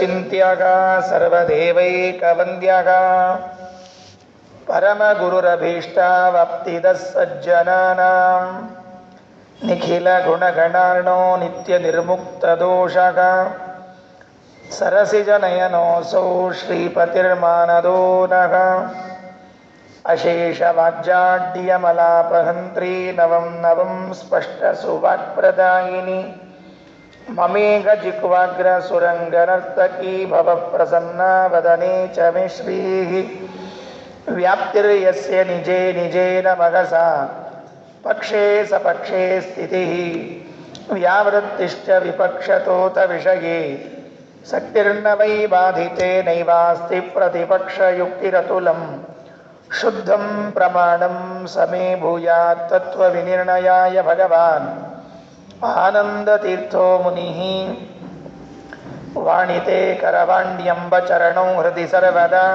ಸರ್ವಚಿಂತ್ಯಗ ಸರ್ವದೇವೈಕವಂದ್ಯಗ ಪರಮಗುರುರಭೀಷ್ಟಾವಪ್ತಿದಃ ಸಜ್ಜನಾನಾಂ ನಿಖಿಲಗುಣಗಣಾರ್ಣೋ ನಿತ್ಯನಿರ್ಮುಕ್ತದೋಷಃ ಸರಸಿಜನಯನೋऽಸೌ ಶ್ರೀಪತಿರ್ಮಾನದೋ ನಃ ಅಶೇಷವಾಗ್ಜಾಡ್ಯಮಲಾಪಹಂತ್ರಿ ನವಂ ನವಂ ಸ್ಪಷ್ಟಸುವಾಕ್ಪ್ರದಾಯಿನಿ ಮಮೇಘ ಜಿಹ್ವಾಗ್ರ ಸುರಂಗನರ್ತಕೀ ಭವ ಪ್ರಸನ್ನ ವದನೆ ಚ ಮೇ ಶ್ರೀಃ ವ್ಯಾಪ್ತಿರ್ಯಸ್ಯ ನಿಜೇ ನಿಜೇನ ಮಘಸಾ ಪಕ್ಷೇ ಸಪಕ್ಷೇ ಸ್ಥಿತಿಃ ವ್ಯಾವೃತ್ತಿಶ್ಚ ವಿಪಕ್ಷತೋತ ವಿಷಯೇ ಸಕ್ತಿರ್ನ ವೈ ಬಾಧಿತೆ ನೈವಾಸ್ತಿ ಪ್ರತಿಪಕ್ಷಯುಕ್ತಿರತುಲಂ ಶುದ್ಧಂ ಪ್ರಮಾಣಂ ಸಮೇ ಭೂಯಾತ್ ತತ್ವವಿನಿರ್ಣಯಾಯ ಭಗವಾನ್ ಆನಂದತೀರ್ಥೋ ಮುನಿಃ ವಾಣಿತೆ ಕರವಾಣ್ಯಂಬ ಚರಣೌ ಹೃದಯ ಸರ್ವದಾ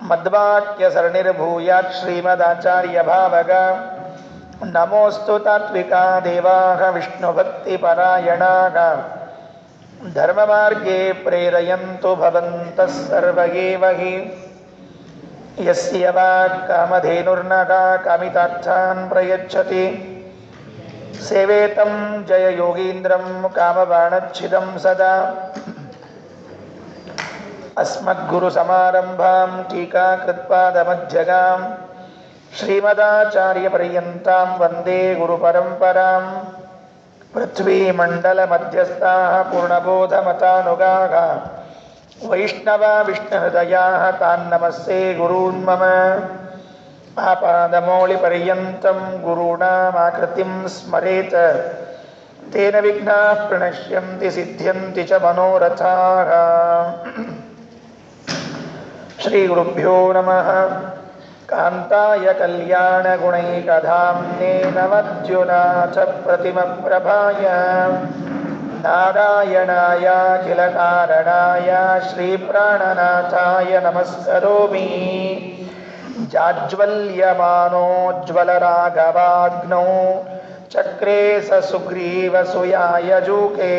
ಮದ್ವಾಕ್ಯಸರಣಿರ್ಭೂಯಾತ್ ಶ್ರೀಮದಾಚಾರ್ಯ ಭಾವಗ ನಮೋऽस्तु ತಾತ್ವಿಕಾ ದೇವಾಃ ವಿಷ್ಣುಭಕ್ತಿಪರಾಯಣಾಃ ಧರ್ಮಮಾರ್ಗೇ ಪ್ರೇರಯಂತು ಭವಂತಃ ಸರ್ವ ಏವ ಹಿ ಯಸ್ಯ ವಾಕ್ ಕಾಮಧೇನುರ್ನಃ ಕಾಮಿತಾರ್ಥಾನ್ ಪ್ರಯಚ್ಛತಿ ಸೇವೇತಂ ಜಯ ಯೋಗೀಂದ್ರಂ ಕಾಮಬಾಣಚ್ಛಿದಂ ಸದಾ ಅಸ್ಮದ್ಗುರುಸಮಾರಂಭಾಂ ಟೀಕಾಕೃತ್ಪಾದಮಧ್ಯಗಾಂ ಶ್ರೀಮದಾಚಾರ್ಯಪರ್ಯಂತಾಂ ವಂದೇ ಗುರುಪರಂಪರಾಂ ಪೃಥ್ವೀಮಂಡಲಮಧ್ಯಸ್ಥಾಃ ಪೂರ್ಣಬೋಧಮತಾನುಗಾಃ ವೈಷ್ಣವಾ ವಿಷ್ಣುಹೃದಯಾಃ ತಾನ್ ನಮಸ್ಸೇ ಗುರೂನ್ ಮಮ ಆಪಾದಮೌಳಿಪರ್ಯಂತಂ ಗುರುಣಾಮಾಕೃತಿಂ ಸ್ಮರೇತ್ ತೇನ ವಿಘ್ನಾಃ ಪ್ರಣಶ್ಯಂತಿ ಸಿದ್ಧ್ಯಂತಿ ಚ ಮನೋರಥಾಃ ಶ್ರೀ ಗುರುಭ್ಯೋ ನಮಃ ಕಾಂತಾಯ ಕಲ್ಯಾಣಗುಣೈಕಧಾಮ್ನೇ ನಮದ್ಯುನಾಥ ಪ್ರತಿಮಪ್ರಭಾಯ ನಾರಾಯಣಾಯಾಖಿಲಕಾರಣಾಯ ಶ್ರೀಪ್ರಾಣನಾಥಾಯ ನಮಸ್ಕರೋಮಿ ಜಾಜ್ವಲ್ಯಮಾನೋಜ್ವಲರಾಘವಾಗ್ನೌ ಚಕ್ರೇ ಸುಗ್ರೀವಸುಯಾಯಜೂಕೆ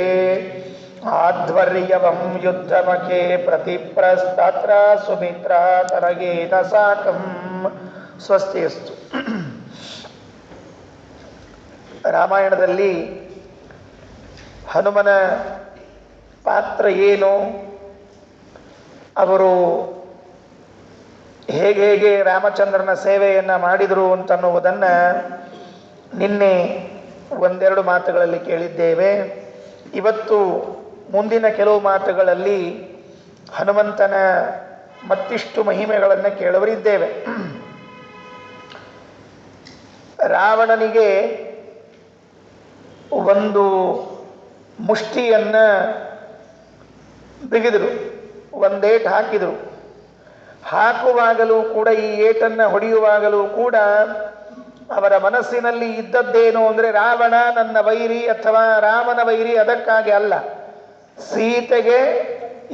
ಆಧ್ವರ್ಯವಂ ಯುದ್ಧಮಖೇ ಪ್ರತಿಪ್ರಸ್ತಾತ್ರ ಸುಮಿತ್ರಾ ತರಗೇನ ಸಾಕಂ ಸ್ವಸ್ತಿಯಸ್ತು. ರಾಮಾಯಣದಲ್ಲಿ ಹನುಮನ ಪಾತ್ರ ಏನು, ಅವರು ಹೇಗೆ ರಾಮಚಂದ್ರನ ಸೇವೆಯನ್ನು ಮಾಡಿದರು ಅಂತನ್ನುವುದನ್ನು ನಿನ್ನೆ ಒಂದೆರಡು ಮಾತುಗಳಲ್ಲಿ ಕೇಳಿದ್ದೇವೆ. ಇವತ್ತು ಮುಂದಿನ ಕೆಲವು ಮಾತುಗಳಲ್ಲಿ ಹನುಮಂತನ ಮತ್ತಿಷ್ಟು ಮಹಿಮೆಗಳನ್ನು ಕೇಳವರಿದ್ದೇವೆ. ರಾವಣನಿಗೆ ಒಂದು ಮುಷ್ಟಿಯನ್ನು ಬಿಗಿದರು, ಒಂದೇಟು ಹಾಕಿದರು. ಹಾಕುವಾಗಲೂ ಕೂಡ, ಈ ಏಟನ್ನು ಹೊಡೆಯುವಾಗಲೂ ಕೂಡ ಅವರ ಮನಸ್ಸಿನಲ್ಲಿ ಇದ್ದದ್ದೇನು ಅಂದರೆ, ರಾವಣ ನನ್ನ ವೈರಿ ಅಥವಾ ರಾಮನ ವೈರಿ, ಅದಕ್ಕಾಗಿ ಅಲ್ಲ, ಸೀತೆಗೆ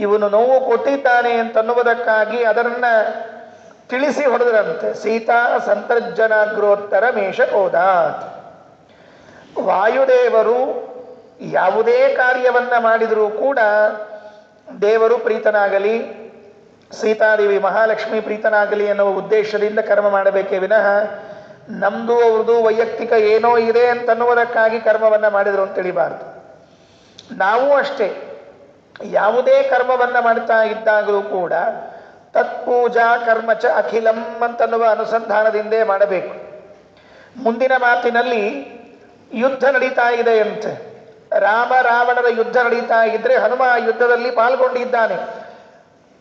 ಇವನು ನೋವು ಕೊಟ್ಟಿದ್ದಾನೆ ಅಂತನ್ನುವುದಕ್ಕಾಗಿ ಅದನ್ನು ತಿಳಿಸಿ ಹೊಡೆದರಂತೆ. ಸೀತಾ ಸಂತರ್ಜನಾಗ್ರೋತ್ತರ ಮೇಷಕೋದಾತ್. ವಾಯುದೇವರು ಯಾವುದೇ ಕಾರ್ಯವನ್ನು ಮಾಡಿದರೂ ಕೂಡ ದೇವರು ಪ್ರೀತನಾಗಲಿ, ಸೀತಾದೇವಿ ಮಹಾಲಕ್ಷ್ಮಿ ಪ್ರೀತನಾಗಲಿ ಎನ್ನುವ ಉದ್ದೇಶದಿಂದ ಕರ್ಮ ಮಾಡಬೇಕೇ ವಿನಃ ನಮ್ಮದು ಅವ್ರದ್ದು ವೈಯಕ್ತಿಕ ಏನೋ ಇದೆ ಅಂತನ್ನುವುದಕ್ಕಾಗಿ ಕರ್ಮವನ್ನು ಮಾಡಿದರು ಅಂತ ತಿಳಿಬಾರ್ದು. ನಾವು ಅಷ್ಟೇ, ಯಾವುದೇ ಕರ್ಮವನ್ನು ಮಾಡ್ತಾ ಇದ್ದಾಗಲೂ ಕೂಡ ತತ್ಪೂಜಾ ಕರ್ಮಚ ಅಖಿಲಂ ಅಂತನ್ನುವ ಅನುಸಂಧಾನದಿಂದೇ ಮಾಡಬೇಕು. ಮುಂದಿನ ಮಾತಿನಲ್ಲಿ ಯುದ್ಧ ನಡೀತಾ ಇದೆ ಅಂತೆ. ರಾಮ ರಾವಣರ ಯುದ್ಧ ನಡೀತಾ ಇದ್ರೆ ಹನುಮ ಯುದ್ಧದಲ್ಲಿ ಪಾಲ್ಗೊಂಡಿದ್ದಾನೆ.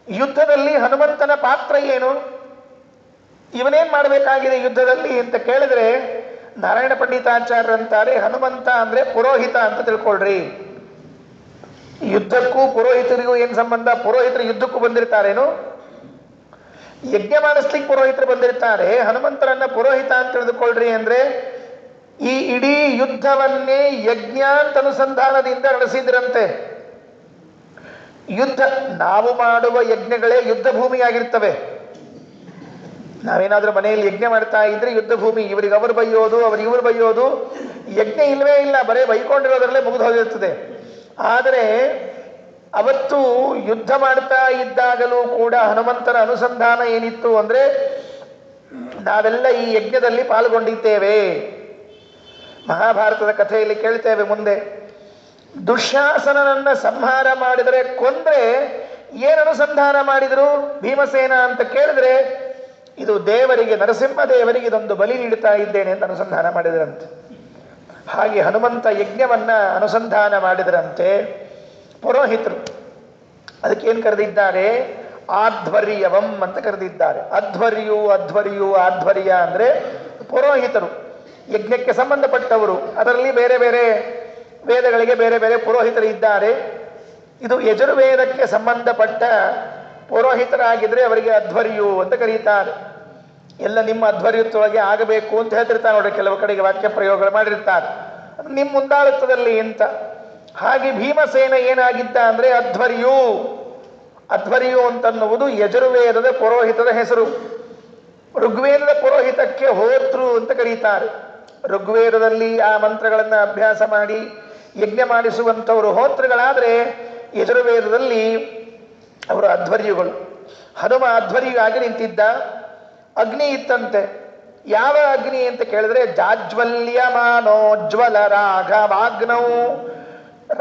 ಯುದ್ಧದಲ್ಲಿ ಹನುಮಂತನ ಪಾತ್ರ ಏನು, ಇವನೇನ್ ಮಾಡಬೇಕಾಗಿದೆ ಯುದ್ಧದಲ್ಲಿ ಅಂತ ಕೇಳಿದ್ರೆ, ನಾರಾಯಣ ಪಂಡಿತಾಚಾರ್ಯರಂತಾರೆ, ಹನುಮಂತ ಅಂದ್ರೆ ಪುರೋಹಿತ ಅಂತ ತಿಳ್ಕೊಳ್ರಿ. ಯುದ್ಧಕ್ಕೂ ಪುರೋಹಿತರಿಗೂ ಏನ್ ಸಂಬಂಧ? ಪುರೋಹಿತರು ಯುದ್ಧಕ್ಕೂ ಬಂದಿರ್ತಾರೇನು? ಯಜ್ಞ ಮಾಡಿಸ್ಲಿಕ್ಕೆ ಪುರೋಹಿತರು ಬಂದಿರ್ತಾರೆ. ಹನುಮಂತರನ್ನ ಪುರೋಹಿತ ಅಂತ ತಿಳಿದುಕೊಳ್ಳ್ರಿ ಅಂದ್ರೆ, ಈ ಇಡೀ ಯುದ್ಧವನ್ನೇ ಯಜ್ಞ ಅಂತ ಅನುಸಂಧಾನದಿಂದ ನಡೆಸಿದ್ರಂತೆ. ಯುದ್ಧ, ನಾವು ಮಾಡುವ ಯಜ್ಞಗಳೇ ಯುದ್ಧ ಭೂಮಿಯಾಗಿರ್ತವೆ. ನಾವೇನಾದ್ರೂ ಮನೆಯಲ್ಲಿ ಯಜ್ಞ ಮಾಡ್ತಾ ಇದ್ರೆ ಯುದ್ಧ ಭೂಮಿ, ಇವರಿಗೆ ಅವರು ಬೈಯೋದು, ಇವರು ಬೈಯೋದು, ಯಜ್ಞ ಇಲ್ವೇ ಇಲ್ಲ, ಬರೇ ಬೈಕೊಂಡಿರೋದ್ರಲ್ಲೇ ಮುಗಿದು ಹೋಗಿರ್ತದೆ. ಆದರೆ ಅವತ್ತು ಯುದ್ಧ ಮಾಡ್ತಾ ಇದ್ದಾಗಲೂ ಕೂಡ ಹನುಮಂತನ ಅನುಸಂಧಾನ ಏನಿತ್ತು ಅಂದರೆ, ನಾವೆಲ್ಲ ಈ ಯಜ್ಞದಲ್ಲಿ ಪಾಲ್ಗೊಂಡಿದ್ದೇವೆ. ಮಹಾಭಾರತದ ಕಥೆಯಲ್ಲಿ ಕೇಳ್ತೇವೆ ಮುಂದೆ, ದುಶ್ಯಾಸನನನ್ನ ಸಂಹಾರ ಮಾಡಿದರೆ, ಕೊಂದ್ರೆ ಏನು ಅನುಸಂಧಾನ ಮಾಡಿದರು ಭೀಮಸೇನ ಅಂತ ಕೇಳಿದ್ರೆ, ಇದು ದೇವರಿಗೆ, ನರಸಿಂಹ ದೇವರಿಗೆ ಇದೊಂದು ಬಲಿ ನೀಡ್ತಾ ಇದ್ದೇನೆ ಅಂತ ಅನುಸಂಧಾನ ಮಾಡಿದರಂತೆ. ಹಾಗೆ ಹನುಮಂತ ಯಜ್ಞವನ್ನ ಅನುಸಂಧಾನ ಮಾಡಿದರಂತೆ ಪುರೋಹಿತರು. ಅದಕ್ಕೇನು ಕರೆದಿದ್ದಾರೆ? ಆಧ್ವರ್ಯವಂ ಅಂತ ಕರೆದಿದ್ದಾರೆ. ಆಧ್ವರ್ಯ ಅಂದ್ರೆ ಪುರೋಹಿತರು, ಯಜ್ಞಕ್ಕೆ ಸಂಬಂಧಪಟ್ಟವರು. ಅದರಲ್ಲಿ ಬೇರೆ ಬೇರೆ ವೇದಗಳಿಗೆ ಬೇರೆ ಬೇರೆ ಪುರೋಹಿತರು ಇದ್ದಾರೆ. ಇದು ಯಜುರ್ವೇದಕ್ಕೆ ಸಂಬಂಧಪಟ್ಟ ಪುರೋಹಿತರಾಗಿದ್ರೆ ಅವರಿಗೆ ಅಧ್ವರ್ಯು ಅಂತ ಕರೀತಾರೆ. ಎಲ್ಲ ನಿಮ್ಮ ಅಧ್ವರ್ಯತ್ವವಾಗಿ ಆಗಬೇಕು ಅಂತ ಹೇಳ್ತಿರ್ತಾರೆ ನೋಡಿ, ಕೆಲವು ಕಡೆಗೆ ವಾಕ್ಯ ಪ್ರಯೋಗ ಮಾಡಿರ್ತಾರೆ, ನಿಮ್ಮ ಮುಂದಾಳತ್ವದಲ್ಲಿ ಅಂತ. ಹಾಗೆ ಭೀಮಸೇನ ಏನಾಗಿದ್ದ ಅಂದ್ರೆ ಅಧ್ವರ್ಯು ಅಂತನ್ನುವುದು ಯಜುರ್ವೇದದ ಪುರೋಹಿತದ ಹೆಸರು. ಋಗ್ವೇದದ ಪುರೋಹಿತಕ್ಕೆ ಹೋತೃ ಅಂತ ಕರೀತಾರೆ. ಋಗ್ವೇದದಲ್ಲಿ ಆ ಮಂತ್ರಗಳನ್ನು ಅಭ್ಯಾಸ ಮಾಡಿ ಯಜ್ಞ ಮಾಡಿಸುವಂಥವರು ಹೋತೃಗಳಾದರೆ, ಯಜುರ್ವೇದದಲ್ಲಿ ಅವರು ಅಧ್ವರ್ಯುಗಳು. ಹನುಮ ಅಧ್ವರ್ಯವಾಗಿ ನಿಂತಿದ್ದ. ಅಗ್ನಿ ಇತ್ತಂತೆ. ಯಾವ ಅಗ್ನಿ ಅಂತ ಕೇಳಿದ್ರೆ, ಜಾಜ್ವಲ್ಯಮಾನೋಜ್ವಲ ರಾಘವಾಗ್ನೌ,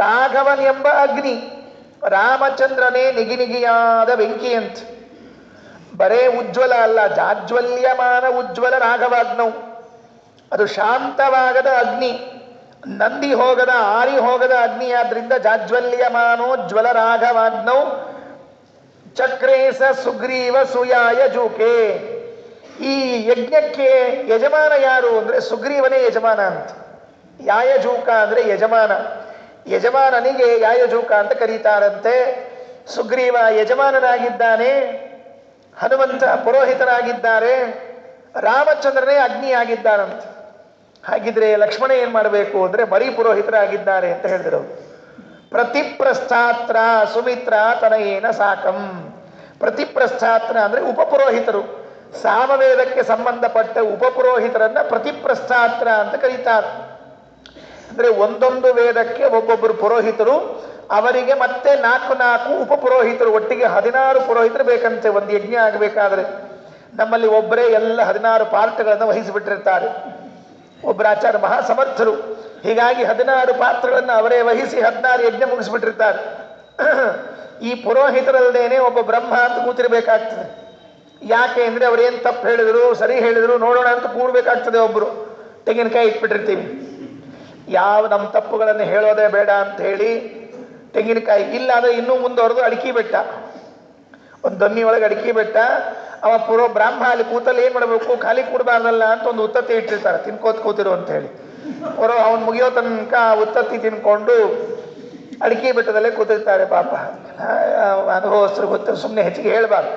ರಾಘವನೆಂಬ ಅಗ್ನಿ, ರಾಮಚಂದ್ರನೇ ನಿಗಿನಿಗಿಯಾದ ಬೆಂಕಿ ಅಂತ. ಬರೇ ಉಜ್ವಲ ಅಲ್ಲ, ಜಾಜ್ವಲ್ಯಮಾನ ಉಜ್ವಲ ರಾಘವಾಗ್ನೌ. ಅದು ಶಾಂತವಾಗದ ಅಗ್ನಿ, ನಂದಿ ಹೋಗದ, ಆರಿ ಹೋಗದ ಅಗ್ನಿ. ಆದ್ರಿಂದ ಜಾಜ್ವಲ್ಯಮಾನೋಜ್ವಲ ರಾಘವಾಗ್ನೌ ಚಕ್ರೇಶ ಸುಗ್ರೀವ ಸುಯಾಯ ಜೂಕೆ. ಈ ಯಜ್ಞಕ್ಕೆ ಯಜಮಾನ ಯಾರು ಅಂದ್ರೆ ಸುಗ್ರೀವನೇ ಯಜಮಾನ ಅಂತ. ಯಾಯಜೂಕ ಅಂದ್ರೆ ಯಜಮಾನ. ಯಜಮಾನನಿಗೆ ಯಾಯಜೂಕ ಅಂತ ಕರೀತಾರಂತೆ. ಸುಗ್ರೀವ ಯಜಮಾನನಾಗಿದ್ದಾನೆ, ಹನುಮಂತ ಪುರೋಹಿತನಾಗಿದ್ದಾರೆ, ರಾಮಚಂದ್ರನೇ ಅಗ್ನಿಯಾಗಿದ್ದಾರಂತೆ. ಹಾಗಿದ್ರೆ ಲಕ್ಷ್ಮಣ ಏನ್ ಮಾಡಬೇಕು ಅಂದ್ರೆ ಬರೀ ಪುರೋಹಿತರಾಗಿದ್ದಾರೆ ಅಂತ ಹೇಳಿದ್ರು. ಪ್ರತಿಪ್ರಸ್ಥಾತ್ರ ಸುಮಿತ್ರ ತನಯೇನ ಸಾಕಂ. ಪ್ರತಿಪ್ರಸ್ಥಾತ್ರ ಅಂದ್ರೆ ಉಪಪುರೋಹಿತರು, ಸಾಮವೇದಕ್ಕೆ ಸಂಬಂಧಪಟ್ಟ ಉಪಪುರೋಹಿತರನ್ನ ಪ್ರತಿಪ್ರಸ್ಥಾತ್ರ ಅಂತ ಕರೀತಾರೆ. ಅಂದ್ರೆ ಒಂದೊಂದು ವೇದಕ್ಕೆ ಒಬ್ಬೊಬ್ಬರು ಪುರೋಹಿತರು, ಅವರಿಗೆ ಮತ್ತೆ 4 ಉಪಪುರೋಹಿತರು, ಒಟ್ಟಿಗೆ 16 ಪುರೋಹಿತರು ಬೇಕಂತೆ ಒಂದು ಯಜ್ಞ ಆಗಬೇಕಾದ್ರೆ. ನಮ್ಮಲ್ಲಿ ಒಬ್ಬರೇ ಎಲ್ಲ 16 ಪಾತ್ರಗಳನ್ನು ವಹಿಸಿಬಿಟ್ಟಿರ್ತಾರೆ. ಒಬ್ಬರ ಆಚಾರ್ಯ ಮಹಾ ಸಮರ್ಥರು, ಹೀಗಾಗಿ 16 ಪಾತ್ರಗಳನ್ನು ಅವರೇ ವಹಿಸಿ 16 ಯಜ್ಞ ಮುಗಿಸ್ಬಿಟ್ಟಿರ್ತಾರೆ. ಈ ಪುರೋಹಿತರಲ್ಲದೇನೆ ಒಬ್ಬ ಬ್ರಹ್ಮ ಅಂತ ಕೂತಿರ್ಬೇಕಾಗ್ತದೆ. ಯಾಕೆ ಅಂದ್ರೆ ಅವ್ರೇನು ತಪ್ಪು ಹೇಳಿದ್ರು ಸರಿ ಹೇಳಿದ್ರು ನೋಡೋಣ ಅಂತ ಕೂಡ್ಬೇಕಾಗ್ತದೆ. ಒಬ್ರು ತೆಂಗಿನಕಾಯಿ ಇಟ್ಬಿಟ್ಟಿರ್ತೀವಿ, ಯಾವ ನಮ್ಮ ತಪ್ಪುಗಳನ್ನು ಹೇಳೋದೇ ಬೇಡ ಅಂತ ಹೇಳಿ ತೆಂಗಿನಕಾಯಿ ಇಲ್ಲ ಅಂದ್ರೆ ಇನ್ನೂ ಮುಂದುವರೆದು ಅಡಿಕೆ ಬೆಟ್ಟ, ಒಂದು ದೊನ್ನಿ ಒಳಗೆ ಅಡಿಕೆ ಬೆಟ್ಟ. ಅವ ಬ್ರಾಹ್ಮ ಅಲ್ಲಿ ಕೂತಲ್ಲಿ ಏನ್ ಮಾಡಬೇಕು, ಖಾಲಿ ಕೂಡಬಾರ್ದಲ್ಲ ಅಂತ ಒಂದು ಉತ್ತತ್ತಿ ಇಟ್ಟಿರ್ತಾರೆ, ತಿನ್ಕೋತ್ ಕೂತಿರು ಅಂತ ಹೇಳಿ. ಅವನು ಮುಗಿಯೋ ತನಕ ಉತ್ತತ್ತಿ ತಿನ್ಕೊಂಡು ಅಡಿಕೆ ಬೆಟ್ಟದಲ್ಲೇ ಕೂತಿರ್ತಾರೆ. ಪಾಪ ಅನುಭವಸ್ಥರು ಗೊತ್ತು, ಸುಮ್ಮನೆ ಹೆಚ್ಚಿಗೆ ಹೇಳಬಾರ್ದು.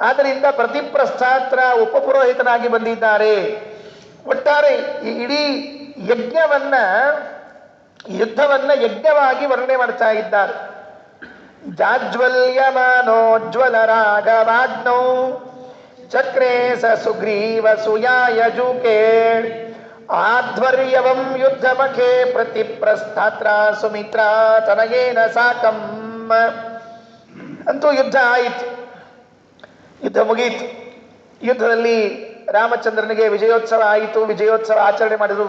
ಆದ್ದರಿಂದ ಪ್ರತಿಪ್ರಸ್ಥಾತ್ರ ಉಪಪುರೋಹಿತನಾಗಿ ಬಂದಿದ್ದಾರೆ. ಒಟ್ಟಾರೆ ಈ ಇಡೀ ಯುದ್ಧವನ್ನ ಯಜ್ಞವಾಗಿ ವರ್ಣನೆ ಮಾಡ್ತಾ ಇದ್ದಾರೆ. ಜಾಜ್ವಲ್ಯಮಾನೋಜ್ವಲ ರಾಘವಾಗ್ನೌ ಚಕ್ರೇ ಸ ಸುಗ್ರೀವ ಸುಯಾಯ ಜೂಕೆ ಆಧ್ವರ್ಯವಂ ಯುದ್ಧಮಖೇ ಪ್ರತಿಪ್ರಸ್ಥಾತ್ರ ಸುಮಿತ್ರ ತನಗೇನ ಸಾಕಂ. ಅಂತೂ ಯುದ್ಧ ಆಯಿತು, ಯುದ್ಧ ಮುಗಿಯಿತು. ಯುದ್ಧದಲ್ಲಿ ರಾಮಚಂದ್ರನಿಗೆ ವಿಜಯೋತ್ಸವ ಆಯಿತು. ವಿಜಯೋತ್ಸವ ಆಚರಣೆ ಮಾಡಿದ್ರು,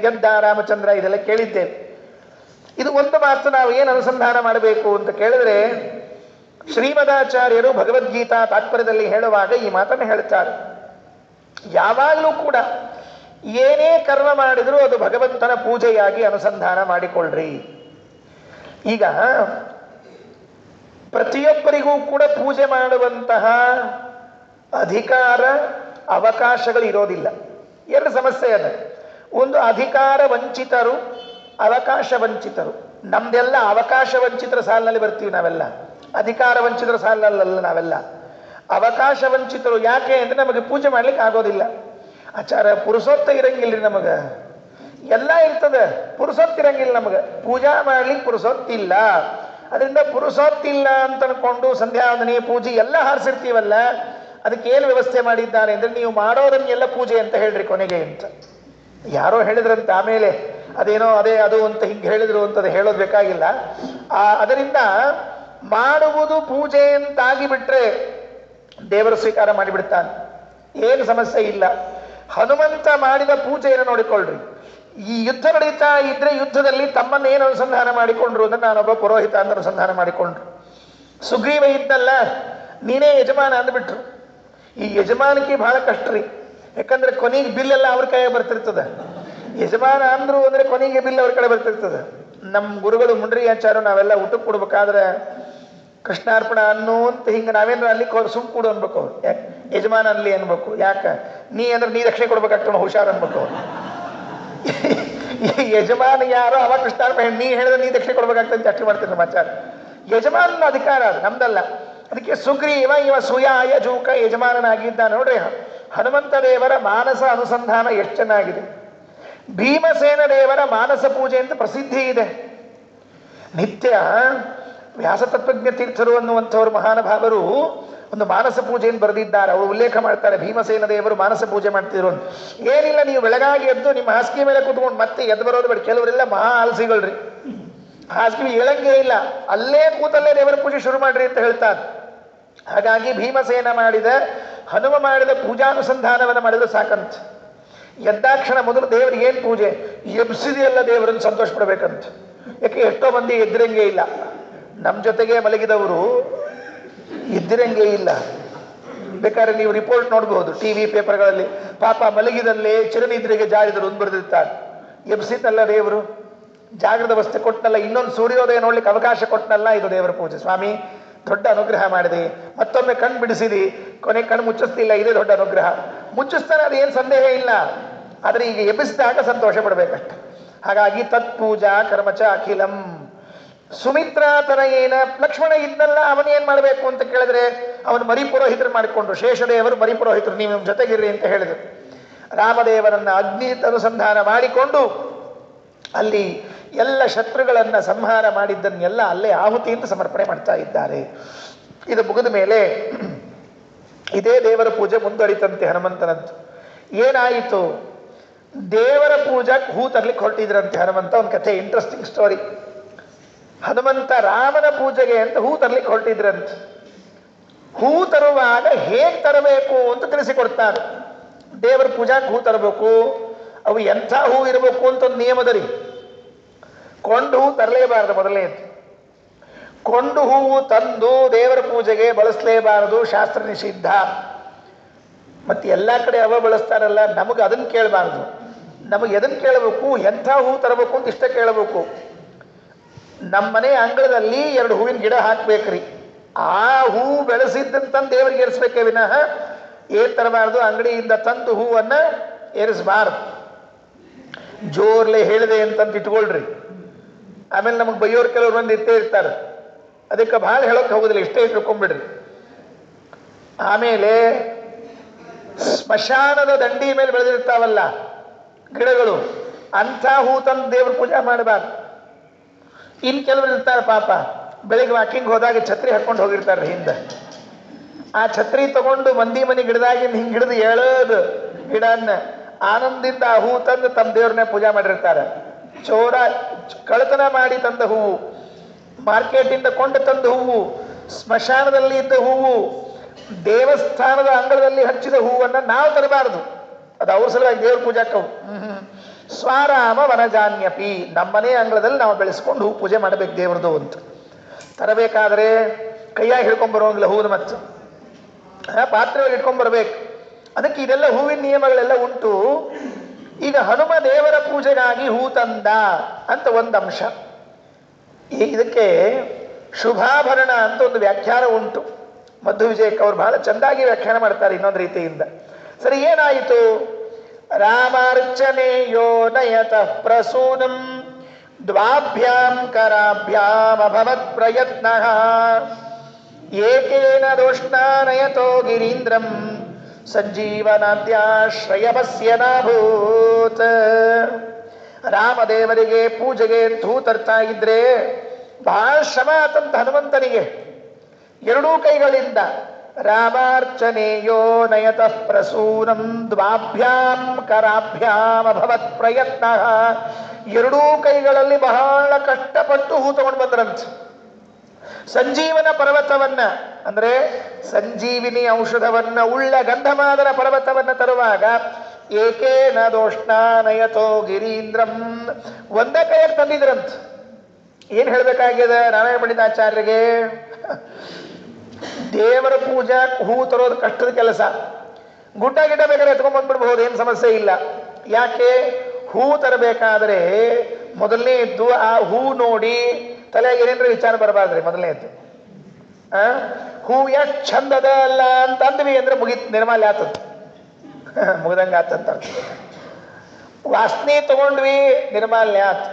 ಗೆದ್ದ ರಾಮಚಂದ್ರ, ಇದೆಲ್ಲ ಕೇಳಿದ್ದೇವೆ. ಇದು ಒಂದು ಮಾತು ನಾವು ಏನು ಅನುಸಂಧಾನ ಮಾಡಬೇಕು ಅಂತ ಕೇಳಿದ್ರೆ, ಶ್ರೀಮದಾಚಾರ್ಯರು ಭಗವದ್ಗೀತಾ ತಾತ್ಪರ್ಯದಲ್ಲಿ ಹೇಳುವಾಗ ಈ ಮಾತನ್ನು ಹೇಳ್ತಾರೆ. ಯಾವಾಗಲೂ ಕೂಡ ಏನೇ ಕರ್ಮ ಮಾಡಿದರೂ ಅದು ಭಗವಂತನ ಪೂಜೆಯಾಗಿ ಅನುಸಂಧಾನ ಮಾಡಿಕೊಳ್ಳ್ರಿ. ಈಗ ಪ್ರತಿಯೊಬ್ಬರಿಗೂ ಕೂಡ ಪೂಜೆ ಮಾಡುವಂತಹ ಅಧಿಕಾರ ಅವಕಾಶಗಳು ಇರೋದಿಲ್ಲ. ಎರಡು ಸಮಸ್ಯೆ ಅದ. ಒಂದು ಅಧಿಕಾರ ವಂಚಿತರು, ಅವಕಾಶ ವಂಚಿತರು. ನಮ್ದೆಲ್ಲ ಅವಕಾಶ ವಂಚಿತರ ಸಾಲಿನಲ್ಲಿ ಬರ್ತೀವಿ ನಾವೆಲ್ಲ, ಅಧಿಕಾರ ವಂಚಿತರ ಸಾಲಿನಲ್ಲ ನಾವೆಲ್ಲ. ಅವಕಾಶ ವಂಚಿತರು ಯಾಕೆ ಅಂದ್ರೆ ನಮಗೆ ಪೂಜೆ ಮಾಡ್ಲಿಕ್ಕೆ ಆಗೋದಿಲ್ಲ. ಆಚಾರ ಪುರುಷೋತ್ತ ಇರಂಗಿಲ್ರಿ ನಮಗ, ಎಲ್ಲ ಇರ್ತದೆ, ಪುರುಷೊತ್ತಿರಂಗಿಲ್ಲ ನಮಗೆ, ಪೂಜಾ ಮಾಡ್ಲಿಕ್ಕೆ ಪುರುಷೊತ್ತಿಲ್ಲ. ಅದರಿಂದ ಪುರುಷೊತ್ತಿಲ್ಲ ಅಂತ ಅನ್ಕೊಂಡು ಸಂಧ್ಯಾವಂದನೆ ಪೂಜೆ ಎಲ್ಲ ಹಾರಿಸಿರ್ತೀವಲ್ಲ, ಅದಕ್ಕೆ ಏನು ವ್ಯವಸ್ಥೆ ಮಾಡಿದ್ದಾರೆ ಅಂದ್ರೆ, ನೀವು ಮಾಡೋದನ್ನೆಲ್ಲ ಪೂಜೆ ಅಂತ ಹೇಳ್ರಿ ಕೊನೆಗೆ ಅಂತ ಯಾರೋ ಹೇಳಿದ್ರಂತೆ. ಆಮೇಲೆ ಅದೇನೋ ಅದೇ ಅದು ಅಂತ ಹಿಂಗೆ ಹೇಳಿದ್ರು ಅಂತದ್ದು ಹೇಳೋದು ಬೇಕಾಗಿಲ್ಲ. ಅದರಿಂದ ಮಾಡುವುದು ಪೂಜೆ ಅಂತಾಗಿ ಬಿಟ್ರೆ ದೇವರು ಸ್ವೀಕಾರ ಮಾಡಿಬಿಡ್ತಾನೆ, ಏನು ಸಮಸ್ಯೆ ಇಲ್ಲ. ಹನುಮಂತ ಮಾಡಿದ ಪೂಜೆಯನ್ನು ನೋಡಿಕೊಳ್ಳ್ರಿ. ಈ ಯುದ್ಧ ನಡೀತಾ ಇದ್ರೆ ಯುದ್ಧದಲ್ಲಿ ತಮ್ಮನ್ನೇನು ಅನುಸಂಧಾನ ಮಾಡಿಕೊಂಡ್ರು ಅಂದ್ರೆ ನಾನೊಬ್ಬ ಪುರೋಹಿತ ಅಂತ ಅನುಸಂಧಾನ ಮಾಡಿಕೊಂಡ್ರು. ಸುಗ್ರೀವ ಇದ್ದಲ್ಲ, ನೀನೇ ಯಜಮಾನ ಅಂದ್ಬಿಟ್ರು. ಈ ಯಜಮಾನಿಕೆ ಬಹಳ ಕಷ್ಟ ರೀ, ಯಾಕಂದ್ರೆ ಕೊನೆಗೆ ಬಿಲ್ ಎಲ್ಲ ಅವ್ರ ಕೈಯಾಗ ಬರ್ತಿರ್ತದೆ. ಯಜಮಾನ ಅಂದ್ರು ಅಂದ್ರೆ ಕೊನೆಗೆ ಬಿಲ್ ಅವ್ರ ಕಡೆ ಬರ್ತಿರ್ತದೆ. ನಮ್ಮ ಗುರುಗಳು ಮುಂಡ್ರಿ ಆಚಾರ ನಾವೆಲ್ಲ ಊಟಕ್ಕೆ ಕೊಡ್ಬೇಕಾದ್ರೆ ಕೃಷ್ಣಾರ್ಪಣ ಅನ್ನೋ ಅಂತ ಹಿಂಗೆ ನಾವೇನಾರ ಅಲ್ಲಿ ಸುಮ್ ಕೂಡು ಅನ್ಬೇಕು. ಅವ್ರು ಯಾಕೆ ಯಜಮಾನ ಅನ್ಲಿ ಅನ್ಬೇಕು, ಯಾಕೆ ನೀ ಅಂದ್ರೆ ನೀ ರಕ್ಷಣೆ ಕೊಡ್ಬೇಕಾಗ್ತಾವ ಹುಷಾರ್ ಅನ್ಬೇಕು. ಅವ್ರು ಯಜಮಾನ ಯಾರೋ ಅವ ಕೃಷ್ಣಾರ್ಪಣೆ ನೀ ಹೇಳಿದ್ರೆ ನೀ ರಕ್ಷಣೆ ಕೊಡ್ಬೇಕಾಗ್ತದೆ ಅಂತ ಅಷ್ಟೇ ಮಾಡ್ತೀನಿ ನಮ್ಮ ಆಚಾರ. ಯಜಮಾನನ ಅಧಿಕಾರ ಅದು, ನಮ್ದಲ್ಲ. ಅದಕ್ಕೆ ಸುಗ್ರೀವ ಇವ ಸುಯಾಯ ಜೂಕ ಯಜಮಾನನಾಗಿದ್ದ. ನೋಡ್ರಿ, ಹನುಮಂತ ದೇವರ ಮಾನಸ ಅನುಸಂಧಾನ ಎಷ್ಟು ಚೆನ್ನಾಗಿದೆ. ಭೀಮಸೇನ ದೇವರ ಮಾನಸ ಪೂಜೆ ಅಂತ ಪ್ರಸಿದ್ಧಿ ಇದೆ. ನಿತ್ಯ ವ್ಯಾಸತತ್ವಜ್ಞ ತೀರ್ಥರು ಅನ್ನುವಂಥವ್ರು ಮಹಾನುಭಾವರು ಒಂದು ಮಾನಸ ಪೂಜೆಯನ್ನು ಬರೆದಿದ್ದಾರೆ. ಅವರು ಉಲ್ಲೇಖ ಮಾಡ್ತಾರೆ, ಭೀಮಸೇನ ದೇವರು ಮಾನಸ ಪೂಜೆ ಮಾಡ್ತಿದ್ರು ಅಂತ. ಏನಿಲ್ಲ, ನೀವು ಬೆಳಗಾಗಿ ಎದ್ದು ನಿಮ್ಮ ಹಾಸಿಗೆ ಮೇಲೆ ಕೂತ್ಕೊಂಡು ಮತ್ತೆ ಎದ್ದು ಬರೋದು ಬೇಡ. ಕೆಲವರೆಲ್ಲ ಮಹಾ ಆಲಸಿಗಳ್ರಿ, ಹಾಸಿಗೆ ಏಳಂಗೆ ಇಲ್ಲ, ಅಲ್ಲೇ ಕೂತಲ್ಲೇ ದೇವರ ಪೂಜೆ ಶುರು ಮಾಡ್ರಿ ಅಂತ ಹೇಳ್ತಾರೆ. ಹಾಗಾಗಿ ಭೀಮಸೇನ ಮಾಡಿದ ಹನುಮ ಮಾಡಿದ ಪೂಜಾನುಸಂಧಾನವನ್ನು ಮಾಡಿದ್ರೆ ಸಾಕಂತ. ಎದ್ದಾಕ್ಷಣ ಮೊದಲು ದೇವರಿಗೆ ಏನು ಪೂಜೆ ಎಬ್ಸಿದೆಯಲ್ಲ ದೇವರನ್ನು ಸಂತೋಷ ಪಡ್ಬೇಕಂತ. ಯಾಕೆ ಎಷ್ಟೋ ಮಂದಿ ಎದ್ದಿರಂಗೆ ಇಲ್ಲ, ನಮ್ಮ ಜೊತೆಗೆ ಮಲಗಿದವರು ಎದ್ದಿರಂಗೆ ಇಲ್ಲ. ಬೇಕಾದ್ರೆ ನೀವು ರಿಪೋರ್ಟ್ ನೋಡ್ಬೋದು ಟಿವಿ ಪೇಪರ್ಗಳಲ್ಲಿ. ಪಾಪ ಮಲಗಿದಲ್ಲೇ ಚಿರನಿದ್ರೆಗೆ ಜಾರಿದರು ಅಂತ ಬರೆದಿರ್ತಾರೆ. ಎಬ್ಸಿದ್ದಲ್ಲ ದೇವರು, ಜಾಗೃತ ಅವಸ್ಥೆ ಕೊಟ್ಟನಲ್ಲ, ಇನ್ನೊಂದು ಸೂರ್ಯೋದಯ ನೋಡ್ಲಿಕ್ಕೆ ಅವಕಾಶ ಕೊಟ್ಟನಲ್ಲ, ಇದು ದೇವರ ಪೂಜೆ. ಸ್ವಾಮಿ ದೊಡ್ಡ ಅನುಗ್ರಹ ಮಾಡಿದೆ, ಮತ್ತೊಮ್ಮೆ ಕಣ್ಣು ಬಿಡಿಸಿದಿ, ಕೊನೆ ಕಣ್ಣು ಮುಚ್ಚಿಸ್ತಿಲ್ಲ, ಇದೇ ದೊಡ್ಡ ಅನುಗ್ರಹ. ಮುಚ್ಚಿಸ್ತಾನೆ, ಅದೇನು ಸಂದೇಹ ಇಲ್ಲ, ಆದರೆ ಈಗ ಎಬ್ಬಿಸಿದಾಗ ಸಂತೋಷ ಪಡಬೇಕಷ್ಟೆ. ಹಾಗಾಗಿ ತತ್ಪೂಜಾ ಕರ್ಮಚ ಅಖಿಲಂ. ಸುಮಿತ್ರಾತನ ಏನ ಲಕ್ಷ್ಮಣ ಇದ್ನಲ್ಲ, ಅವನೇನ್ ಮಾಡಬೇಕು ಅಂತ ಕೇಳಿದ್ರೆ ಅವನು ಮರಿಪುರೋಹಿತರು ಮಾಡಿಕೊಂಡ್ರು. ಶೇಷದೇವರು ಮರಿಪುರೋಹಿತರು, ನೀವು ನಿಮ್ಮ ಜೊತೆಗಿರ್ರಿ ಅಂತ ಹೇಳಿದರು. ರಾಮದೇವರನ್ನ ಅಗ್ನಿ ಅನುಸಂಧಾನ ಮಾಡಿಕೊಂಡು ಅಲ್ಲಿ ಎಲ್ಲ ಶತ್ರುಗಳನ್ನ ಸಂಹಾರ ಮಾಡಿದ್ದನ್ನೆಲ್ಲ ಅಲ್ಲೇ ಆಹುತಿಯಿಂದ ಸಮರ್ಪಣೆ ಮಾಡ್ತಾ ಇದ್ದಾರೆ. ಇದು ಮುಗಿದ ಮೇಲೆ ಇದೇ ದೇವರ ಪೂಜೆ ಮುಂದುವರಿತಂತೆ ಹನುಮಂತನದ್ದು. ಏನಾಯಿತು, ದೇವರ ಪೂಜಾಕ್ಕೆ ಹೂ ತರ್ಲಿಕ್ಕೆ ಹೊರಟಿದ್ರಂತೆ ಹನುಮಂತ. ಒಂದು ಕಥೆ, ಇಂಟ್ರೆಸ್ಟಿಂಗ್ ಸ್ಟೋರಿ. ಹನುಮಂತ ರಾಮನ ಪೂಜೆಗೆ ಅಂತ ಹೂ ತರ್ಲಿಕ್ಕೆ ಹೊರಟಿದ್ರಂತೆ. ಹೂ ತರುವಾಗ ಹೇಗೆ ತರಬೇಕು ಅಂತ ತಿಳಿಸಿಕೊಡ್ತಾರೆ. ದೇವರ ಪೂಜಾಕ್ಕೆ ಹೂ ತರಬೇಕು, ಅವು ಎಂಥ ಹೂ ಇರಬೇಕು ಅಂತ ಒಂದು ನಿಯಮದರಿ. ಕೊಂಡು ಹೂ ತರಲೇಬಾರದು ಮೊದಲನೇದು. ಕೊಂಡು ಹೂವು ತಂದು ದೇವರ ಪೂಜೆಗೆ ಬಳಸಲೇಬಾರದು, ಶಾಸ್ತ್ರ ನಿಷಿದ್ಧ. ಮತ್ತೆ ಎಲ್ಲ ಕಡೆ ಅವ ಬಳಸ್ತಾರಲ್ಲ, ನಮಗೆ ಅದನ್ನು ಕೇಳಬಾರ್ದು. ನಮಗೆ ಎದನ್ನು ಕೇಳಬೇಕು, ಎಂಥ ಹೂ ತರಬೇಕು ಅಂತ ಇಷ್ಟ ಕೇಳಬೇಕು. ನಮ್ಮನೆ ಅಂಗಳದಲ್ಲಿ 2 ಹೂವಿನ ಗಿಡ ಹಾಕ್ಬೇಕ್ರಿ. ಆ ಹೂ ಬೆಳೆಸಿದ್ದಂತಂದು ದೇವರಿಗೆ ಏರಿಸ್ಬೇಕೇ ವಿನಃ ಏನ್ ತರಬಾರ್ದು, ಅಂಗಡಿಯಿಂದ ತಂದು ಹೂವನ್ನ ಏರಿಸಬಾರ್ದು. ಜೋರ್ಲೆ ಹೇಳಿದೆ ಅಂತಂತ ಇಟ್ಕೊಳ್ರಿ, ಆಮೇಲೆ ನಮಗೆ ಬೈಯೋರು ಕೆಲವ್ರು ಮಂದಿ ಇರ್ತೇ ಇರ್ತಾರೆ. ಅದಕ್ಕೆ ಭಾಳ ಹೇಳೋಕೆ ಹೋಗೋದಿಲ್ಲ, ಇಷ್ಟೇ ತಿಳ್ಕೊಂಡ್ಬಿಡ್ರಿ. ಆಮೇಲೆ ಸ್ಮಶಾನದ ದಂಡಿ ಮೇಲೆ ಬೆಳೆದಿರ್ತಾವಲ್ಲ ಗಿಡಗಳು, ಅಂಥ ಹೂ ತಂದು ದೇವ್ರ ಪೂಜೆ ಮಾಡಬಾರ್ದು. ಇನ್ನು ಕೆಲವರು ಇರ್ತಾರೆ ಪಾಪ, ಬೆಳಿಗ್ಗೆ ವಾಕಿಂಗ್ ಹೋದಾಗ ಛತ್ರಿ ಹಾಕೊಂಡು ಹೋಗಿರ್ತಾರೆ ಹಿಂದೆ. ಆ ಛತ್ರಿ ತಗೊಂಡು ಮಂದಿ ಮನೆ ಗಿಡದಾಗಿಂದ ಹಿಂಗೆ ಹಿಡಿದು ಎಳೋದು ಗಿಡನ್ನ ಆನಂದದಿಂದ ಆ ಹೂ ತಂದು ತಮ್ಮ ದೇವ್ರನ್ನ ಪೂಜೆ ಮಾಡಿರ್ತಾರೆ. ಚೋರ ಕಳ್ಳತನ ಮಾಡಿ ತಂದ ಹೂವು, ಮಾರ್ಕೆಟಿಂದ ಕೊಂಡು ತಂದ ಹೂವು, ಸ್ಮಶಾನದಲ್ಲಿ ಇದ್ದ ಹೂವು, ದೇವಸ್ಥಾನದ ಅಂಗಳದಲ್ಲಿ ಹಚ್ಚಿದ ಹೂವನ್ನು ನಾವು ತರಬಾರದು. ಅದು ಅವ್ರ ಸಲುವಾಗಿ ದೇವ್ರ ಪೂಜಾಕ್ಕವು. ಸ್ವರಾಮ ವನಜಾನ್ಯಪಿ, ನಮ್ಮನೆ ಅಂಗಳದಲ್ಲಿ ನಾವು ಬೆಳೆಸ್ಕೊಂಡು ಹೂ ಪೂಜೆ ಮಾಡಬೇಕು ದೇವ್ರದು ಅಂತ. ತರಬೇಕಾದ್ರೆ ಕೈಯಾಗಿ ಹಿಡ್ಕೊಂಡ್ಬರೋಂಗಿಲ್ಲ ಹೂವಿನ, ಮತ್ತು ಪಾತ್ರೆಯಲ್ಲಿ ಇಟ್ಕೊಂಡ್ಬರ್ಬೇಕು. ಅದಕ್ಕೆ ಇದೆಲ್ಲ ಹೂವಿನ ನಿಯಮಗಳೆಲ್ಲ ಉಂಟು. ಈಗ ಹನುಮ ದೇವರ ಪೂಜೆಗಾಗಿ ಹೂ ತಂದ ಅಂತ ಒಂದು ಅಂಶ. ಇದಕ್ಕೆ ಶುಭಾಭರಣ ಅಂತ ಒಂದು ವ್ಯಾಖ್ಯಾನ ಉಂಟು. ಮಧ್ವ ವಿಜಯಕ್ಕೆ ಅವರು ಬಹಳ ಚೆಂದಾಗಿ ವ್ಯಾಖ್ಯಾನ ಮಾಡ್ತಾರೆ ಇನ್ನೊಂದು ರೀತಿಯಿಂದ. ಸರಿ, ಏನಾಯಿತು? ರಾಮಾರ್ಚನೆಯೋ ನಯತಃ ಪ್ರಸೂನಂ ದ್ವಾಭ್ಯಾಂ ಕರಾಭ್ಯಾಂ ಅಭವತ್ ಪ್ರಯತ್ನಃ ಏಕೇನ ದೋಷ್ಣಾನಯತೋ ಗಿರೀಂದ್ರಂ ಸಂಜೀವನಾದ್ಯಾಶ್ರಯವಸ್ಯ ನಾಭೂತ್. ರಾಮದೇವರಿಗೆ ಪೂಜೆಗೆ ಹೂ ತರ್ತಾ ಇದ್ರೆ ಬಹಳ ಶ್ರಮ ಆತಂತ ಹನುಮಂತನಿಗೆ. 2 ಕೈಗಳಿಂದ ರಾಮಾರ್ಚನೆಯೋ ನಯತಃ ಪ್ರಸೂನಂ ದ್ವಾಭ್ಯಾಂ ಕರಾಭ್ಯಾಂ ಅಭವತ್ ಪ್ರಯತ್ನ. ಎರಡೂ ಕೈಗಳಲ್ಲಿ ಬಹಳ ಕಷ್ಟಪಟ್ಟು ಹೂ ತಗೊಂಡು ಬಂದ್ರಂತ. ಸಂಜೀವನ ಪರ್ವತವನ್ನ ಅಂದ್ರೆ ಸಂಜೀವಿನಿ ಔಷಧವನ್ನ ಉಳ್ಳ ಗಂಧಮಾದನ ಪರ್ವತವನ್ನ ತರುವಾಗ ಏಕೇನ ದೋಷ್ಣಾನಯತೋ ಗಿರೀಂದ್ರಂ ಒಂದೇ ಕೈಯಲ್ಲಿ ತಂದಿದ್ರಂತ. ಏನ್ ಹೇಳ್ಬೇಕಾಗಿದೆ ನಾರಾಯಣ ಪಂಡಿತಾಚಾರ್ಯರಿಗೆ? ದೇವರ ಪೂಜಾ ಹೂ ತರೋದು ಕಷ್ಟದ ಕೆಲಸ. ಗುಡ್ಡ ಗಿಡ್ಡ ಬೇಕಾದ್ರೆ ಎತ್ಕೊಂಡ್ ಬಂದ್ಬಿಡ್ಬಹುದು, ಏನು ಸಮಸ್ಯೆ ಇಲ್ಲ. ಯಾಕೆ? ಹೂ ತರಬೇಕಾದ್ರೆ ಮೊದಲನೇದ್ದು ಆ ಹೂ ನೋಡಿ ತಲೆಯಾಗ ಏನೇನ್ರ ವಿಚಾರ ಬರಬಾರ್ದ್ರಿ. ಮೊದಲನೇದ್ದು ಹೂ ಎಷ್ಟು ಚಂದದ ಅಲ್ಲ ಅಂತ ಅಂದ್ವಿ ಅಂದ್ರೆ ಮುಗಿತ್, ನಿರ್ಮಾಲ್ಯ ಆತದ, ಮುಗ್ದಂಗ ಆತಂತ. ವಾಸನೆ ತಗೊಂಡ್ವಿ, ನಿರ್ಮಾಲ್ಯ ಆತ್.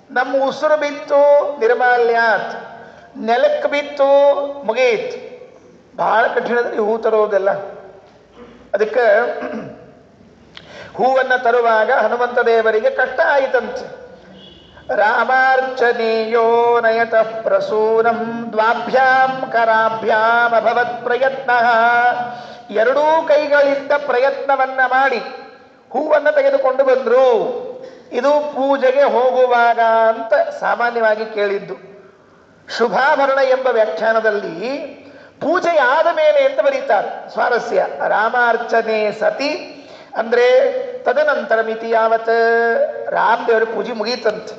ನಮ್ಮ ಉಸಿರು ಬಿತ್ತು, ನಿರ್ಮಾಲ್ಯ ಆತ್. ನೆಲಕ್ಕೆ ಬಿತ್ತು, ಮುಗೀತ್. ಬಹಳ ಕಠಿಣದ್ರಿ ಹೂ ತರೋದೆಲ್ಲ. ಅದಕ್ಕೆ ಹೂವನ್ನು ತರುವಾಗ ಹನುಮಂತ ದೇವರಿಗೆ ಕಷ್ಟ ಆಯಿತಂತೆ. ರಾಮಾರ್ಚನೀಯೋ ನಯತಃ ಪ್ರಸೂನಂ ದ್ವಾಭ್ಯಾಂ ಕರಾಭ್ಯಾಂ ಅಭವತ್ ಪ್ರಯತ್ನ. ಎರಡೂ ಕೈಗಳಿಂದ ಪ್ರಯತ್ನವನ್ನ ಮಾಡಿ ಹೂವನ್ನು ತೆಗೆದುಕೊಂಡು ಬಂದ್ರು. ಇದು ಪೂಜೆಗೆ ಹೋಗುವಾಗ ಅಂತ ಸಾಮಾನ್ಯವಾಗಿ ಕೇಳಿದ್ದು. ಶುಭಾಭರಣ ಎಂಬ ವ್ಯಾಖ್ಯಾನದಲ್ಲಿ ಪೂಜೆಯಾದ ಮೇಲೆ ಅಂತ ಬರೀತಾರೆ. ಸ್ವಾರಸ್ಯ, ರಾಮಾರ್ಚನೆ ಸತಿ ಅಂದ್ರೆ ತದನಂತರ ಮಿತಿ ಯಾವತ್ ರಾಮದೇವರ ಪೂಜೆ ಮುಗೀತಂತೆ.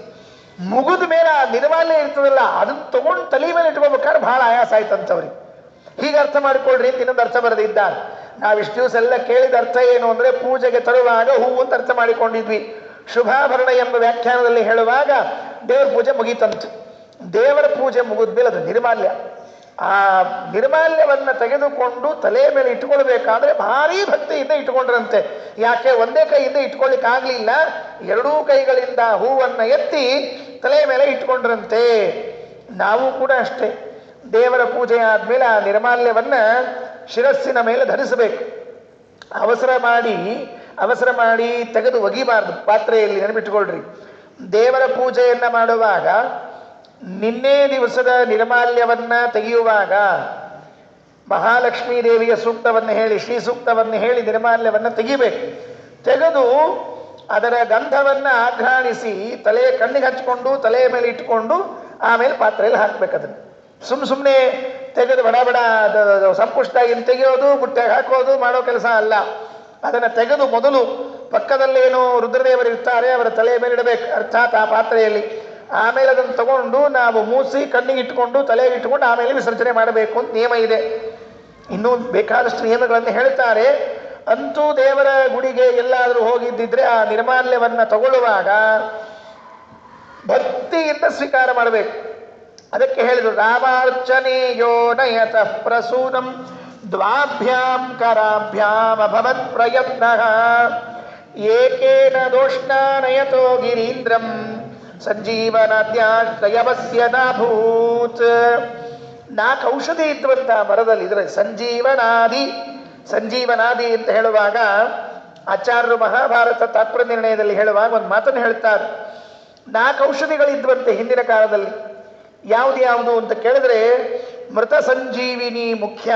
ಮುಗಿದ ಮೇಲೆ ಆ ನಿರ್ಮಾಲ್ಯ ಇರ್ತದಲ್ಲ, ಅದನ್ನ ತಗೊಂಡು ತಲೆ ಮೇಲೆ ಇಟ್ಕೋಬೇಕಾದ್ರೆ ಬಹಳ ಆಯಾಸ ಆಯ್ತಂತವ್ರಿಗೆ. ಹೀಗೆ ಅರ್ಥ ಮಾಡಿಕೊಳ್ರಿ ಅಂತ ಇನ್ನೊಂದು ಅರ್ಥ ಬರೆದಿದ್ದಾರೆ. ನಾವಿಷ್ಟು ದಿವಸ ಎಲ್ಲ ಕೇಳಿದ ಅರ್ಥ ಏನು ಅಂದ್ರೆ ಪೂಜೆಗೆ ತರುವಾಗ ಹೂವು ಅಂತ ಅರ್ಥ ಮಾಡಿಕೊಂಡಿದ್ವಿ. ಶುಭಾಭರಣ ಎಂಬ ವ್ಯಾಖ್ಯಾನದಲ್ಲಿ ಹೇಳುವಾಗ ದೇವರ ಪೂಜೆ ಮುಗೀತಂತೆ. ದೇವರ ಪೂಜೆ ಮುಗಿದ್ಮೇಲೆ ಅದು ನಿರ್ಮಾಲ್ಯ. ಆ ನಿರ್ಮಾಲ್ಯವನ್ನ ತೆಗೆದುಕೊಂಡು ತಲೆ ಮೇಲೆ ಇಟ್ಕೊಳ್ಬೇಕಾದ್ರೆ ಭಾರಿ ಭಕ್ತಿಯಿಂದ ಇಟ್ಕೊಂಡ್ರಂತೆ. ಯಾಕೆ? ಒಂದೇ ಕೈಯಿಂದ ಇಟ್ಕೊಳ್ಳಿಕ್ ಆಗ್ಲಿಲ್ಲ, ಎರಡೂ ಕೈಗಳಿಂದ ಹೂವನ್ನ ಎತ್ತಿ ತಲೆ ಮೇಲೆ ಇಟ್ಕೊಂಡ್ರಂತೆ. ನಾವು ಕೂಡ ಅಷ್ಟೇ, ದೇವರ ಪೂಜೆ ಆದ್ಮೇಲೆ ಆ ನಿರ್ಮಾಲ್ಯವನ್ನ ಶಿರಸ್ಸಿನ ಮೇಲೆ ಧರಿಸಬೇಕು. ಅವಸರ ಮಾಡಿ ತೆಗೆದು ಒಗಿಬಾರ್ದು ಪಾತ್ರೆಯಲ್ಲಿ, ನೆನಪಿಟ್ಕೊಳ್ರಿ. ದೇವರ ಪೂಜೆಯನ್ನ ಮಾಡುವಾಗ ನಿನ್ನೆ ದಿವಸದ ನಿರ್ಮಾಲ್ಯವನ್ನ ತೆಗೆಯುವಾಗ ಮಹಾಲಕ್ಷ್ಮೀ ದೇವಿಯ ಸೂಕ್ತವನ್ನು ಹೇಳಿ, ಶ್ರೀ ಸೂಕ್ತವನ್ನು ಹೇಳಿ ನಿರ್ಮಾಲ್ಯವನ್ನ ತೆಗಿಬೇಕು. ತೆಗೆದು ಅದರ ಗಂಧವನ್ನ ಆಘ್ರಾಣಿಸಿ ತಲೆ ಕಣ್ಣಿಗೆ ಹಚ್ಕೊಂಡು ತಲೆಯ ಮೇಲೆ ಇಟ್ಕೊಂಡು ಆಮೇಲೆ ಪಾತ್ರೆಯಲ್ಲಿ ಹಾಕ್ಬೇಕದನ್ನು. ಸುಮ್ಮನೆ ತೆಗೆದು ಬಡ ಸಂಪುಷ್ಟಾಗಿ ತೆಗೆಯೋದು, ಬುಟ್ಟೆಗೆ ಹಾಕೋದು ಮಾಡೋ ಕೆಲಸ ಅಲ್ಲ. ಅದನ್ನು ತೆಗೆದು ಮೊದಲು ಪಕ್ಕದಲ್ಲೇನು ರುದ್ರದೇವರು ಇರ್ತಾರೆ ಅವರ ತಲೆಯ ಮೇಲೆ ಇಡಬೇಕು, ಅರ್ಥಾತ್ ಆ ಪಾತ್ರೆಯಲ್ಲಿ. ಆಮೇಲೆ ಅದನ್ನು ತಗೊಂಡು ನಾವು ಮೂಸಿ ಕಣ್ಣಿಗೆ ಇಟ್ಕೊಂಡು ತಲೆಗೆ ಇಟ್ಕೊಂಡು ಆಮೇಲೆ ವಿಸರ್ಜನೆ ಮಾಡಬೇಕು ಅಂತ ನಿಯಮ ಇದೆ. ಇನ್ನೂ ಬೇಕಾದಷ್ಟು ನಿಯಮಗಳನ್ನು ಹೇಳ್ತಾರೆ. ಅಂತೂ ದೇವರ ಗುಡಿಗೆ ಎಲ್ಲಾದರೂ ಹೋಗಿದ್ದಿದ್ರೆ ಆ ನಿರ್ಮಾಲ್ಯವನ್ನ ತಗೊಳ್ಳುವಾಗ ಭಕ್ತಿಯಿಂದ ಸ್ವೀಕಾರ ಮಾಡಬೇಕು. ಅದಕ್ಕೆ ಹೇಳಿದ್ರು ರಾಮಾರ್ಚನೆಯೋ ನಯತಃ ಪ್ರಸೂನಂ ದ್ವಾಭ್ಯಾಂ ಕರಾಭ್ಯಾಂ ಅಭವತ್ ಪ್ರಯತ್ನ ಏಕೇನ ದೋಷ್ಣಾನಯತೋ ಗಿರೀಂದ್ರಂ ಸಂಜೀವನಾದ್ಯಾಶ್ರಯವಸ್ಯ ನಾಭೂತ್. 4 ಔಷಧಿ ಇದ್ವಂತ ಮರದಲ್ಲಿ. ಇದ್ರೆ ಸಂಜೀವನಾದಿ ಅಂತ ಹೇಳುವಾಗ ಆಚಾರ್ಯರು ಮಹಾಭಾರತ ತಾತ್ಪರ್ಯ ನಿರ್ಣಯದಲ್ಲಿ ಹೇಳುವಾಗ ಒಂದು ಮಾತನ್ನು ಹೇಳ್ತಾರೆ. 4 ಔಷಧಿಗಳಿದ್ವಂತೆ ಹಿಂದಿನ ಕಾಲದಲ್ಲಿ. ಯಾವುದು ಅಂತ ಕೇಳಿದ್ರೆ ಮೃತ ಸಂಜೀವಿನಿ ಮುಖ್ಯ,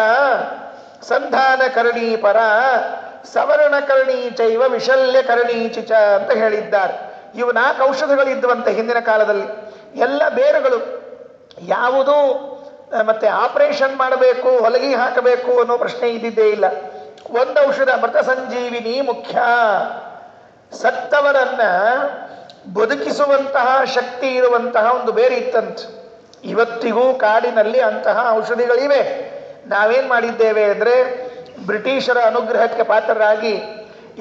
ಸಂಧಾನಕರಣಿ ಪರ, ಸವರ್ಣಕರಣಿ ಚೈವ ವಿಶಲ್ಯಕರಣಿ ಚಿಚ ಅಂತ ಹೇಳಿದ್ದಾರೆ. ಇವು 4 ಔಷಧಗಳಿದ್ವಂತೆ ಹಿಂದಿನ ಕಾಲದಲ್ಲಿ. ಎಲ್ಲ ಬೇರುಗಳು. ಯಾವುದು ಮತ್ತೆ ಆಪರೇಷನ್ ಮಾಡಬೇಕು, ಹೊಲಗಿ ಹಾಕಬೇಕು ಅನ್ನೋ ಪ್ರಶ್ನೆ ಇದ್ದಿದ್ದೇ ಇಲ್ಲ. ಒಂದು ಔಷಧ ಮೃತ ಸಂಜೀವಿನಿ ಮುಖ್ಯ. ಸತ್ತವರನ್ನ ಬದುಕಿಸುವಂತಹ ಶಕ್ತಿ ಇರುವಂತಹ ಒಂದು ಬೇರೆ ಇತ್ತಂತ. ಇವತ್ತಿಗೂ ಕಾಡಿನಲ್ಲಿ ಅಂತಹ ಔಷಧಿಗಳಿವೆ. ನಾವೇನ್ ಮಾಡಿದ್ದೇವೆ ಅಂದ್ರೆ ಬ್ರಿಟಿಷರ ಅನುಗ್ರಹಕ್ಕೆ ಪಾತ್ರರಾಗಿ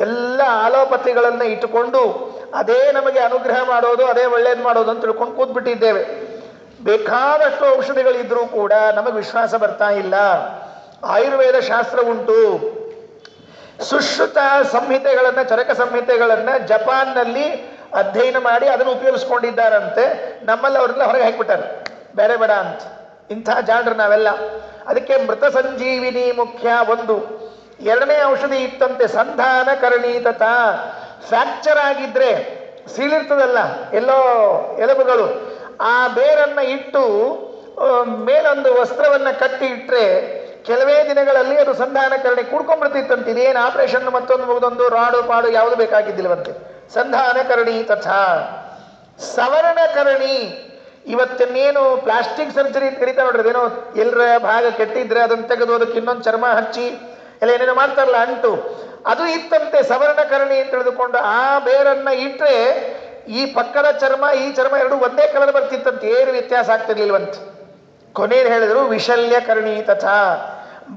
ಎಲ್ಲ ಆಲೋಪತಿಗಳನ್ನು ಇಟ್ಟುಕೊಂಡು ಅದೇ ನಮಗೆ ಅನುಗ್ರಹ ಮಾಡೋದು, ಅದೇ ಒಳ್ಳೇದು ಮಾಡೋದು ಅಂತ ತಿಳ್ಕೊಂಡು ಕೂತ್ಬಿಟ್ಟಿದ್ದೇವೆ. ಬೇಕಾದಷ್ಟು ಔಷಧಿಗಳಿದ್ರೂ ಕೂಡ ನಮಗೆ ವಿಶ್ವಾಸ ಬರ್ತಾ ಇಲ್ಲ. ಆಯುರ್ವೇದ ಶಾಸ್ತ್ರ ಉಂಟು. ಸುಶ್ರುತ ಸಂಹಿತೆಗಳನ್ನ, ಚರಕ ಸಂಹಿತೆಗಳನ್ನ ಜಪಾನ್ನಲ್ಲಿ ಅಧ್ಯಯನ ಮಾಡಿ ಅದನ್ನು ಉಪಯೋಗಿಸ್ಕೊಂಡಿದ್ದಾರಂತೆ. ನಮ್ಮಲ್ಲಿ ಅವರೆಲ್ಲ ಹೊರಗೆ ಹಾಕಿಬಿಟ್ಟಾರೆ, ಬೇರೆ ಬೇಡ ಅಂತ. ಇಂಥ ಜಾಡ್ರು ನಾವೆಲ್ಲ. ಅದಕ್ಕೆ ಮೃತ ಸಂಜೀವಿನಿ ಮುಖ್ಯ ಒಂದು. ಎರಡನೇ ಔಷಧಿ ಇತ್ತಂತೆ ಸಂಧಾನ ಕರಣೀತತ. ಫ್ರ್ಯಾಕ್ಚರ್ ಆಗಿದ್ರೆ ಸೀಳಿರ್ತದಲ್ಲ ಎಲ್ಲೋ ಎಲುಬುಗಳು, ಆ ಬೇರನ್ನ ಇಟ್ಟು ಮೇಲೊಂದು ವಸ್ತ್ರವನ್ನ ಕಟ್ಟಿ ಇಟ್ಟರೆ ಕೆಲವೇ ದಿನಗಳಲ್ಲಿ ಅದು ಸಂಧಾನಕರಣಿ ಕೂಡ್ಕೊಂಡ್ಬಿಡ್ತಿತ್ತಂತೆ. ಇದೇನು ಆಪರೇಷನ್ ಮತ್ತೊಂದು ಮುಗಿದೊಂದು ರಾಡು ಪಾಡು ಯಾವುದು ಬೇಕಾಗಿದ್ದಿಲ್ಲವಂತೆ. ಸಂಧಾನಕರಣಿ ತಥಾ ಸವರ್ಣಕರಣಿ. ಇವತ್ತಿನ್ನೇನು ಪ್ಲಾಸ್ಟಿಕ್ ಸರ್ಜರಿ ಅಂತ ಕರೀತಾ ನೋಡ್ರಿ, ಅದೇನೋ ಎಲ್ಲರ ಭಾಗ ಕೆಟ್ಟಿದ್ರೆ ಅದನ್ನು ತೆಗೆದು ಅದಕ್ಕೆ ಇನ್ನೊಂದು ಚರ್ಮ ಹಚ್ಚಿ ಎಲ್ಲ ಏನೇನೋ ಮಾಡ್ತಾರಲ್ಲ ಅಂಟು, ಅದು ಇತ್ತಂತೆ ಸವರ್ಣಕರಣಿ ಅಂತ ತಿಳಿದುಕೊಂಡು ಆ ಬೇರನ್ನ ಇಟ್ಟರೆ ಈ ಪಕ್ಕದ ಚರ್ಮ ಈ ಚರ್ಮ ಎರಡು ಒಂದೇ ಕಲರ್ ಬರ್ತಿತ್ತಂತೆ, ಏನು ವ್ಯತ್ಯಾಸ ಆಗ್ತಿರ್ಲಿಲ್ವಂತೆ. ಕೊನೆಯಲ್ಲಿ ಹೇಳಿದ್ರು ವಿಶಲ್ಯಕರ್ಣಿ ತಥಾ.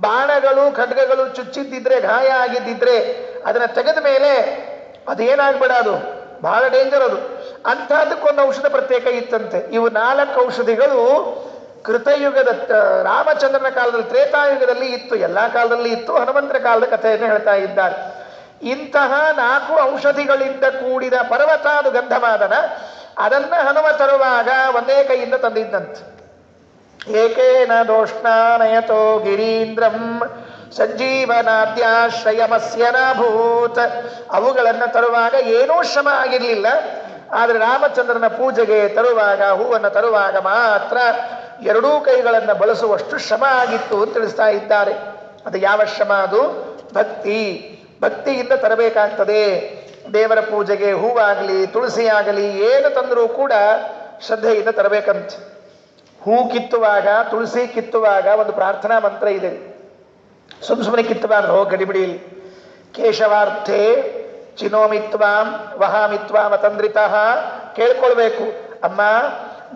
ಬಾಣಗಳು ಖಡ್ಗಗಳು ಚುಚ್ಚಿದ್ದಿದ್ರೆ ಗಾಯ ಆಗಿದ್ದಿದ್ರೆ ಅದನ್ನ ತೆಗೆದ ಮೇಲೆ ಅದೇನಾಗ್ಬೇಡ, ಅದು ಬಹಳ ಡೇಂಜರ್ ಅದು. ಅಂಥದ್ದಕ್ಕೊಂದು ಔಷಧ ಪ್ರತ್ಯೇಕ ಇತ್ತಂತೆ. ಇವು 4 ಔಷಧಿಗಳು ಕೃತಯುಗದ ರಾಮಚಂದ್ರನ ಕಾಲದಲ್ಲಿ, ತ್ರೇತಾಯುಗದಲ್ಲಿ ಇತ್ತು, ಎಲ್ಲ ಕಾಲದಲ್ಲಿ ಇತ್ತು. ಹನುಮಂತರ ಕಾಲದ ಕಥೆಯನ್ನು ಹೇಳ್ತಾ ಇದ್ದಾರೆ. ಇಂತಹ 4 ಔಷಧಿಗಳಿಂದ ಕೂಡಿದ ಪರ್ವತ, ಅದು ಗಂಧಮಾದನ, ಅದನ್ನ ಹನುಮ ತರುವಾಗ ಒಂದೇ ಕೈಯಿಂದ ತಂದಿದ್ದಂತೆ. ಏಕೇನ ದೋಷ್ಣಾನಯತೋ ಗಿರೀಂದ್ರಂ ಸಂಜೀವನಾದ್ಯಾಶ್ರಯಮಸ್ಯ ನಾಭೂತ್. ಅವುಗಳನ್ನು ತರುವಾಗ ಏನೂ ಶ್ರಮ ಆಗಿರಲಿಲ್ಲ. ಆದರೆ ರಾಮಚಂದ್ರನ ಪೂಜೆಗೆ ತರುವಾಗ, ಹೂವನ್ನು ತರುವಾಗ ಮಾತ್ರ 2 ಕೈಗಳನ್ನು ಬಳಸುವಷ್ಟು ಶ್ರಮ ಆಗಿತ್ತು ಅಂತ ತಿಳಿಸ್ತಾ ಇದ್ದಾರೆ. ಅದು ಯಾವ ಶ್ರಮ? ಅದು ಭಕ್ತಿ. ಭಕ್ತಿಯಿಂದ ತರಬೇಕಾಗ್ತದೆ. ದೇವರ ಪೂಜೆಗೆ ಹೂವಾಗಲಿ ತುಳಸಿ ಆಗಲಿ ಏನು ತಂದರೂ ಕೂಡ ಶ್ರದ್ಧೆಯಿಂದ ತರಬೇಕಂತೆ. ಹೂ ಕಿತ್ತುವಾಗ, ತುಳಸಿ ಕಿತ್ತುವಾಗ ಒಂದು ಪ್ರಾರ್ಥನಾ ಮಂತ್ರ ಇದೆ. ಸುಮ್ಮನೆ ಕಿತ್ತಬಾರ್ದು, ಗಡಿಬಿಡಿಯಲ್ಲಿ. ಕೇಶವಾರ್ಥೆ ಚಿನೋಮಿತ್ವಾಂ ವಹಾಮಿತ್ವಾಂ ಅತಂದ್ರಿತಃ. ಕೇಳ್ಕೊಳ್ಬೇಕು, ಅಮ್ಮ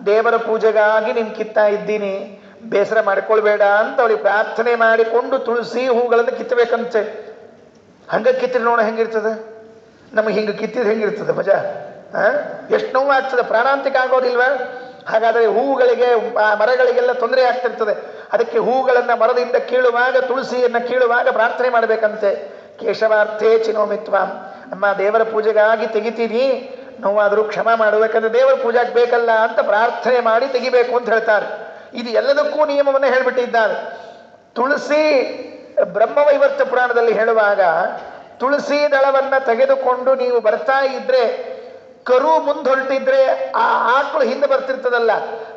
ದೇವರ ಪೂಜೆಗಾಗಿ ನೀನು ಕಿತ್ತಾ ಇದ್ದೀನಿ, ಬೇಸರ ಮಾಡ್ಕೊಳ್ಬೇಡ ಅಂತ ಅವಳಿಗೆ ಪ್ರಾರ್ಥನೆ ಮಾಡಿಕೊಂಡು ತುಳಸಿ ಹೂಗಳನ್ನು ಕಿತ್ತಬೇಕಂತೆ. ಹಂಗೆ ಕಿತ್ತಿರಿ ನೋಡ ಹೆಂಗಿರ್ತದೆ, ನಮಗೆ ಹಿಂಗೆ ಕಿತ್ತಿದ್ರೆ ಹೆಂಗಿರ್ತದೆ ಮಜಾ? ಎಷ್ಟು ನೋವು ಆಗ್ತದೆ, ಪ್ರಾಣಾಂತಿಕ ಆಗೋದಿಲ್ವ? ಹಾಗಾದರೆ ಹೂವುಗಳಿಗೆ, ಮರಗಳಿಗೆಲ್ಲ ತೊಂದರೆ ಆಗ್ತಿರ್ತದೆ. ಅದಕ್ಕೆ ಹೂಗಳನ್ನು ಮರದಿಂದ ಕೀಳುವಾಗ, ತುಳಸಿಯನ್ನು ಕೀಳುವಾಗ ಪ್ರಾರ್ಥನೆ ಮಾಡಬೇಕಂತೆ. ಕೇಶವಾರ್ಥೇ ಚಿನೋಮಿತ್ವಾಂ. ಅಮ್ಮ ದೇವರ ಪೂಜೆಗಾಗಿ ತೆಗಿತೀನಿ, ನೋವಾದರೂ ಕ್ಷಮ ಮಾಡಬೇಕಂದ್ರೆ ದೇವರ ಪೂಜೆಗೆ ಬೇಕಲ್ಲ ಅಂತ ಪ್ರಾರ್ಥನೆ ಮಾಡಿ ತೆಗಿಬೇಕು ಅಂತ ಹೇಳ್ತಾರೆ. ಇದು ಎಲ್ಲದಕ್ಕೂ ನಿಯಮವನ್ನು ಹೇಳಿಬಿಟ್ಟಿದ್ದಾರೆ. ತುಳಸಿ ಬ್ರಹ್ಮವೈವರ್ತ ಪುರಾಣದಲ್ಲಿ ಹೇಳುವಾಗ, ತುಳಸಿ ದಳವನ್ನು ತೆಗೆದುಕೊಂಡು ನೀವು ಬರ್ತಾ ಇದ್ರೆ, ಕರು ಮುಂದೆ ಹೊರಟಿದ್ರೆ ಆ ಆಕಳು ಹಿಂದೆ ಬರ್ತಿರ್ತದಲ್ಲ,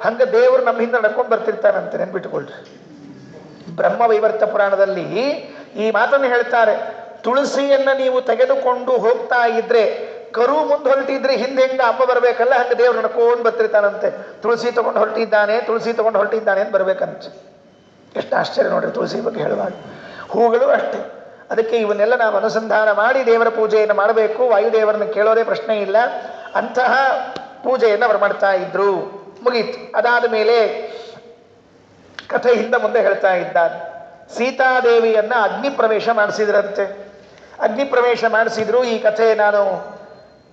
ಹಂಗೆ ದೇವರು ನಮ್ಮ ಹಿಂದೆ ನಡ್ಕೊಂಡು ಬರ್ತಿರ್ತಾನಂತೆ, ನೆನ್ಬಿಟ್ಕೊಳ್ರಿ. ಬ್ರಹ್ಮವೈವರ್ತ ಪುರಾಣದಲ್ಲಿ ಈ ಮಾತನ್ನು ಹೇಳ್ತಾರೆ. ತುಳಸಿಯನ್ನ ನೀವು ತೆಗೆದುಕೊಂಡು ಹೋಗ್ತಾ ಇದ್ರೆ, ಕರು ಮುಂದೆ ಹೊರಟಿದ್ರೆ ಹಿಂದೆ ಹೆಂಗ ಅಮ್ಮ ಬರಬೇಕಲ್ಲ, ಹಂಗೆ ದೇವ್ರು ನಡ್ಕೊಂಡು ಬರ್ತಿರ್ತಾನಂತೆ. ತುಳಸಿ ತಗೊಂಡು ಹೊರಟಿದ್ದಾನೆ, ತುಳಸಿ ತಗೊಂಡು ಹೊರಟಿದ್ದಾನೆ ಅಂತ ಬರ್ಬೇಕಂತ. ಎಷ್ಟು ಆಶ್ಚರ್ಯ ನೋಡ್ರಿ ತುಳಸಿ ಬಗ್ಗೆ ಹೇಳುವಾಗ. ಹೂಗಳು ಅಷ್ಟೇ. ಅದಕ್ಕೆ ಇವನ್ನೆಲ್ಲ ನಾವು ಅನುಸಂಧಾನ ಮಾಡಿ ದೇವರ ಪೂಜೆಯನ್ನು ಮಾಡಬೇಕು. ವಾಯುದೇವರನ್ನು ಕೇಳೋದೇ ಪ್ರಶ್ನೆ ಇಲ್ಲ. ಅಂತಹ ಪೂಜೆಯನ್ನು ಅವರು ಮಾಡ್ತಾ ಇದ್ರು. ಮುಗೀತು. ಅದಾದ ಮೇಲೆ ಕಥೆ ಹಿಂದೆ ಮುಂದೆ ಹೇಳ್ತಾ ಇದ್ದಾನೆ. ಸೀತಾದೇವಿಯನ್ನ ಅಗ್ನಿ ಪ್ರವೇಶ ಮಾಡಿಸಿದ್ರಂತೆ. ಅಗ್ನಿ ಪ್ರವೇಶ ಮಾಡಿಸಿದ್ರು. ಈ ಕಥೆ ನಾನು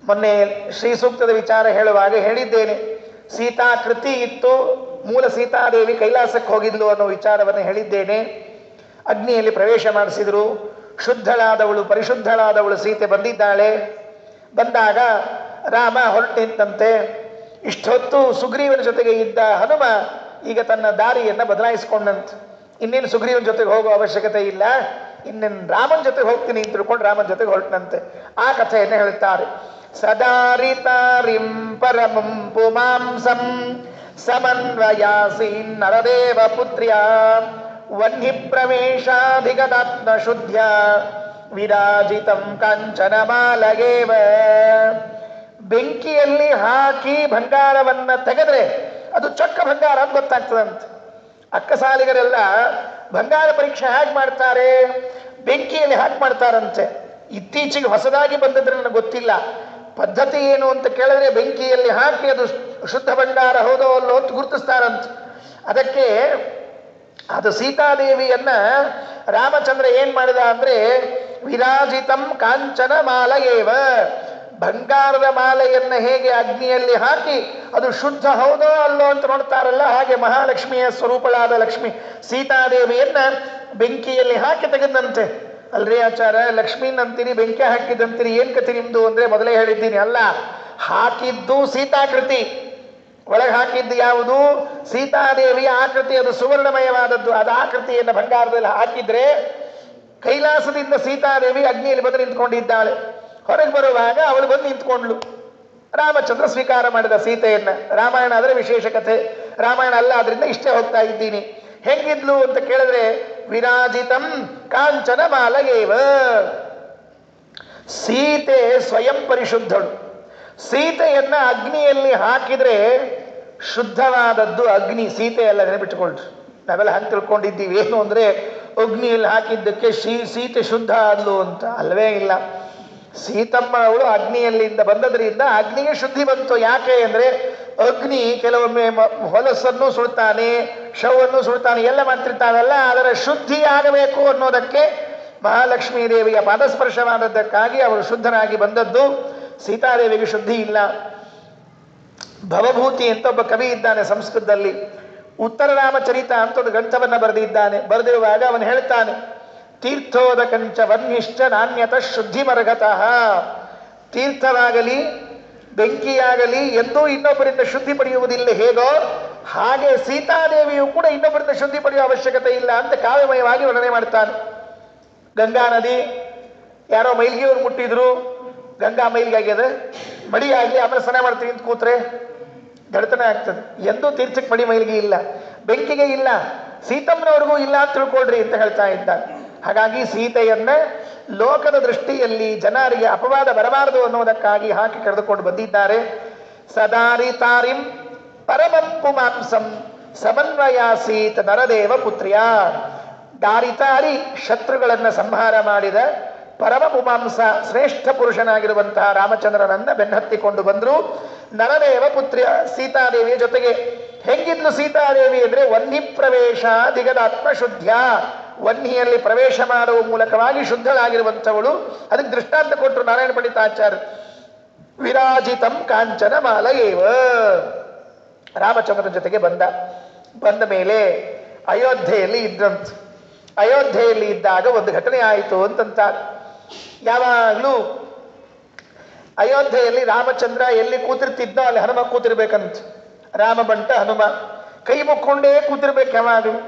ಮೊನ್ನೆ ಶ್ರೀ ಸೂಕ್ತದ ವಿಚಾರ ಹೇಳುವಾಗ ಹೇಳಿದ್ದೇನೆ. ಸೀತಾಕೃತಿ ಇತ್ತು, ಮೂಲ ಸೀತಾದೇವಿ ಕೈಲಾಸಕ್ಕೆ ಹೋಗಿದ್ಲು ಅನ್ನೋ ವಿಚಾರವನ್ನು ಹೇಳಿದ್ದೇನೆ. ಅಗ್ನಿಯಲ್ಲಿ ಪ್ರವೇಶ ಮಾಡಿಸಿದ್ರು. ಶುದ್ಧಳಾದವಳು, ಪರಿಶುದ್ಧಳಾದವಳು ಸೀತೆ ಬಂದಿದ್ದಾಳೆ. ಬಂದಾಗ ರಾಮ ಹೊರಟಿದ್ದಂತೆ. ಇಷ್ಟೊತ್ತು ಸುಗ್ರೀವನ ಜೊತೆಗೆ ಇದ್ದ ಹನುಮ ಈಗ ತನ್ನ ದಾರಿಯನ್ನು ಬದಲಾಯಿಸಿಕೊಂಡಂತೆ. ಇನ್ನೇನು ಸುಗ್ರೀವನ ಜೊತೆಗೆ ಹೋಗೋ ಅವಶ್ಯಕತೆ ಇಲ್ಲ, ಇನ್ನೇನು ರಾಮನ ಜೊತೆಗೆ ಹೋಗ್ತೀನಿ ಅಂತ ತಿಳ್ಕೊಂಡು ರಾಮನ ಜೊತೆಗೆ ಹೊರಟನಂತೆ. ಆ ಕಥೆಯನ್ನು ಹೇಳುತ್ತಾರೆ. ಸದಾರಿತಾರಿಂ ಪರಮಂ ಪುಮಾಂಸಂ ಸಮನ್ವಯಾಸೀನ್ ನರದೇವ ಪುತ್ರ್ಯ ವನ್ಹಿ ಪ್ರವೇಶಾಧಿಗತಾತ್ಮ ಶುದ್ಧ್ಯ ವಿರಾಜಿತಂ ಕಾಂಚನ ಮಾಲಗೇವ. ಬೆಂಕಿಯಲ್ಲಿ ಹಾಕಿ ಬಂಗಾರವನ್ನ ತೆಗೆದ್ರೆ ಅದು ಚೊಕ್ಕ ಬಂಗಾರ ಅಂತ ಗೊತ್ತಾಗ್ತದಂತೆ. ಅಕ್ಕಸಾಲಿಗರೆಲ್ಲ ಬಂಗಾರ ಪರೀಕ್ಷೆ ಹೇಗೆ ಮಾಡ್ತಾರೆ? ಬೆಂಕಿಯಲ್ಲಿ ಹಾಕಿ ಮಾಡ್ತಾರಂತೆ. ಇತ್ತೀಚೆಗೆ ಹೊಸದಾಗಿ ಬಂದಿದ್ರೆ ನನಗೆ ಗೊತ್ತಿಲ್ಲ. ಪದ್ಧತಿ ಏನು ಅಂತ ಕೇಳಿದ್ರೆ ಬೆಂಕಿಯಲ್ಲಿ ಹಾಕಿ ಅದು ಶುದ್ಧ ಬಂಗಾರ ಹೌದೋ ಅಲ್ಲೋ ಅಂತ ಗುರುತಿಸ್ತಾರಂತೆ. ಅದಕ್ಕೆ ಅದು ಸೀತಾದೇವಿಯನ್ನ ರಾಮಚಂದ್ರ ಏನ್ ಮಾಡಿದ ಅಂದ್ರೆ ವಿರಾಜಿತಂ ಕಾಂಚನ ಮಾಲಯೇವ, ಬಂಗಾರದ ಮಾಲೆಯನ್ನ ಹೇಗೆ ಅಗ್ನಿಯಲ್ಲಿ ಹಾಕಿ ಅದು ಶುದ್ಧ ಹೌದೋ ಅಲ್ಲೋ ಅಂತ ನೋಡ್ತಾರಲ್ಲ, ಹಾಗೆ ಮಹಾಲಕ್ಷ್ಮಿಯ ಸ್ವರೂಪಳಾದ ಲಕ್ಷ್ಮಿ ಸೀತಾದೇವಿಯನ್ನ ಬೆಂಕಿಯಲ್ಲಿ ಹಾಕಿ ತೆಗೆದಂತೆ. ಅಲ್ರಿ ಆಚಾರ, ಲಕ್ಷ್ಮೀನಂತೀರಿ ಬೆಂಕಿ ಹಾಕಿದಂತೀರಿ, ಏನ್ ಕತಿ ನಿಮ್ದು ಅಂದ್ರೆ ಮೊದಲೇ ಹೇಳಿದ್ದೀನಿ. ಅಲ್ಲ, ಹಾಕಿದ್ದು ಸೀತಾಕೃತಿ, ಒಳಗೆ ಹಾಕಿದ್ದು ಯಾವುದು? ಸೀತಾದೇವಿಯ ಆಕೃತಿ. ಅದು ಸುವರ್ಣಮಯವಾದದ್ದು. ಅದು ಆಕೃತಿಯನ್ನು ಬಂಗಾರದಲ್ಲಿ ಹಾಕಿದ್ರೆ ಕೈಲಾಸದಿಂದ ಸೀತಾದೇವಿ ಅಗ್ನಿಯಲ್ಲಿ ಬಂದು ನಿಂತ್ಕೊಂಡಿದ್ದಾಳೆ. ಹೊರಗೆ ಬರುವಾಗ ಅವಳು ಬಂದು ನಿಂತ್ಕೊಂಡ್ಳು. ರಾಮಚಂದ್ರ ಸ್ವೀಕಾರ ಮಾಡಿದ ಸೀತೆಯನ್ನ. ರಾಮಾಯಣ ಆದರೆ ವಿಶೇಷ ಕಥೆ, ರಾಮಾಯಣ ಅಲ್ಲ, ಆದ್ರಿಂದ ಇಷ್ಟೇ ಹೋಗ್ತಾ ಇದ್ದೀನಿ. ಹೆಂಗಿದ್ಲು ಅಂತ ಕೇಳಿದ್ರೆ ವಿರಾಜಿತಂ ಕಾಂಚನ ಮಾಲಗೇವ. ಸೀತೆ ಸ್ವಯಂ ಪರಿಶುದ್ಧಳು. ಸೀತೆಯನ್ನ ಅಗ್ನಿಯಲ್ಲಿ ಹಾಕಿದ್ರೆ ಶುದ್ಧವಾದದ್ದು ಅಗ್ನಿ, ಸೀತೆ ಎಲ್ಲ ನೆನಪಿಟ್ಟುಕೊಳ್ರಿ. ನಾವೆಲ್ಲ ಹಂಗೆ ತಿಳ್ಕೊಂಡಿದ್ದೀವಿ, ಏನು ಅಂದರೆ ಅಗ್ನಿಯಲ್ಲಿ ಹಾಕಿದ್ದಕ್ಕೆ ಸೀತೆ ಶುದ್ಧ ಆದ್ಲು ಅಂತ. ಅಲ್ವೇ ಇಲ್ಲ. ಸೀತಮ್ಮ ಅವಳು ಅಗ್ನಿಯಲ್ಲಿಂದ ಬಂದದ್ರಿಂದ ಅಗ್ನಿಗೆ ಶುದ್ಧಿ ಬಂತು. ಯಾಕೆ ಅಂದರೆ ಅಗ್ನಿ ಕೆಲವೊಮ್ಮೆ ಹೊಲಸನ್ನು ಸುಡ್ತಾನೆ, ಶವವನ್ನು ಸುಡ್ತಾನೆ, ಎಲ್ಲ ಮಾಡ್ತಿರ್ತಾನಲ್ಲ, ಅದರ ಶುದ್ಧಿ ಆಗಬೇಕು ಅನ್ನೋದಕ್ಕೆ ಮಹಾಲಕ್ಷ್ಮೀ ದೇವಿಯ ಪಾದಸ್ಪರ್ಶವಾದದ್ದಕ್ಕಾಗಿ ಅವರು ಶುದ್ಧನಾಗಿ ಬಂದದ್ದು. ಸೀತಾದೇವಿಗೆ ಶುದ್ಧಿ ಇಲ್ಲ. ಭವಭೂತಿ ಅಂತ ಒಬ್ಬ ಕವಿ ಇದ್ದಾನೆ ಸಂಸ್ಕೃತದಲ್ಲಿ. ಉತ್ತರ ರಾಮಚರಿತ ಅಂತ ಒಂದು ಗ್ರಂಥವನ್ನು ಬರೆದಿದ್ದಾನೆ. ಬರೆದಿರುವಾಗ ಅವನು ಹೇಳ್ತಾನೆ, ತೀರ್ಥೋದಕಂಚ ವನ್ನಿಶ್ಚ ನಾಣ್ಯತ ಶುದ್ಧಿ ಮರಗತಃ. ತೀರ್ಥವಾಗಲಿ ಬೆಂಕಿಯಾಗಲಿ ಎಂದೂ ಇನ್ನೊಬ್ಬರಿಂದ ಶುದ್ಧಿ ಪಡೆಯುವುದಿಲ್ಲ. ಹೇಗೋ ಹಾಗೆ ಸೀತಾದೇವಿಯು ಕೂಡ ಇನ್ನೊಬ್ಬರಿಂದ ಶುದ್ಧಿ ಪಡೆಯುವ ಅವಶ್ಯಕತೆ ಇಲ್ಲ ಅಂತ ಕಾವ್ಯಮಯವಾಗಿ ವರ್ಣನೆ ಮಾಡ್ತಾನೆ. ಗಂಗಾ ನದಿ ಯಾರೋ ಮೈಲ್ಗಿಯವ್ರು ಮುಟ್ಟಿದ್ರು, ಗಂಗಾ ಮೈಲ್ಗೆ ಆಗ್ಯದ, ಮಡಿ ಆಗಲಿ ಆಮೇಲೆ ಸ್ನಾನ ಮಾಡ್ತೀವಿ ಅಂತ ಕೂತ್ರೆ ಗೆಳತನ ಆಗ್ತದೆ. ಎಂದೂ ತೀರ್ಥಕ್ಕೆ ಮಡಿ ಮೈಲಿಗೆ ಇಲ್ಲ, ಬೆಂಕಿಗೆ ಇಲ್ಲ, ಸೀತಮ್ಮನವ್ರಿಗೂ ಇಲ್ಲ ಅಂತ ತಿಳ್ಕೊಳ್ರಿ ಅಂತ ಹೇಳ್ತಾ ಇದ್ದಾನೆ. ಹಾಗಾಗಿ ಸೀತೆಯನ್ನ ಲೋಕದ ದೃಷ್ಟಿಯಲ್ಲಿ ಜನರಿಗೆ ಅಪವಾದ ಬರಬಾರದು ಅನ್ನೋದಕ್ಕಾಗಿ ಹಾಕಿ ಕರೆದುಕೊಂಡು ಬಂದಿದ್ದಾರೆ. ಸದಾರಿ ತಾರಿಂ ಪರಮಂ ಪುಮಾಂಸಂ ಸಮನ್ವಯಾಸೀತ್ ನರದೇವ ಪುತ್ರಿಯ. ದಾರಿತಾರಿ ಶತ್ರುಗಳನ್ನು ಸಂಹಾರ ಮಾಡಿದ ಪರಮ ಪುಮಾಂಸ ಶ್ರೇಷ್ಠ ಪುರುಷನಾಗಿರುವಂತಹ ರಾಮಚಂದ್ರನನ್ನ ಬೆನ್ನಹತ್ತಿಕೊಂಡು ಬಂದರು. ನರದೇವ ಪುತ್ರಿಯ ಸೀತಾದೇವಿಯ ಜೊತೆಗೆ. ಹೆಂಗಿದ್ಲು ಸೀತಾದೇವಿ ಅಂದರೆ ವನ್ನಿ ಪ್ರವೇಶ ದಿಗದಾತ್ಮ ಶುದ್ಧ. ವನ್ನಿಯಲ್ಲಿ ಪ್ರವೇಶ ಮಾಡುವ ಮೂಲಕವಾಗಿ ಶುದ್ಧಳಾಗಿರುವಂಥವಳು. ಅದಕ್ಕೆ ದೃಷ್ಟಾಂತ ಕೊಟ್ಟರು ನಾರಾಯಣ ಪಂಡಿತಾಚಾರ್ಯ. ವಿರಾಜಿತಂ ಕಾಂಚನ ಮಾಲಯೇವ. ರಾಮಚಂದ್ರನ ಜೊತೆಗೆ ಬಂದ ಮೇಲೆ ಅಯೋಧ್ಯೆಯಲ್ಲಿ ಇದ್ದಂತ. ಅಯೋಧ್ಯೆಯಲ್ಲಿ ಇದ್ದಾಗ ಒಂದು ಘಟನೆ ಆಯಿತು ಅಂತಂತ. ಯಾವಾಗಲೂ ಅಯೋಧ್ಯೆಯಲ್ಲಿ ರಾಮಚಂದ್ರ ಎಲ್ಲಿ ಕೂತಿರ್ತಿದ್ದೋ ಅಲ್ಲಿ ಹನುಮ ಕೂತಿರ್ಬೇಕಂತ. ರಾಮ ಬಂಟ ಹನುಮ ಕೈ ಮುಕ್ಕೊಂಡೇ ಕೂತಿರ್ಬೇಕು ಯಾವಾಗಲೂ.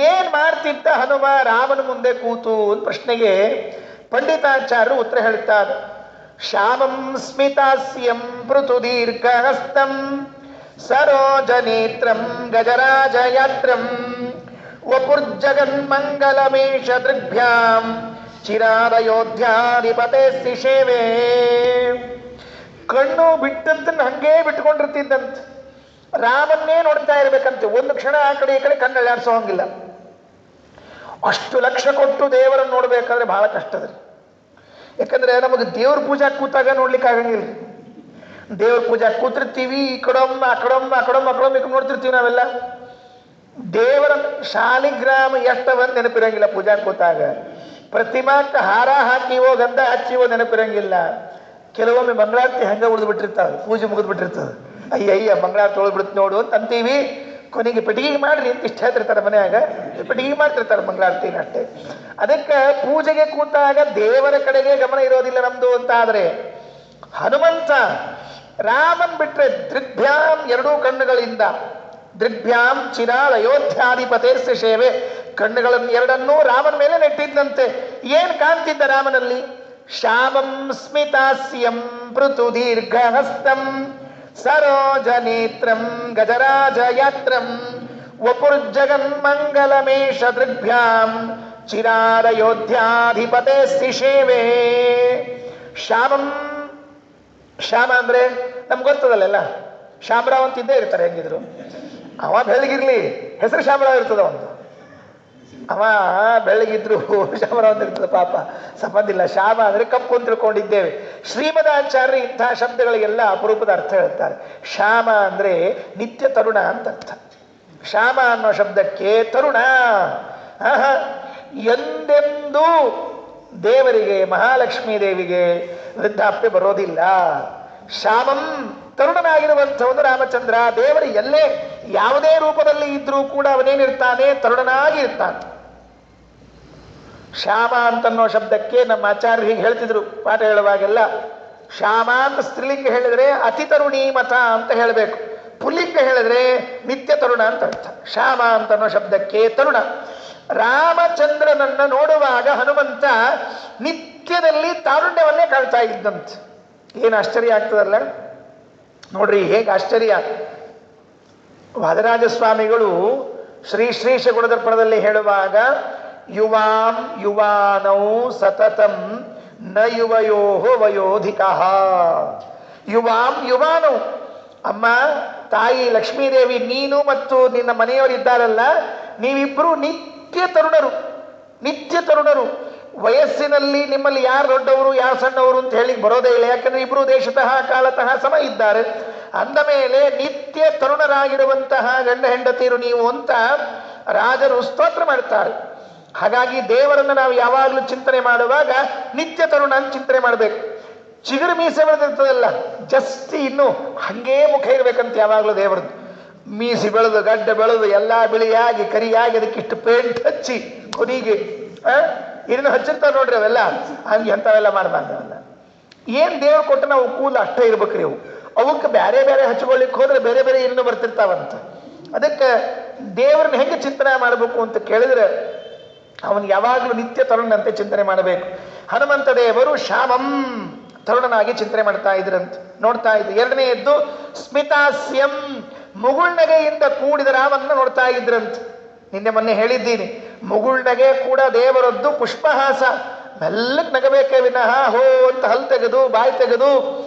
ಏನ್ ಮಾಡ್ತಿದ್ದ ಹನುಮ ರಾಮನ ಮುಂದೆ ಕೂತು ಒಂದು ಪ್ರಶ್ನೆಗೆ ಪಂಡಿತಾಚಾರ್ಯರು ಉತ್ತರ ಹೇಳ್ತಾರೆ. ಶ್ಯಾಮಂ ಸ್ಮಿತಾಸ್ಯಂ ಪೃಥು ದೀರ್ಘಹಸ್ತಂ ಸರೋಜನೇತ್ರಂ ಗಜರಾಜಯಾತ್ರಂ ವಪುರ್ಜಗನ್ಮಂಗಲಮೇಶ ದೃಗ್ಭ್ಯಾಂ ಚಿರಾದಯೋಧ್ಯಾಧಿಪತೆ ಸೇವೆ. ಕಣ್ಣು ಬಿಟ್ಟದ್ದನ್ನು ಹಂಗೇ ಬಿಟ್ಕೊಂಡಿರ್ತಿದ್ದಂತೆ. ರಾಮನ್ನೇ ನೋಡ್ತಾ ಇರ್ಬೇಕಂತೆ. ಒಂದು ಕ್ಷಣ ಆ ಕಡೆ ಈ ಕಡೆ ಕಣ್ಣು ಅಲ್ಲಾಡ್ಸೋ ಹಂಗಿಲ್ಲ. ಅಷ್ಟು ಲಕ್ಷ ಕೊಟ್ಟು ದೇವರನ್ನು ನೋಡ್ಬೇಕಾದ್ರೆ ಬಹಳ ಕಷ್ಟದ್ರಿ. ಯಾಕಂದ್ರೆ ನಮಗೆ ದೇವ್ರ ಪೂಜಾ ಕೂತಾಗ ನೋಡ್ಲಿಕ್ಕೆ ಆಗಂಗಿಲ್ಲ. ದೇವ್ರ ಪೂಜಾ ಕೂತಿರ್ತೀವಿ, ಈ ಕಡೊಮ್ಮ ಆ ಕಡೊಮ್ಮ ಆ ಕಡೊಮ್ಮ ಆ ಕಡೊಮ್ಮ ನೋಡ್ತಿರ್ತೀವಿ ನಾವೆಲ್ಲ. ದೇವರ ಶಾಲಿಗ್ರಾಮ ಎಷ್ಟವಂತ ನೆನಪಿರಂಗಿಲ್ಲ ಪೂಜಾ ಕೂತಾಗ. ಪ್ರತಿಮಾಕ್ಕೆ ಹಾರ ಹಾಕಿವೋ ಗಂಧ ಹಚ್ಚಿವೋ ನೆನಪಿರಂಗಿಲ್ಲ. ಕೆಲವೊಮ್ಮೆ ಮಂಗಳಾರತಿ ಹಂಗ ಉಳಿದು ಬಿಟ್ಟಿರ್ತಾವೆ, ಪೂಜೆ ಮುಗಿದು ಬಿಟ್ಟಿರ್ತದೆ. ಅಯ್ಯ ಮಂಗಳಾರತಿ ಉಳಿದು ಬಿಡುತ್ತೆ ನೋಡು ಅಂತ ಅಂತೀವಿ. ಕೊನೆಗೆ ಪೆಟ್ಟಿಗೆ ಮಾಡ್ರಿ ಅಂತ ಇಷ್ಟ ಹೇಳ್ತಿರ್ತಾರೆ ಮನೆಯಾಗ. ಪೆಟ್ಟಿಗೆ ಮಾಡ್ತಿರ್ತಾರೆ ಮಂಗಳಾರತಿನ ಅಷ್ಟೇ. ಅದಕ್ಕೆ ಪೂಜೆಗೆ ಕೂತಾಗ ದೇವರ ಕಡೆಗೆ ಗಮನ ಇರೋದಿಲ್ಲ ನಮ್ದು ಅಂತ. ಆದರೆ ಹನುಮಂತ ರಾಮನ್ ಬಿಟ್ರೆ ದೃಗ್ಭ್ಯಾಂ ಎರಡೂ ಕಣ್ಣುಗಳಿಂದ ದೃಗ್ಭ್ಯಾಂ ಚಿರಾದ ಅಯೋಧ್ಯಾಧಿಪತೆ ಸೇವೆ. ಕಣ್ಣುಗಳನ್ನು ಎರಡನ್ನೂ ರಾಮನ ಮೇಲೆ ನೆಟ್ಟಿದ್ದಂತೆ. ಏನ್ ಕಾಣ್ತಿದ್ದ ರಾಮನಲ್ಲಿ? ಶ್ಯಾಮಂ ಸ್ಮಿತಾಸ್ಯಂ ಪೃಥು ದೀರ್ಘಹಸ್ತಂ ಸರೋಜನೇತ್ರಂ ಗಜರಾಜಯಾತ್ರಂ ವಪುರ್ಜಗನ್ಮಂಗಲಮೇಶ ದೃಗ್ಭ್ಯಾಂ ಚಿರಾದಯೋಧ್ಯಾಧಿಪತೆ ಸೇವೆ. ಶ್ಯಾಮಂ, ಶ್ಯಾಮ ಅಂದ್ರೆ ನಮ್ಗೆ ಗೊತ್ತದಲ್ಲ, ಶಾಮರಾವ್ ಅಂತ ಇದ್ದೇ ಇರ್ತಾರೆ ಹೆಂಗಿದ್ರು. ಅವ ಬೆಳಗಿರ್ಲಿ ಹೆಸರು ಶಾಮರಾವ್ ಇರ್ತದ. ಒಂದು ಅವ ಬೆಳಗಿದ್ರು ಶಾಮರಾವ್ ಅಂತ ಇರ್ತದೆ. ಪಾಪ ಸಂಬಂಧ ಇಲ್ಲ. ಶ್ಯಾಮ ಅಂದ್ರೆ ಕಪ್ಪು ಅಂತ ತಿಳ್ಕೊಂಡಿದ್ದೇವೆ. ಶ್ರೀಮದಾಚಾರ್ಯ ಇಂತಹ ಶಬ್ದಗಳಿಗೆಲ್ಲ ಅಪರೂಪದ ಅರ್ಥ ಹೇಳ್ತಾರೆ. ಶ್ಯಾಮ ಅಂದ್ರೆ ನಿತ್ಯ ತರುಣ ಅಂತ ಅರ್ಥ. ಶ್ಯಾಮ ಅನ್ನೋ ಶಬ್ದಕ್ಕೆ ತರುಣ. ಎಂದೆಂದೂ ದೇವರಿಗೆ, ಮಹಾಲಕ್ಷ್ಮೀ ದೇವಿಗೆ ವೃದ್ಧಾಪ್ಯ ಬರೋದಿಲ್ಲ. ಶ್ಯಾಮಂ ತರುಣನಾಗಿರುವಂಥವನು ರಾಮಚಂದ್ರ. ದೇವರು ಎಲ್ಲೇ ಯಾವುದೇ ರೂಪದಲ್ಲಿ ಇದ್ರೂ ಕೂಡ ಅವನೇನಿರ್ತಾನೆ? ತರುಣನಾಗಿ ಇರ್ತಾನೆ. ಶ್ಯಾಮ ಅಂತನ್ನೋ ಶಬ್ದಕ್ಕೆ ನಮ್ಮ ಆಚಾರ್ಯ ಹೀಗೆ ಹೇಳ್ತಿದ್ರು ಪಾಠ ಹೇಳುವಾಗೆಲ್ಲ. ಶ್ಯಾಮ ಅಂತ ಸ್ತ್ರೀಲಿಂಗ ಹೇಳಿದ್ರೆ ಅತಿ ತರುಣಿ ಮತ ಅಂತ ಹೇಳಬೇಕು. ಪುಲ್ಲಿಂಗ ಹೇಳಿದ್ರೆ ನಿತ್ಯ ತರುಣ ಅಂತ ಅರ್ಥ. ಶ್ಯಾಮ ಅಂತನ್ನೋ ಶಬ್ದಕ್ಕೆ ತರುಣ. ರಾಮಚಂದ್ರನನ್ನ ನೋಡುವಾಗ ಹನುಮಂತ ನಿತ್ಯದಲ್ಲಿ ತಾರುಣ್ಯವನ್ನೇ ಕಾಣ್ತಾ ಇದ್ದಂತೆ. ಏನು ಆಶ್ಚರ್ಯ ಆಗ್ತದಲ್ಲ ನೋಡ್ರಿ, ಹೇಗೆ ಆಶ್ಚರ್ಯ. ವಾದರಾಜ ಸ್ವಾಮಿಗಳು ಶ್ರೀ ಶ್ರೀಶ ಗುಣದರ್ಪಣದಲ್ಲಿ ಹೇಳುವಾಗ ಯುವಾಂ ಯುವಾನೌ ಸತತಂ ನ ಯುವಯೋ ವಯೋಧಿಕಃ. ಯುವಾಂ ಯುವಾನು. ಅಮ್ಮ ತಾಯಿ ಲಕ್ಷ್ಮೀದೇವಿ, ನೀನು ಮತ್ತು ನಿನ್ನ ಮನೆಯವರಿದ್ದಾರಲ್ಲ, ನೀವಿಬ್ಬರು ನಿತ್ಯ ತರುಣರು, ನಿತ್ಯ ತರುಣರು. ವಯಸ್ಸಿನಲ್ಲಿ ನಿಮ್ಮಲ್ಲಿ ಯಾರು ದೊಡ್ಡವರು ಯಾರು ಸಣ್ಣವರು ಅಂತ ಹೇಳಿ ಬರೋದೇ ಇಲ್ಲ. ಯಾಕಂದ್ರೆ ಇಬ್ಬರು ದೇಶತಃ ಕಾಲತಃ ಸಮ ಇದ್ದಾರೆ. ಅಂದ ಮೇಲೆ ನಿತ್ಯ ತರುಣರಾಗಿರುವಂತಹ ಗಂಡ ಹೆಂಡತೀರು ನೀವು ಅಂತ ರಾಜರು ಸ್ತೋತ್ರ ಮಾಡ್ತಾರೆ. ಹಾಗಾಗಿ ದೇವರನ್ನು ನಾವು ಯಾವಾಗಲೂ ಚಿಂತನೆ ಮಾಡುವಾಗ ನಿತ್ಯ ತರುಣ ಅಂತ ಚಿಂತನೆ ಮಾಡಬೇಕು. ಚಿಗುರು ಮೀಸೆ ಬೆಳೆದಿರ್ತದಲ್ಲ, ಜಸ್ಟ್ ಇನ್ನು ಹಂಗೇ ಮುಖ ಇರ್ಬೇಕಂತ ಯಾವಾಗಲೂ ದೇವರದ್ದು. ಮೀಸಿ ಬೆಳೆದು ಗಡ್ಡ ಬೆಳೆದು ಎಲ್ಲ ಬಿಳಿಯಾಗಿ ಕರಿಯಾಗಿ ಅದಕ್ಕಿಷ್ಟು ಪೇಂಟ್ ಹಚ್ಚಿ ಕೊನೆಗೆ ಇದನ್ನು ಹಚ್ಚಿರ್ತಾರೆ ನೋಡ್ರಿ, ಅವೆಲ್ಲ ಹಂಗೆ ಎಂಥವೆಲ್ಲ ಮಾಡಬಾರ್ದವೆಲ್ಲ. ಏನು ದೇವ್ರು ಕೊಟ್ಟು ನಾವು ಕೂದಲು ಅಷ್ಟೇ ಇರ್ಬೇಕ್ರಿ. ಅವಕ್ಕೆ ಬೇರೆ ಬೇರೆ ಹಚ್ಕೊಳ್ಳಿಕ್ಕೆ ಹೋದ್ರೆ ಬೇರೆ ಬೇರೆ ಏನೇನೋ ಬರ್ತಿರ್ತಾವಂತ. ಅದಕ್ಕೆ ದೇವ್ರನ್ನ ಹೆಂಗೆ ಚಿಂತನೆ ಮಾಡಬೇಕು ಅಂತ ಕೇಳಿದ್ರೆ ಅವನು ಯಾವಾಗಲೂ ನಿತ್ಯ ತರುಣನಂತೆ ಚಿಂತನೆ ಮಾಡಬೇಕು. ಹನುಮಂತ ದೇವರು ಶ್ಯಾಮಂ ತರುಣನಾಗಿ ಚಿಂತನೆ ಮಾಡ್ತಾ ಇದ್ರಂತೆ, ನೋಡ್ತಾ ಇದ್ರು. ಎರಡನೆಯದ್ದು ಸ್ಮಿತಾಸ್ಯಂ, ಮುಗುಳ್ನಗೆಯಿಂದ ಕೂಡಿದ ರಾಮನ್ನ ನೋಡ್ತಾ ಇದ್ರಂತೆ. ನಿನ್ನೆ ಮೊನ್ನೆ ಹೇಳಿದ್ದೀನಿ, ಮುಗುಳ್ನಗೆ ಕೂಡ ದೇವರದ್ದು ಪುಷ್ಪಹಾಸ. ಮೆಲ್ಲಕ್ಕೆ ನಗಬೇಕೇ ವಿನಃ ಹೋ ಅಂತ ಹಲ್ ತೆಗೆದು ಬಾಯಿ ತೆಗೆದು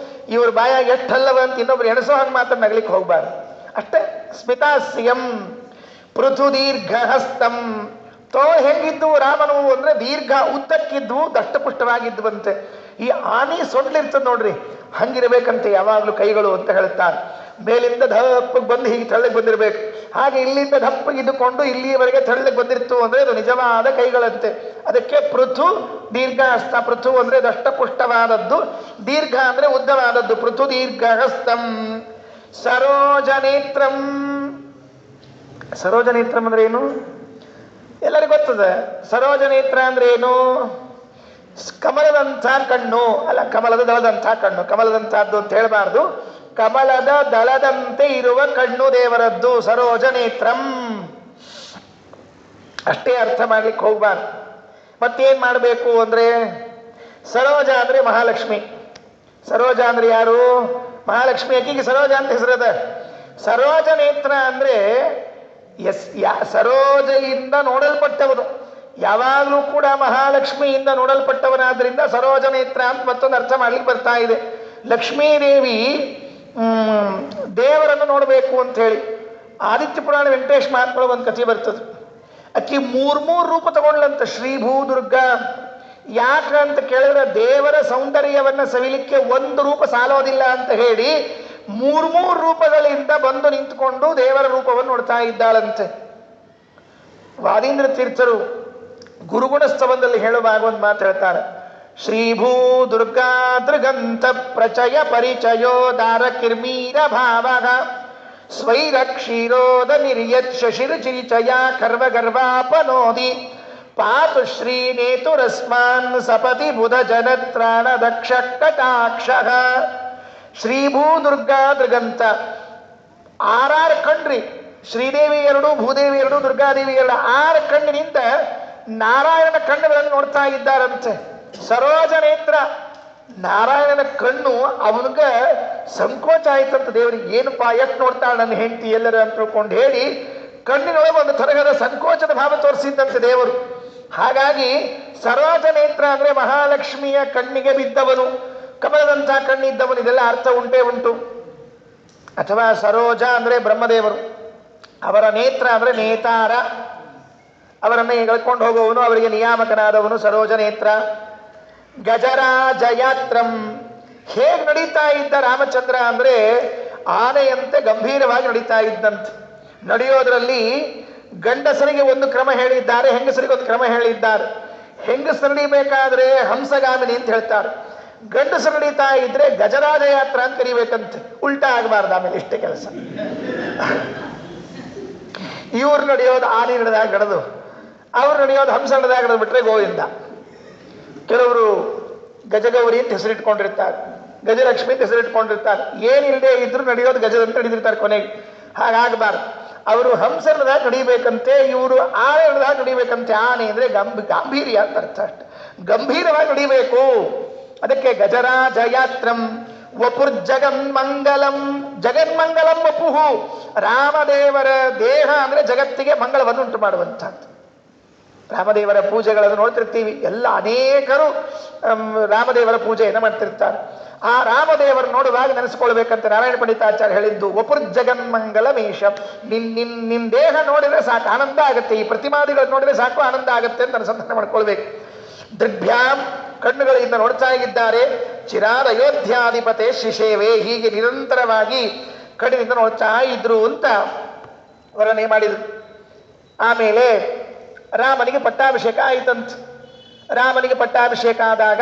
ಇವ್ರ ಬಾಯಾಗ ಎಷ್ಟು ಹಲ್ಲವ ಅಂತ ಇನ್ನೊಬ್ರು ಎಣಸೋ ಹಂಗೆ ಮಾತ್ರ ನಗಲಿಕ್ಕೆ ಹೋಗ್ಬಾರ್ದು. ಅಷ್ಟೇ. ಸ್ಮಿತಾಸ್ಯಂ ಪೃಥು ದೀರ್ಘ ಹಸ್ತಂ, ತೋಳು ಹೆಂಗಿದ್ವು ರಾಮನು ಅಂದ್ರೆ ದೀರ್ಘ ಉದ್ದಕ್ಕಿದ್ವು, ದಷ್ಟಪುಷ್ಟವಾಗಿದ್ವಂತೆ. ಈ ಆನೆ ಸೊಂಡ್ಲಿರ್ತದೆ ನೋಡ್ರಿ, ಹಂಗಿರ್ಬೇಕಂತೆ ಯಾವಾಗಲೂ ಕೈಗಳು ಅಂತ ಹೇಳ್ತಾರೆ. ಮೇಲಿಂದ ದಪ್ಪಗೆ ಬಂದು ಹೀಗೆ ತೆಳ್ಳಗೆ ಬಂದಿರಬೇಕು, ಹಾಗೆ ಇಲ್ಲಿಂದ ದಪ್ಪಗೆ ಇದ್ದುಕೊಂಡು ಇಲ್ಲಿಯವರೆಗೆ ತೆಳ್ಳಗೆ ಬಂದಿರ್ತು ಅಂದ್ರೆ ಅದು ನಿಜವಾದ ಕೈಗಳಂತೆ. ಅದಕ್ಕೆ ಪೃಥು ದೀರ್ಘ ಹಸ್ತ. ಪೃಥು ಅಂದ್ರೆ ದಷ್ಟಪುಷ್ಟವಾದದ್ದು, ದೀರ್ಘ ಅಂದ್ರೆ ಉದ್ದವಾದದ್ದು. ಪೃಥು ದೀರ್ಘ ಹಸ್ತಂ ಸರೋಜನೇತ್ರಂ. ಸರೋಜನೇತ್ರಂ ಅಂದ್ರೆ ಏನು ಎಲ್ಲರಿಗೂ ಗೊತ್ತದ. ಸರೋಜನೇತ್ರ ಅಂದ್ರೆ ಏನು? ಕಮಲದಂಥ ಕಣ್ಣು ಅಲ್ಲ, ಕಮಲದ ದಳದಂಥ ಕಣ್ಣು. ಕಮಲದಂಥದ್ದು ಅಂತ ಹೇಳಬಾರ್ದು, ಕಮಲದ ದಳದಂತೆ ಇರುವ ಕಣ್ಣು ದೇವರದ್ದು ಸರೋಜನೇತ್ರಂ. ಅಷ್ಟೇ ಅರ್ಥ ಮಾಡ್ಲಿಕ್ಕೆ ಹೋಗ್ಬಾರ್ದು. ಮತ್ತೇನ್ ಮಾಡಬೇಕು ಅಂದ್ರೆ, ಸರೋಜ ಅಂದ್ರೆ ಮಹಾಲಕ್ಷ್ಮಿ. ಸರೋಜ ಅಂದ್ರೆ ಯಾರು? ಮಹಾಲಕ್ಷ್ಮಿ. ಆಕೆಗೆ ಸರೋಜ ಅಂತ ಹೆಸರದ. ಸರೋಜ ನೇತ್ರ ಅಂದ್ರೆ ಸರೋಜೆಯಿಂದ ನೋಡಲ್ಪಟ್ಟವನು. ಯಾವಾಗಲೂ ಕೂಡ ಮಹಾಲಕ್ಷ್ಮಿಯಿಂದ ನೋಡಲ್ಪಟ್ಟವನಾದ್ರಿಂದ ಸರೋಜ ನೇತ್ರ ಅಂತ ಮತ್ತೊಂದು ಅರ್ಥ ಮಾಡ್ಲಿಕ್ಕೆ ಬರ್ತಾ ಇದೆ. ಲಕ್ಷ್ಮೀದೇವಿ ದೇವರನ್ನು ನೋಡಬೇಕು ಅಂತ ಹೇಳಿ ಆದಿತ್ಯ ಪುರಾಣ ವೆಂಕಟೇಶ್ ಮಹಾತ್ಮಳ ಒಂದು ಕಥೆ ಬರ್ತದೆ. ಅಕ್ಕಿ ಮೂರು ರೂಪ ತಗೊಂಡ್ಲಂತ, ಶ್ರೀಭೂ ದುರ್ಗಾ. ಯಾಕಂತ ಕೇಳಿದ್ರೆ ದೇವರ ಸೌಂದರ್ಯವನ್ನ ಸವಿಲಿಕ್ಕೆ ಒಂದು ರೂಪ ಸಾಲೋದಿಲ್ಲ ಅಂತ ಹೇಳಿ ಮೂರು ರೂಪಗಳಿಂದ ಬಂದು ನಿಂತುಕೊಂಡು ದೇವರ ರೂಪವನ್ನು ನೋಡ್ತಾ ಇದ್ದಾಳಂತೆ. ವಾದೀಂದ್ರ ತೀರ್ಥರು ಗುರುಗುಣ ಸ್ತವದಲ್ಲಿ ಹೇಳುವಾಗ ಒಂದು ಮಾತು ಹೇಳ್ತಾರೆ. ಶ್ರೀಭೂ ದುರ್ಗಾ ದೃಗಂತ ಪ್ರಚಯ ಪರಿಚಯೋ ದಾರ ಕಿರ್ಮೀರ ಭಾವ ಸ್ವೈರ ಕ್ಷೀರೋದ ನಿರ್ಯತ್ ಶಶಿರ ಚಿರಿಚಯ ಕರ್ವ ಗರ್ವಾಪನೋದಿ ಪಾತು ಶ್ರೀ ನೇತುರಸ್ಮಾನ್ ಸಪತಿ ಬುಧ ಜನತ್ರಾಣ ದಕ್ಷ ಕಟಾಕ್ಷ. ಶ್ರೀಭೂ ದುರ್ಗಾ ದೃಗಂತ, ಆರಾರು ಕಣ್ರಿ. ಶ್ರೀದೇವಿ ಎರಡು, ಭೂದೇವಿ ಎರಡು, ದುರ್ಗಾದೇವಿ ಎರಡು, 6 ಕಣ್ಣಿನಿಂದ ನಾರಾಯಣನ ಕಣ್ಣುಗಳನ್ನು ನೋಡ್ತಾ ಇದ್ದಾರಂತೆ. ಸರೋಜ ನೇತ್ರ, ನಾರಾಯಣನ ಕಣ್ಣು ಅವನಿಗ ಸಂಕೋಚ ಆಯ್ತಂತ ದೇವರಿಗೆ. ಏನಪ್ಪಾ ಎಷ್ಟು ನೋಡ್ತಾಳೆ ನನ್ನ ಹೆಂಡತಿ ಎಲ್ಲರ ಅಂತ ತಿಳ್ಕೊಂಡು ಹೇಳಿ ಕಣ್ಣಿನೊಳಗೆ ಒಂದು ತರಹದ ಸಂಕೋಚದ ಭಾವ ತೋರಿಸಿದ್ದಂತೆ ದೇವರು. ಹಾಗಾಗಿ ಸರೋಜ ನೇತ್ರ ಅಂದ್ರೆ ಮಹಾಲಕ್ಷ್ಮಿಯ ಕಣ್ಣಿಗೆ ಬಿದ್ದವನು, ಕಮಲದಂಥ ಕಣ್ಣಿದ್ದವನು. ಇದೆಲ್ಲ ಅರ್ಥ ಉಂಟೇ ಉಂಟು. ಅಥವಾ ಸರೋಜ ಅಂದ್ರೆ ಬ್ರಹ್ಮದೇವರು, ಅವರ ನೇತ್ರ ಅಂದ್ರೆ ನೇತಾರ, ಅವರನ್ನು ಎಳ್ಕೊಂಡು ಹೋಗುವವನು, ಅವರಿಗೆ ನಿಯಾಮಕನಾದವನು ಸರೋಜ ನೇತ್ರ. ಗಜರಾಜಯಾತ್ರಂ, ಹೇಗೆ ನಡೀತಾ ಇದ್ದ ರಾಮಚಂದ್ರ ಅಂದ್ರೆ ಆನೆಯಂತೆ ಗಂಭೀರವಾಗಿ ನಡೀತಾ ಇದ್ದಂತೆ. ನಡೆಯೋದ್ರಲ್ಲಿ ಗಂಡಸರಿಗೆ ಒಂದು ಕ್ರಮ ಹೇಳಿದ್ದಾರೆ, ಹೆಂಗಸರಿಗೆ ಒಂದು ಕ್ರಮ ಹೇಳಿದ್ದಾರೆ. ಹೆಂಗಸರು ನಡಿಬೇಕಾದ್ರೆ ಹಂಸಗಾಮಿನಿ ಅಂತ ಹೇಳ್ತಾರೆ, ಗಂಡಸರು ನಡೀತಾ ಇದ್ರೆ ಗಜರಾಜ ಯಾತ್ರ ಅಂತ ಕರಿಬೇಕಂತೆ. ಉಲ್ಟಾ ಆಗಬಾರ್ದು ಆಮೇಲೆ ಇಷ್ಟೇ ಕೆಲಸ. ಇವ್ರು ನಡೆಯೋದು ಆನೆ ನಡೆದಾಗ ನಡೆದು, ಅವ್ರು ನಡೆಯೋದು ಹಂಸ ನಡೆದಾಗ ನಡೆದು ಬಿಟ್ರೆ ಗೋವಿಂದ. ಕೆಲವರು ಗಜಗೌರಿ ಅಂತ ಹೆಸರಿಟ್ಕೊಂಡಿರ್ತಾರೆ, ಗಜಲಕ್ಷ್ಮಿ ಅಂತ ಹೆಸರಿಟ್ಕೊಂಡಿರ್ತಾರೆ. ಏನಿಲ್ಲದೆ ಇದ್ರು ನಡೆಯೋದು ಗಜದಂತ ನಡೆದಿರ್ತಾರೆ ಕೊನೆಗೆ. ಹಾಗಾಗಬಾರ್ದು. ಅವರು ಹಂಸ ನಡೆದಾಗ ನಡಿಬೇಕಂತೆ, ಇವರು ಆನೆ ನಡೆದಾಗ ನಡಿಬೇಕಂತೆ. ಆನೆ ಅಂದ್ರೆ ಗಾಂಭೀರ್ಯ ಅಂತ ಅರ್ಥ. ಅಷ್ಟೆ, ಗಂಭೀರವಾಗಿ ನಡಿಬೇಕು. ಅದಕ್ಕೆ ಗಜರಾಜಯಾತ್ರಂ ವಪುರ್ ಜಗನ್ಮಂಗಲಂ. ಜಗನ್ಮಂಗಲಂ ವಪುಹು, ರಾಮದೇವರ ದೇಹ ಅಂದ್ರೆ ಜಗತ್ತಿಗೆ ಮಂಗಳವನ್ನು ಉಂಟು ಮಾಡುವಂಥದ್ದು. ರಾಮದೇವರ ಪೂಜೆಗಳನ್ನು ನೋಡ್ತಿರ್ತೀವಿ. ಎಲ್ಲ ಅನೇಕರು ರಾಮದೇವರ ಪೂಜೆಯನ್ನು ಮಾಡ್ತಿರ್ತಾರೆ. ಆ ರಾಮದೇವರು ನೋಡುವಾಗ ನೆನೆಸ್ಕೊಳ್ಬೇಕಂತ ನಾರಾಯಣ ಪಂಡಿತಾಚಾರ್ಯ ಹೇಳಿದ್ದು, ಒಪುರ್ ಜಗನ್ಮಂಗಲ ಮೇಷ. ನಿನ್ ದೇಹ ನೋಡಿದ್ರೆ ಸಾಕು ಆನಂದ ಆಗುತ್ತೆ, ಈ ಪ್ರತಿಮಾದಿಗಳು ನೋಡಿದ್ರೆ ಸಾಕು ಆನಂದ ಆಗುತ್ತೆ ಅಂತ ಅನುಸಂಧಾನ ಮಾಡ್ಕೊಳ್ಬೇಕು. ದೃಗ್ಭ್ಯಾಂ ಕಣ್ಣುಗಳಿಂದ ನೋಡ್ತಾ ಇದ್ದಾರೆ. ಚಿರಾದ ಅಯೋಧ್ಯಾಧಿಪತೆ ಶಿಶೇವೆ, ಹೀಗೆ ನಿರಂತರವಾಗಿ ಕಣ್ಣಿನಿಂದ ನೋಡ್ತಾ ಇದ್ರು ಅಂತ ವರ್ಣನೆ ಮಾಡಿದ್ರು. ಆಮೇಲೆ ರಾಮನಿಗೆ ಪಟ್ಟಾಭಿಷೇಕ ಆಯ್ತಂತ. ರಾಮನಿಗೆ ಪಟ್ಟಾಭಿಷೇಕ ಆದಾಗ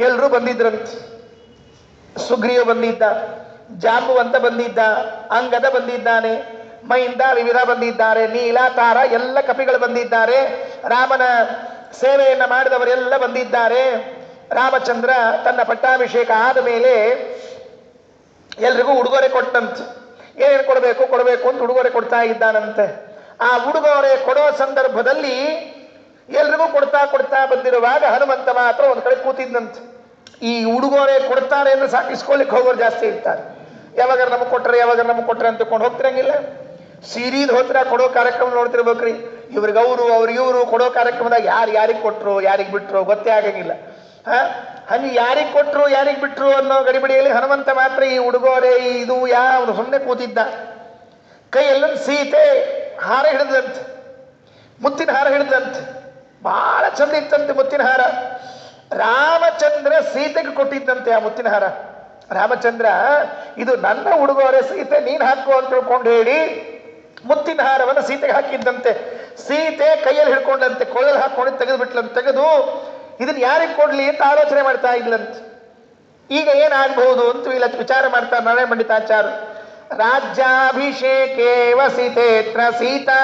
ಎಲ್ಲರೂ ಬಂದಿದ್ರಂತ. ಸುಗ್ರೀವ ಬಂದಿದ್ದ, ಜಾಂಬುವಂತ ಬಂದಿದ್ದ, ಅಂಗದ ಬಂದಿದ್ದಾನೆ, ಮೈಂದ ವಿವಿಧ ಬಂದಿದ್ದಾರೆ, ನೀಲ ತಾರ ಎಲ್ಲ ಕಪಿಗಳು ಬಂದಿದ್ದಾರೆ, ರಾಮನ ಸೇವೆಯನ್ನ ಮಾಡಿದವರೆಲ್ಲ ಬಂದಿದ್ದಾರೆ. ರಾಮಚಂದ್ರ ತನ್ನ ಪಟ್ಟಾಭಿಷೇಕ ಆದ ಮೇಲೆ ಎಲ್ರಿಗೂ ಉಡುಗೊರೆ ಕೊಟ್ಟಂತ. ಏನೇನು ಕೊಡಬೇಕು ಅಂತ ಉಡುಗೊರೆ ಕೊಡ್ತಾ ಇದ್ದಾನಂತೆ. ಆ ಉಡುಗೊರೆ ಕೊಡೋ ಸಂದರ್ಭದಲ್ಲಿ ಎಲ್ರಿಗೂ ಕೊಡ್ತಾ ಬಂದಿರುವಾಗ ಹನುಮಂತ ಮಾತ್ರ ಒಂದು ಕಡೆ ಕೂತಿದ್ದಂತೆ. ಈ ಉಡುಗೊರೆ ಕೊಡ್ತಾರೆ ಅಂದ್ರೆ ಸಾಕಿಸ್ಕೊಳ್ಳಿಕ್ಕೆ ಹೋಗೋರು ಜಾಸ್ತಿ ಇರ್ತಾರೆ. ಯಾವಾಗ ನಮಗೆ ಕೊಟ್ರೆ ಅಂತ ಕೊಂಡು ಹೋಗ್ತಿರಂಗಿಲ್ಲ. ಸೀರೀದ್ ಹೋತ್ರ ಕೊಡೋ ಕಾರ್ಯಕ್ರಮ ನೋಡ್ತಿರ್ಬೇಕ್ರಿ. ಇವ್ರಿಗೆ ಇವರು ಕೊಡೋ ಕಾರ್ಯಕ್ರಮದಾಗ ಯಾರಿಗೆ ಕೊಟ್ರು ಯಾರಿಗೆ ಬಿಟ್ರು ಗೊತ್ತೇ ಆಗಂಗಿಲ್ಲ. ಹಂಗೆ ಯಾರಿಗೆ ಕೊಟ್ರು ಯಾರಿಗೆ ಬಿಟ್ರು ಅನ್ನೋ ಗಡಿಬಿಡಿಯಲ್ಲಿ ಹನುಮಂತ ಮಾತ್ರ ಈ ಉಡುಗೊರೆ ಇದು ಅವನು ಸುಮ್ಮನೆ ಕೂತಿದ್ದ. ಕೈಯಲ್ಲೊಂದು ಸೀತೆ ಹಾರ ಹಿಡಿದಂತೆ, ಮುತ್ತಿನ ಹಾರ ಹಿಡಿದಂತೆ. ಬಹಳ ಚಂದ ಇತ್ತಂತೆ ಮುತ್ತಿನ ಹಾರ. ರಾಮಚಂದ್ರ ಸೀತೆಗೆ ಕೊಟ್ಟಿದ್ದಂತೆ ಆ ಮುತ್ತಿನ ಹಾರ. ರಾಮಚಂದ್ರ ಇದು ನನ್ನ ಉಡುಗೊರೆ ಸೀತೆ ನೀನ್ ಹಾಕು ಅಂತ ತಿಳ್ಕೊಂಡು ಹೇಳಿ ಮುತ್ತಿನ ಹಾರವನ್ನು ಸೀತೆಗೆ ಹಾಕಿದ್ದಂತೆ. ಸೀತೆ ಕೈಯಲ್ಲಿ ಹಿಡ್ಕೊಂಡಂತೆ, ಕೊಳ್ಳಲ್ಲಿ ಹಾಕೊಂಡು ತೆಗೆದು ಬಿಟ್ಲಂತೆ. ತೆಗೆದು ಇದನ್ನ ಯಾರಿಗೆ ಕೊಡ್ಲಿ ಅಂತ ಆಲೋಚನೆ ಮಾಡ್ತಾ ಇದ್ಲಂತೆ. ಈಗ ಏನಾಗಬಹುದು ಅಂತ ಇಲ್ಲ ವಿಚಾರ ಮಾಡ್ತಾರೆ ನಾರಾಯಣ ಪಂಡಿತಾಚಾರ್ಯ. ರಾಜ್ಯಾಭಿಷೇಕೇ ವಸಿತೇತ್ರ ಸೀತಾ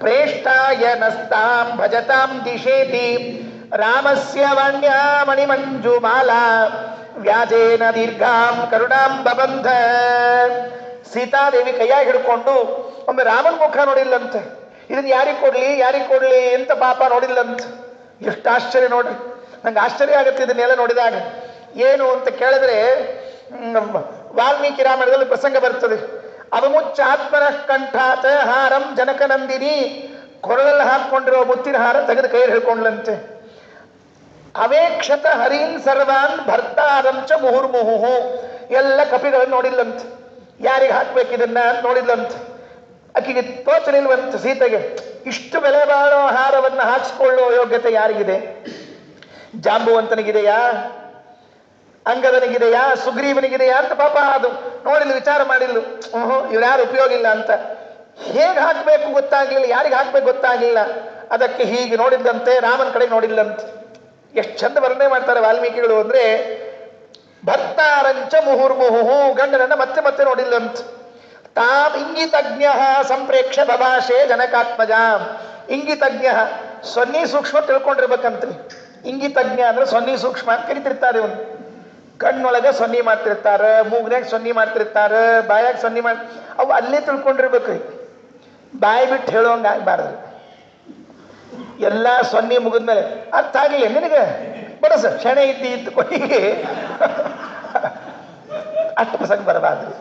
ಪ್ರೇಷ್ಠಾಯ ನಸ್ತಾಂ ಭಜತಾಂ ದಿಶೇತಿ ರಾಮಸ್ಯ ವಾಣ್ಯಾ ಮಣಿಮಂಜುಮಾಲಾ ವ್ಯಾಜೇನ ದೀರ್ಘಾಂ ಕರುಣಾಂ ಬಬಂಧ. ಸೀತಾದೇವಿ ಕೈಯಾಗಿ ಹಿಡ್ಕೊಂಡು ಒಮ್ಮೆ ರಾಮನ ಮುಖ ನೋಡಿಲ್ಲಂತೆ. ಇದನ್ನ ಯಾರಿಗೆ ಕೊಡ್ಲಿ ಅಂತ ಪಾಪ ನೋಡಿಲ್ಲಂತ. ಎಷ್ಟು ಆಶ್ಚರ್ಯ ನೋಡ್ರಿ. ನಂಗೆ ಆಶ್ಚರ್ಯ ಆಗುತ್ತೆ ಇದನ್ನೆಲ್ಲ ನೋಡಿದಾಗ. ಏನು ಅಂತ ಕೇಳಿದ್ರೆ ವಾಲ್ಮೀಕಿ ರಾಮಾಯಣದಲ್ಲಿ ಪ್ರಸಂಗ ಬರ್ತದೆ. ಅವಮುಚ್ಚಾತ್ಮನ ಕಂಠಾತ ಹಾರಂ ಜನಕನಂದಿನಿ, ಕೊರಳಲ್ಲಿ ಹಾಕೊಂಡಿರೋ ಮುತ್ತಿನ ಹಾರ ತೆಗೆದು ಕೈಯಲ್ಲಿ ಹಿಡ್ಕೊಂಡ್ಲಂತೆ. ಅವೇಕ್ಷತ ಹರೀನ್ ಸರ್ವಾನ್ ಭರ್ತಾರಂಚ ಮುಹುರ್ಮುಹು, ಎಲ್ಲ ಕಪಿಗಳನ್ನು ನೋಡಿಲ್ಲಂತೆ. ಯಾರಿಗೆ ಹಾಕ್ಬೇಕಿದನ್ನ ನೋಡಿಲ್ಲಂತೆ. ಆಕೆಗೆ ತೋಚಲಿಲ್ವಂತೆ ಸೀತೆಗೆ. ಇಷ್ಟು ಬೆಲೆ ಬಾಳೋ ಹಾರವನ್ನು ಹಾಕಿಸ್ಕೊಳ್ಳೋ ಯೋಗ್ಯತೆ ಯಾರಿಗಿದೆ? ಜಾಂಬುವಂತನಿಗಿದೆಯಾ, ಅಂಗದನಿಗಿದೆಯಾ, ಸುಗ್ರೀವನಿಗಿದೆಯಾ ಅಂತ ಪಾಪ ಅದು ನೋಡಿಲ್ಲ, ವಿಚಾರ ಮಾಡಿಲ್ಲ. ಇವ್ರು ಯಾರು ಉಪಯೋಗ ಇಲ್ಲ ಅಂತ. ಹೇಗೆ ಹಾಕಬೇಕು ಗೊತ್ತಾಗ್ಲಿಲ್ಲ, ಯಾರಿಗೆ ಹಾಕ್ಬೇಕು ಗೊತ್ತಾಗ್ಲಿಲ್ಲ. ಅದಕ್ಕೆ ಹೀಗೆ ನೋಡಿದ್ದಂತೆ, ರಾಮನ ಕಡೆ ನೋಡಿಲ್ಲಂತೆ. ಎಷ್ಟು ಚಂದ ವರ್ಣನೆ ಮಾಡ್ತಾರೆ ವಾಲ್ಮೀಕಿಗಳು ಅಂದ್ರೆ, ಭರ್ತಾರಂಚ ಮುಹುರ್ಮುಹು, ಗಂಡನನ್ನ ಮತ್ತೆ ಮತ್ತೆ ನೋಡಿಲ್ಲಂತ. ತಾಮ್ ಇಂಗಿತಜ್ಞ ಸಂಪ್ರೇಕ್ಷ ಬಭಾಷೆ ಜನಕಾತ್ಮಜ. ಇಂಗಿತಜ್ಞ ಸೊನ್ನಿ ಸೂಕ್ಷ್ಮ ತಿಳ್ಕೊಂಡಿರ್ಬೇಕಂತ್ರಿ. ಇಂಗಿತಜ್ಞ ಅಂದ್ರೆ ಸೊನ್ನಿ ಸೂಕ್ಷ್ಮ ಅಂತ ಕರಿತಿರ್ತಾರೆ. ಇವನು ಕಣ್ಣೊಳಗೆ ಸೊನ್ನಿ ಮಾಡ್ತಿರ್ತಾರೆ, ಮೂಗ್ನಾಗ ಸೊನ್ನಿ ಮಾಡ್ತಿರ್ತಾರೆ, ಬಾಯಾಗ ಸೊನ್ನಿ ಅವು ಅಲ್ಲೇ ತಿಳ್ಕೊಂಡಿರ್ಬೇಕ್ರಿ. ಬಾಯಿ ಬಿಟ್ಟು ಹೇಳುವಂಗ ಆಗ್ಬಾರ್ದು. ಎಲ್ಲ ಸೊನ್ನಿ ಮುಗಿದ್ಮೇಲೆ ಅರ್ಥ ಆಗಲಿಲ್ಲ ನಿನಗೆ ಬಡಸ ಕ್ಷಣೆ ಇತ್ತು ಕೊನೆಗೆ ಅಷ್ಟು ಪ್ರಸಂಗ ಬರಬಾರ್ದು.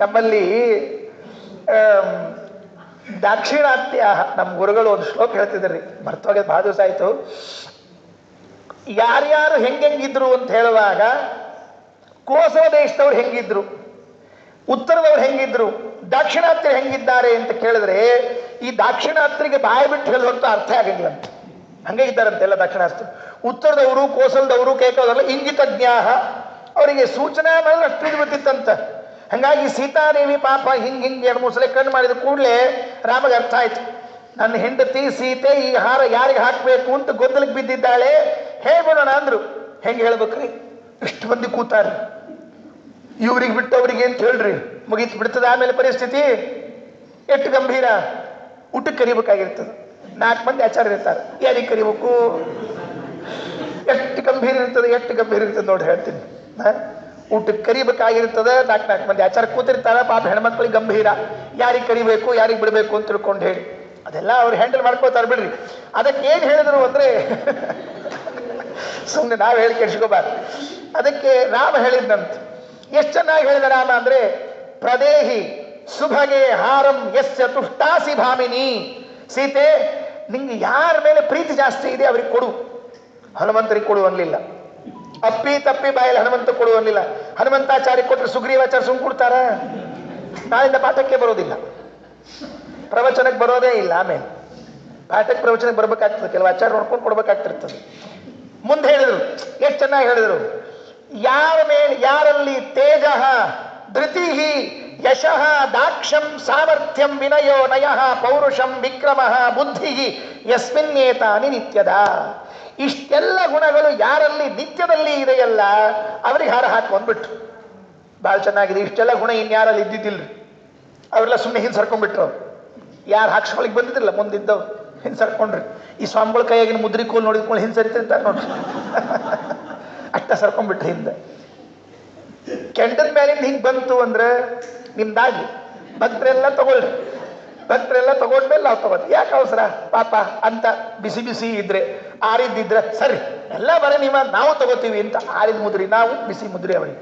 ನಮ್ಮಲ್ಲಿ ದಾಕ್ಷಿಣಾತ್ಯ ನಮ್ಮ ಗುರುಗಳು ಒಂದು ಶ್ಲೋಕ ಹೇಳ್ತಿದ್ರಿ, ಮರ್ತೋಗ ಬಹಳ ದಿವಸ ಆಯ್ತು. ಯಾರ್ಯಾರು ಹೆಂಗಿದ್ರು ಅಂತ ಹೇಳುವಾಗ ಕೋಸಲ ದೇಶದವ್ರು ಹೆಂಗಿದ್ರು, ಉತ್ತರದವ್ರು ಹೆಂಗಿದ್ರು, ದಾಕ್ಷಿಣಾತ್ಯರು ಹೆಂಗಿದ್ದಾರೆ ಅಂತ ಕೇಳಿದ್ರೆ ಈ ದಾಕ್ಷಿಣಾತ್ಯರಿಗೆ ಬಾಯಿ ಬಿಟ್ಟು ಹೇಳುವಂತ ಅರ್ಥ ಆಗಂಗಿಲ್ಲ ಅಂತ. ಹಂಗೆ ಇದ್ದಾರಂತೆಲ್ಲ ದಾಕ್ಷಿಣಾಸ್ತ್ರು. ಉತ್ತರದವರು, ಕೋಸಲದವರು, ಕೇಕದವರೆಲ್ಲ ಇಂಗಿತಜ್ಞಾಹ, ಅವರಿಗೆ ಸೂಚನಾ ಮಾಡಿದ್ರೆ ಅಷ್ಟು ಬಿಟ್ಟಿತ್ತಂತ. ಹಂಗಾಗಿ ಸೀತಾದೇವಿ ಪಾಪ ಹಿಂಗೆ ಎರಡು ಮೂಸಲೆ ಕಣ್ಣು ಮಾಡಿದ ಕೂಡಲೇ ರಾಮಗೆ ಅರ್ಥ ಆಯ್ತು, ನನ್ನ ಹೆಂಡತಿ ಸೀತೆ ಈ ಹಾರ ಯಾರಿಗೆ ಹಾಕಬೇಕು ಅಂತ ಗೊಂದಲಕ್ಕೆ ಬಿದ್ದಿದ್ದಾಳೆ, ಹೇಳ್ಬಿಡೋಣ ಅಂದ್ರು. ಹೆಂಗೆ ಹೇಳ್ಬೇಕ್ರಿ? ಇಷ್ಟು ಮಂದಿ ಕೂತಾರ, ಇವ್ರಿಗೆ ಬಿಟ್ಟು ಅವ್ರಿಗೆ ಅಂತ ಹೇಳ್ರಿ, ಮುಗೀತು ಬಿಡ್ತದ. ಆಮೇಲೆ ಪರಿಸ್ಥಿತಿ ಎಷ್ಟು ಗಂಭೀರ. ಊಟಕ್ಕೆ ಕರಿಬೇಕಾಗಿರ್ತದೆ, 4 ಮಂದಿ ಆಚಾರ ಇರ್ತಾರೆ, ಯಾರಿಗೆ ಕರಿಬೇಕು? ಎಷ್ಟು ಗಂಭೀರ ಇರ್ತದೆ ನೋಡಿ ಹೇಳ್ತೀನಿ. ಊಟಕ್ಕೆ ಕರಿಬೇಕಾಗಿರ್ತದೆ, 4 ಮಂದಿ ಆಚಾರ ಕೂತಿರ್ತಾರ. ಪಾಪ ಹೆಣ್ಮಕ್ಳಿಗೆ ಗಂಭೀರ, ಯಾರಿಗೆ ಕರಿಬೇಕು ಯಾರಿಗೆ ಬಿಡಬೇಕು ಅಂತ ತಿಳ್ಕೊಂಡು ಹೇಳಿ ಅದೆಲ್ಲ ಅವ್ರು ಹ್ಯಾಂಡಲ್ ಮಾಡ್ಕೋತಾರೆ ಬಿಡ್ರಿ. ಅದಕ್ಕೆ ಏನು ಹೇಳಿದ್ರು ಅಂದ್ರೆ ಸುಮ್ಮನೆ ನಾವು ಹೇಳಿ ಕೆಡ್ಸ್ಕೋಬಾರ್ದು. ಅದಕ್ಕೆ ರಾಮ ಹೇಳಿದ್ನಂತ. ಎಷ್ಟು ಚೆನ್ನಾಗಿ ಹೇಳಿದ ರಾಮ ಅಂದ್ರೆ, ಪ್ರದೇಹಿ ಸುಭಗೆ ಹಾರಂ ಯಸ್ಯ ತುಷ್ಟಾಸಿ ಭಾಮಿನಿ. ಸೀತೆ, ನಿಂಗೆ ಯಾರ ಮೇಲೆ ಪ್ರೀತಿ ಜಾಸ್ತಿ ಇದೆ ಅವ್ರಿಗೆ ಕೊಡು, ಹನುಮಂತರಿಗೆ ಕೊಡು ಅನ್ಲಿಲ್ಲ. ಅಪ್ಪಿ ತಪ್ಪಿ ಬಾಯಲ್ಲಿ ಹನುಮಂತ ಕೊಡು ಅನ್ಲಿಲ್ಲ. ಹನುಮಂತಾಚಾರ್ಯ ಕೊಟ್ಟರೆ ಸುಗ್ರೀವಾಚಾರ್ಯ ಸುಮ್ ಕೊಡ್ತಾರ? ನಾಳಿಂದ ಪಾಠಕ್ಕೆ ಬರೋದಿಲ್ಲ, ಪ್ರವಚನಕ್ಕೆ ಬರೋದೇ ಇಲ್ಲ. ಆಮೇಲೆ ಪಾಠಕ್ಕೆ ಪ್ರವಚನಕ್ಕೆ ಬರ್ಬೇಕಾಗ್ತದೆ, ಕೆಲವು ಆಚಾರ ನೋಡ್ಕೊಂಡು ಕೊಡ್ಬೇಕಾಗ್ತಿರ್ತದೆ. ಮುಂದೆ ಹೇಳಿದ್ರು, ಎಷ್ಟು ಚೆನ್ನಾಗಿ ಹೇಳಿದ್ರು. ಯಾರ ಮೇಲೆ, ಯಾರಲ್ಲಿ ತೇಜ ಧೃತಿ ಯಶಃ ದಾಕ್ಷಂ ಸಾಮರ್ಥ್ಯಂ ವಿನಯೋ ನಯಃ ಪೌರುಷಂ ವಿಕ್ರಮ ಬುದ್ಧಿ ಯಸ್ಮಿನ್ನೇತಾನಿ ನಿತ್ಯದ. ಇಷ್ಟೆಲ್ಲ ಗುಣಗಳು ಯಾರಲ್ಲಿ ನಿತ್ಯದಲ್ಲಿ ಇದೆಯಲ್ಲ ಅವ್ರಿಗೆ ಹಾರ ಹಾಕೊಂಡ್ಬಿಟ್ರು. ಭಾಳ ಚೆನ್ನಾಗಿದೆ. ಇಷ್ಟೆಲ್ಲ ಗುಣ ಇನ್ಯಾರಲ್ಲಿ ಇದ್ದಿದ್ದಿಲ್ರಿ. ಅವರೆಲ್ಲ ಸುಮ್ಮನೆ ಹಿಂದೆ ಸರ್ಕೊಂಡ್ಬಿಟ್ರು. ಅವ್ರು ಯಾರು ಹಾಕ್ಸ್ಕೊಳಿಕ್ ಬಂದಿದ್ರಲ್ಲ ಮುಂದಿದ್ದವ್ರು ಹಿಂದೆ ಸರ್ಕೊಂಡ್ರಿ. ಈ ಸ್ವಾಮಿಗಳ ಕೈಯಾಗಿನ ಮುದ್ರಿ ಕೋಲ್ ನೋಡಿದ್ಕೊಂಡು ಹಿಂದೆ ಸರಿತಿರ್ತಾರೆ ನೋಡ್ರಿ. ಅಷ್ಟ ಸರ್ಕೊಂಡ್ಬಿಟ್ರಿ ಹಿಂದೆ. ಕೆಂಡದ ಮೇಲಿಂದ ಹಿಂಗೆ ಬಂತು ಅಂದ್ರೆ ನಿಮ್ದಾಗಿ ಭಕ್ತರೆಲ್ಲ ತಗೊಳ್ರಿ. ಭಕ್ತರೆಲ್ಲ ತಗೊಂಡ್ಮೇಲೆ ನಾವು ತಗೋದು. ಯಾಕೆ ಅವಸರ ಪಾಪ ಅಂತ ಬಿಸಿ ಬಿಸಿ ಇದ್ರೆ ಆರಿದ್ದಿದ್ರೆ ಸರಿ ಎಲ್ಲ ಬರೀ ನಾವು ತಗೋತೀವಿ ಅಂತ ಆರಿದ ಮುದ್ರಿ, ನಾವು ಬಿಸಿ ಮುದ್ರಿ ಅವರಿಗೆ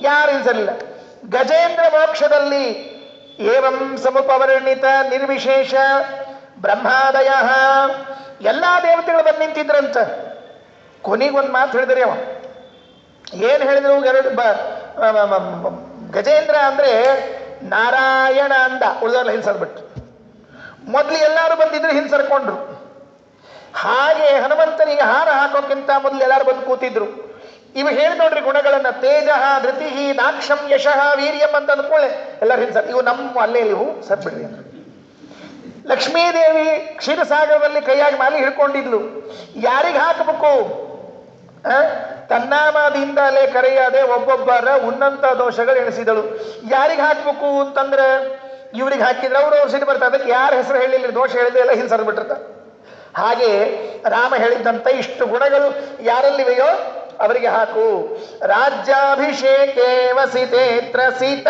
ಯಾರು ಇನ್ಸಲಿಲ್ಲ. ಗಜೇಂದ್ರ ಮೋಕ್ಷದಲ್ಲಿ ಏವಂ ಸಮುಪವರ್ಣಿತ ನಿರ್ವಿಶೇಷ ಬ್ರಹ್ಮಾದಯ ಎಲ್ಲಾ ದೇವತೆಗಳು ಬಂದು ನಿಂತಿದ್ರಂತ. ಕೊನೆಗೊಂದು ಮಾತು ಹೇಳಿದ್ರಿ. ಅವ ಏನ್ ಹೇಳಿದ್ರು? ಗಜೇಂದ್ರ ಅಂದ್ರೆ ನಾರಾಯಣ ಅಂದ, ಉಳಿದವ್ರಲ್ಲ ಹಿಂಸರ್ಬಿಟ್ಟು. ಮೊದ್ಲು ಎಲ್ಲಾರು ಬಂದಿದ್ರು ಹಿಂಸರ್ಕೊಂಡ್ರು. ಹಾಗೆ ಹನುಮಂತನಿಗೆ ಹಾರ ಹಾಕೋಕ್ಕಿಂತ ಮೊದಲು ಎಲ್ಲಾರು ಬಂದು ಕೂತಿದ್ರು. ಇವು ಹೇಳಿ ನೋಡ್ರಿ ಗುಣಗಳನ್ನ. ತೇಜ ಧೃತಿ ದಾಕ್ಷಂ ಯಶಃ ವೀರ್ಯಂ ಅಂತ ಅಂದ್ಕೊಳ್ಳೆ ಎಲ್ಲರೂ ಹಿಂಸರ್. ಇವು ನಮ್ಮ ಅಲ್ಲೇ ಇವು ಸರ್ಬಿಡ್ರಿ ಅಂದ್ರೆ. ಲಕ್ಷ್ಮೀದೇವಿ ಕ್ಷೀರಸಾಗರದಲ್ಲಿ ಕೈಯಾಗಿ ಮಾಲಿ ಹಿಡ್ಕೊಂಡಿದ್ಲು. ಯಾರಿಗೆ ಹಾಕಬೇಕು? ತನ್ನಾಮದಿಂದಲೇ ಕರೆಯದೆ ಒಬ್ಬೊಬ್ಬರ ಉನ್ನತ ದೋಷಗಳು ಎಣಿಸಿದಳು. ಯಾರಿಗೆ ಹಾಕ್ಬೇಕು ಅಂತಂದ್ರೆ ಇವ್ರಿಗೆ ಹಾಕಿದ್ರೆ ಅವರು ಸಿಟ್ಟು ಬರ್ತಾರೆ. ಅದಕ್ಕೆ ಯಾರ ಹೆಸರು ಹೇಳಿಲ್ಲ, ದೋಷ ಹೇಳಿದ್ರೆ ಎಲ್ಲ ಹಿಂದೆ ಸರಿಬಿಟ್ಟಿರ್ತಾರೆ. ಹಾಗೆ ರಾಮ ಹೇಳಿದ್ದಂತೆ ಇಷ್ಟು ಗುಣಗಳು ಯಾರಲ್ಲಿವೆಯೋ ಅವರಿಗೆ ಹಾಕು. ರಾಜ್ಯಾಭಿಷೇಕೇ ವಸಿತೇತ್ರ ಸೀತ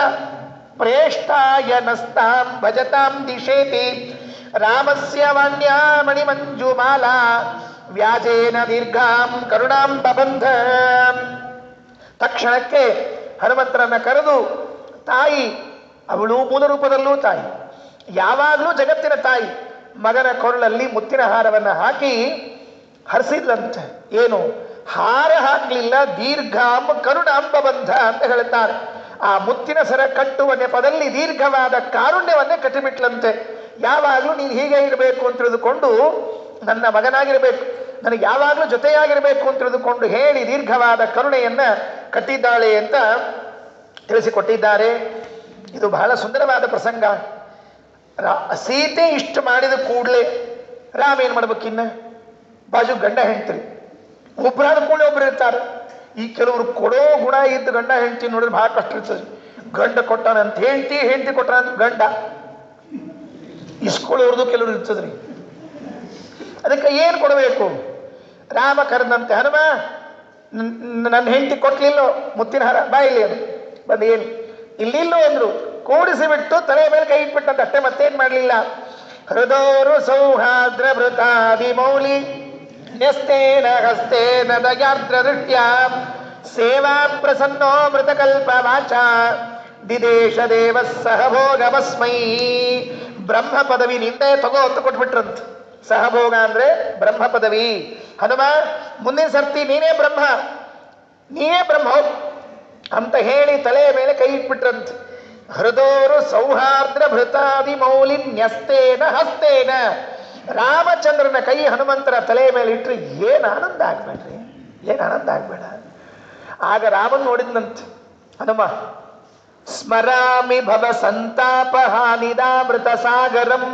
ಪ್ರೇಷ್ಠಾಯ ನಸ್ತಾಂ ಭಜತಾಂ ದಿಶೇತಿ ರಾಮಸ್ಯ ವಾಣ್ಯಾ ಮಣಿಮಂಜುಮಾಲಾ ವ್ಯಾಜೇನ ದೀರ್ಘಾಂ ಕರುಣಾಂ ಬಬಂಧ. ತಕ್ಷಣಕ್ಕೆ ಹನುಮಂತರನ್ನ ಕರೆದು, ತಾಯಿ ಅವಳು ಮೂಲ ರೂಪದಲ್ಲೂ ತಾಯಿ, ಯಾವಾಗಲೂ ಜಗತ್ತಿನ ತಾಯಿ, ಮಗನ ಕೊರಳಲ್ಲಿ ಮುತ್ತಿನ ಹಾರವನ್ನು ಹಾಕಿ ಹರಿಸಿದ್ಲಂತೆ. ಏನು ಹಾರ ಹಾಕಲಿಲ್ಲ, ದೀರ್ಘಾಂ ಕರುಣಾಂಬ ಬಂಧ ಅಂತ ಹೇಳುತ್ತಾರೆ. ಆ ಮುತ್ತಿನ ಸರ ಕಟ್ಟುವ ನೆಪದಲ್ಲಿ ದೀರ್ಘವಾದ ಕಾರುಣ್ಯವನ್ನೇ ಕಟ್ಟಿಬಿಟ್ಲಂತೆ. ಯಾವಾಗಲೂ ನೀನು ಹೀಗೆ ಇರಬೇಕು ಅಂತ ತಿಳಿದುಕೊಂಡು, ನನ್ನ ಮಗನಾಗಿರಬೇಕು, ನನಗೆ ಯಾವಾಗಲೂ ಜೊತೆಯಾಗಿರಬೇಕು ಅಂತ ತಿಳಿದುಕೊಂಡು ಹೇಳಿ ದೀರ್ಘವಾದ ಕರುಣೆಯನ್ನ ಕಟ್ಟಿದ್ದಾಳೆ ಅಂತ ತಿಳಿಸಿಕೊಟ್ಟಿದ್ದಾರೆ. ಇದು ಬಹಳ ಸುಂದರವಾದ ಪ್ರಸಂಗ. ಸೀತೆ ಇಷ್ಟು ಮಾಡಿದ ಕೂಡಲೇ ರಾಮ ಏನ್ ಮಾಡ್ಬೇಕಿನ್ನ? ಬಾಜು ಗಂಡ ಹೆಂಡ್ತಿ ಒಬ್ಬರಾದ ಕೂಡಲೇ ಒಬ್ರು ಇರ್ತಾರೆ. ಈ ಕೆಲವರು ಕೊಡೋ ಗುಣ ಇದ್ದು ಗಂಡ ಹೆಂಡ್ತಿ ನೋಡಿದ್ರೆ ಬಹಳ ಕಷ್ಟ ಇರ್ತದೆ. ಗಂಡ ಕೊಟ್ಟಾನಂತ ಹೆಂಡ್ತಿ, ಹೆಂಡ್ತಿ ಕೊಟ್ಟಾನಂತ ಗಂಡ ಇಸ್ಕೊಳ್ಳೋರ್ದು ಕೆಲವರು ಇರ್ತದ್ರಿ. ಅದಕ್ಕೆ ಏನು ಕೊಡಬೇಕು? ರಾಮ ಕರೆದಂತೆ, ಹನುಮ ನನ್ನ ಹೆಂಡತಿ ಕೊಟ್ಲಿಲ್ಲೋ ಮುತ್ತಿನ ಹಾರ, ಬಾ ಇಲ್ಲಿ ಅದು ಬಂದು ಏನು ಇಲ್ಲಿಲ್ಲೋ ಅಂದ್ರು. ಕೂಡಿಸಿ ಬಿಟ್ಟು ತಲೆ ಮೇಲೆ ಕೈ ಇಟ್ಬಿಟ್ಟಂತ ಅಷ್ಟೇ, ಮತ್ತೇನ್ ಮಾಡಲಿಲ್ಲ. ಹೃದೋರು ಸೌಹಾರ್ದ್ರ ಭೃತಾದಿ ಮೌಲಿ ನ್ಯಸ್ತೇನ ಹಸ್ತೇನ ದಯಾರ್ದ್ರ ದೃಷ್ಟ್ಯ ಸೇವಾ ಪ್ರಸನ್ನೋ ಮೃತಕಲ್ಪ ವಾಚ ದಿದೇಶ ದೇವ ಸಹಭೋಗಮಸ್ಮೈ. ಬ್ರಹ್ಮ ಪದವಿ ನಿಂದೆ ತಗೋ ಅಂತ ಕೊಟ್ಬಿಟ್ರಂತ. ಸಹಭೋಗ ಅಂದ್ರೆ ಬ್ರಹ್ಮ ಪದವಿ. ಹನುಮ ಮುಂದಿನ ಸರ್ತಿ ನೀನೇ ಬ್ರಹ್ಮ, ನೀನೇ ಬ್ರಹ್ಮ ಅಂತ ಹೇಳಿ ತಲೆಯ ಮೇಲೆ ಕೈ ಇಟ್ಬಿಟ್ರಂತ. ಹೃದೋರು ಸೌಹಾರ್ದ್ರ ಭೃತಾದಿ ಮೌಲಿ ನ್ಯಸ್ತೇನ ಹಸ್ತೇನ. ರಾಮಚಂದ್ರನ ಕೈ ಹನುಮಂತರ ತಲೆಯ ಮೇಲೆ ಇಟ್ರಿ ಏನ್ ಆನಂದ ಆಗ್ಬೇಡ್ರಿ, ಏನ್ ಆನಂದ ಆಗ್ಬೇಡ. ಆಗ ರಾಮನ್ ನೋಡಿದ್ನಂತ ಹನುಮ. ಸ್ಮರಾಮಿ ಭವ ಸಂತಾಪ ಹಾನಿದಾಮೃತ ಸಾಗರಂ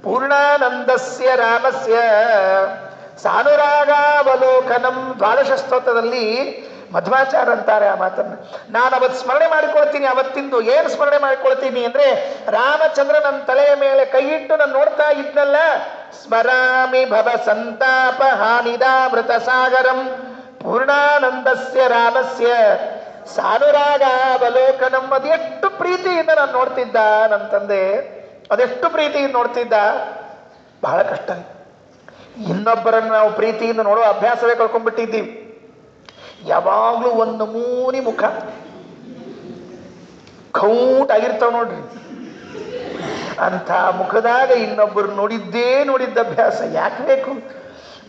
ಪೂರ್ಣಾನಂದಸ್ಯ ರಾಮಸ್ಯ ಸಾನುರಾಗಾವಲೋಕನಂ. ದ್ವಾದಶ ಸ್ತೋತ್ರದಲ್ಲಿ ಮಧ್ವಾಚಾರ ಅಂತಾರೆ ಆ ಮಾತನ್ನ. ನಾನು ಅವತ್ತು ಸ್ಮರಣೆ ಮಾಡಿಕೊಳ್ತೀನಿ. ಅವತ್ತಿಂದು ಏನು ಸ್ಮರಣೆ ಮಾಡಿಕೊಳ್ತೀನಿ ಅಂದ್ರೆ, ರಾಮಚಂದ್ರ ನನ್ನ ತಲೆಯ ಮೇಲೆ ಕೈ ಇಟ್ಟು ನಾನು ನೋಡ್ತಾ ಇದ್ನಲ್ಲ. ಸ್ಮರಾಮಿ ಭವ ಸಂತಾಪ ಹಾನಿದಾಮೃತ ಸಾಗರಂ ಪೂರ್ಣಾನಂದಸ್ಯ ರಾಮಸ್ಯ ಸಾನುರಾಗಾವಲೋಕನಂ. ಅದೆಷ್ಟು ಪ್ರೀತಿಯಿಂದ ನಾನು ನೋಡ್ತಿದ್ದ ನನ್ನ ತಂದೆ, ಅದೆಷ್ಟು ಪ್ರೀತಿಯಿಂದ ನೋಡ್ತಿದ್ದ. ಬಹಳ ಕಷ್ಟ. ಇನ್ನೊಬ್ಬರನ್ನು ನಾವು ಪ್ರೀತಿಯಿಂದ ನೋಡೋ ಅಭ್ಯಾಸವೇ ಕಳ್ಕೊಂಡ್ಬಿಟ್ಟಿದ್ದೀವಿ. ಯಾವಾಗ್ಲೂ ಒಂದು ನಮೂನಿ ಮುಖ ಖೌಟ್ ಆಗಿರ್ತಾವ ನೋಡ್ರಿ. ಅಂಥ ಮುಖದಾಗ ಇನ್ನೊಬ್ಬರು ನೋಡಿದ್ದ ಅಭ್ಯಾಸ ಯಾಕೆ ಬೇಕು?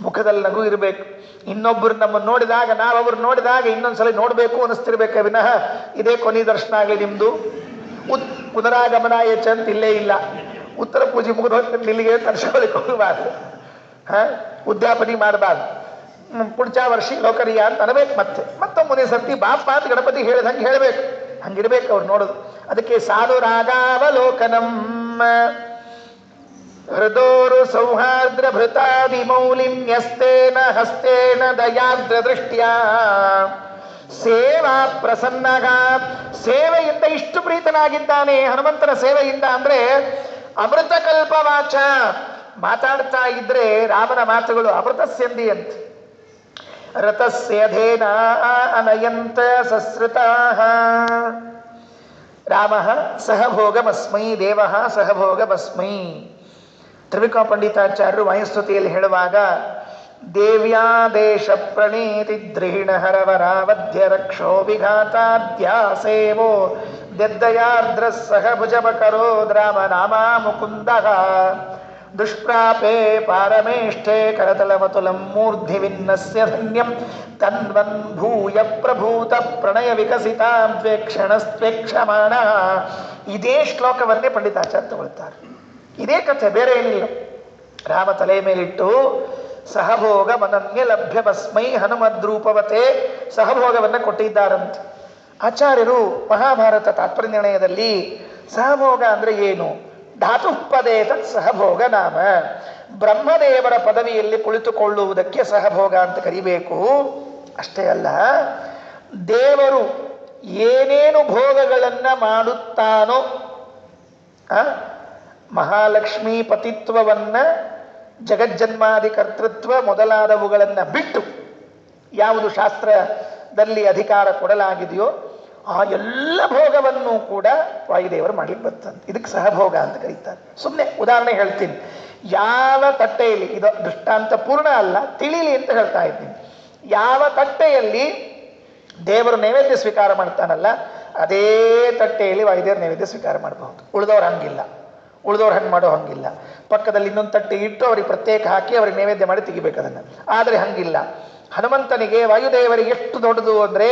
ಮುಖದಲ್ಲಿ ನಗು ಇರಬೇಕು. ಇನ್ನೊಬ್ಬರು ನಮ್ಮನ್ನು ನೋಡಿದಾಗ, ನಾವೊಬ್ಬರು ನೋಡಿದಾಗ ಇನ್ನೊಂದ್ಸಲ ನೋಡಬೇಕು ಅನ್ನಿಸ್ತಿರ್ಬೇಕ ವಿನಃ ಇದೇ ಕೊನೆ ದರ್ಶನ ಆಗಲಿ ನಿಮ್ಮದು, ಪುನರಾಗಮನ ಅಂತ ಇಲ್ಲೇ ಇಲ್ಲ. ಉತ್ತರ ಪೂಜೆ ಮುಗಿದು ನಿಲ್ಲಿಗೆ ತರ್ಸ್ಕೊಳಿಕ್ಕೆ ಹೋಗಬಾರ್ದು, ಉದ್ಯಾಪನಿ ಮಾಡಬಾರ್ದು. ಪುಡ್ಚ ವರ್ಷಿ ಲೋಕರಿಯ ಅಂತ ಅನ್ಬೇಕು. ಮತ್ತೊಮ್ಮೆ ಸರ್ತಿ ಬಾಪ ಅಂತ ಗಣಪತಿ ಹೇಳಿದಂಗೆ ಹೇಳಬೇಕು. ಹಂಗಿರ್ಬೇಕು ಅವ್ರು ನೋಡೋದು. ಅದಕ್ಕೆ ಸಾಧು ರಾಗಾವಲೋಕನಂ ಹೃದೋರು ಸೌಹಾರ್ದ್ರ ಭೃತಾದಿ ಮೌಲಿನ್ಯಸ್ತೇನ ಹಸ್ತೇನ ದಯಾರ್ದ್ರ ದೃಷ್ಟ್ಯಾ ಸೇವಾ ಪ್ರಸನ್ನಗ. ಸೇವೆಯಿಂದ ಇಷ್ಟು ಪ್ರೀತನಾಗಿದ್ದಾನೆ ಹನುಮಂತನ ಸೇವೆಯಿಂದ ಅಂದ್ರೆ ಅಮೃತ ಕಲ್ಪವಾಚ. ಮಾತಾಡ್ತಾ ಇದ್ರೆ ರಾಮನ ಮಾತುಗಳು ಅಮೃತಸ್ಯಂದಿ ಅಂತ. ರಥಸ್ಯಧೇನ ಅನಯಂತ ಸಸ್ರುತಾಃ ರಾಮ ಸಹಭೋಗಮಸ್ಮೈ ದೇವ ಸಹಭೋಗಮಸ್ಮೈ. ತ್ರಿವಿಕ್ರಮ ಪಂಡಿತಾಚಾರ್ಯರು ವಾಯುಸ್ತುತಿಯಲ್ಲಿ ಹೇಳುವಾಗ ದೇವ್ಯಾದೇಶ ಪ್ರಣೀತಿ ದ್ರಿಹಿಣ ಹರವರಾವಧ್ಯ ರಕ್ಷೋ ವಿಘಾತಾದ್ಯಾಸೇವೋ ದದ್ದಯಾರ್ದ್ರ ಸಹ ಭುಜಮಕರೋ ರಾಮ ನಾಮ ಮುಕುಂದ ದುಷ್ಪ್ರಾಪೇ ಪಾರಮೇಷ್ಠೆ ಕರತಲಮತುಲಂ ಮೂರ್ಧಿ ವಿನ್ನಸ್ಯ ಧನ್ಯಂ ತನ್ವನ್ ಭೂಯ ಪ್ರಭೂತ ಪ್ರಣಯ ವಿಕಸಿತಾಂತ್ವೇಕ್ಷಣಸ್ತ್ವೇಕ್ಷಮಾಣ. ಇದೇ ಶ್ಲೋಕವನ್ನೇ ಪಂಡಿತಾಚಾರ್ಯ ತಗೊಳ್ತಾರೆ. ಇದೇ ಕಥೆ, ಬೇರೆ ಏನಿಲ್ಲ. ರಾಮ ತಲೆ ಮೇಲಿಟ್ಟು ಸಹಭೋಗ ಮನನ್ಯ ಲಭ್ಯ ಭಸ್ಮೈ ಹನುಮದ್ರೂಪವತೆ ಸಹಭೋಗವನ್ನು ಕೊಟ್ಟಿದ್ದಾರಂತೆ ಆಚಾರ್ಯರು. ಮಹಾಭಾರತ ತಾತ್ಪರ್ಯ ನಿರ್ಣಯದಲ್ಲಿ ಸಹಭೋಗ ಅಂದ್ರೆ ಏನು? ಧಾತುಪದೇ ತತ್ ಸಹಭೋಗ ನಾಮ. ಬ್ರಹ್ಮದೇವರ ಪದವಿಯಲ್ಲಿ ಕುಳಿತುಕೊಳ್ಳುವುದಕ್ಕೆ ಸಹಭೋಗ ಅಂತ ಕರಿಬೇಕು. ಅಷ್ಟೇ ಅಲ್ಲ, ದೇವರು ಏನೇನು ಭೋಗಗಳನ್ನು ಮಾಡುತ್ತಾನೋ ಮಹಾಲಕ್ಷ್ಮೀ ಪತಿತ್ವವನ್ನ, ಜಗಜ್ಜನ್ಮಾದಿ ಕರ್ತೃತ್ವ ಮೊದಲಾದವುಗಳನ್ನು ಬಿಟ್ಟು ಯಾವುದು ಶಾಸ್ತ್ರದಲ್ಲಿ ಅಧಿಕಾರ ಕೊಡಲಾಗಿದೆಯೋ ಆ ಎಲ್ಲ ಭೋಗವನ್ನು ಕೂಡ ವಾಯುದೇವರು ಮಾಡ್ಲಿಕ್ಕೆ ಬರ್ತಂತೆ. ಇದಕ್ಕೆ ಸಹಭೋಗ ಅಂತ ಕರೀತಾರೆ. ಸುಮ್ಮನೆ ಉದಾಹರಣೆ ಹೇಳ್ತೀನಿ. ಯಾವ ತಟ್ಟೆಯಲ್ಲಿ, ಇದು ದೃಷ್ಟಾಂತ ಪೂರ್ಣ ಅಲ್ಲ, ತಿಳಿಲಿ ಅಂತ ಹೇಳ್ತಾ ಇದ್ದೀನಿ. ಯಾವ ತಟ್ಟೆಯಲ್ಲಿ ದೇವರು ನೈವೇದ್ಯ ಸ್ವೀಕಾರ ಮಾಡ್ತಾನಲ್ಲ ಅದೇ ತಟ್ಟೆಯಲ್ಲಿ ವಾಯುದೇವರು ನೈವೇದ್ಯ ಸ್ವೀಕಾರ ಮಾಡಬಹುದು. ಉಳಿದವ್ರು ಹಂಗಿಲ್ಲ. ಉಳಿದವ್ರು ಹಂಗೆ ಮಾಡೋ ಹಂಗಿಲ್ಲ. ಪಕ್ಕದಲ್ಲಿ ಇನ್ನೊಂದು ತಟ್ಟೆ ಇಟ್ಟು ಅವ್ರಿಗೆ ಪ್ರತ್ಯೇಕ ಹಾಕಿ ಅವ್ರಿಗೆ ನೈವೇದ್ಯ ಮಾಡಿ ತೆಗಿಬೇಕು ಅದನ್ನು. ಆದರೆ ಹಂಗಿಲ್ಲ. ಹನುಮಂತನಿಗೆ ವಾಯುದೇವರಿಗೆ ಎಷ್ಟು ದೊಡ್ಡದು ಅಂದರೆ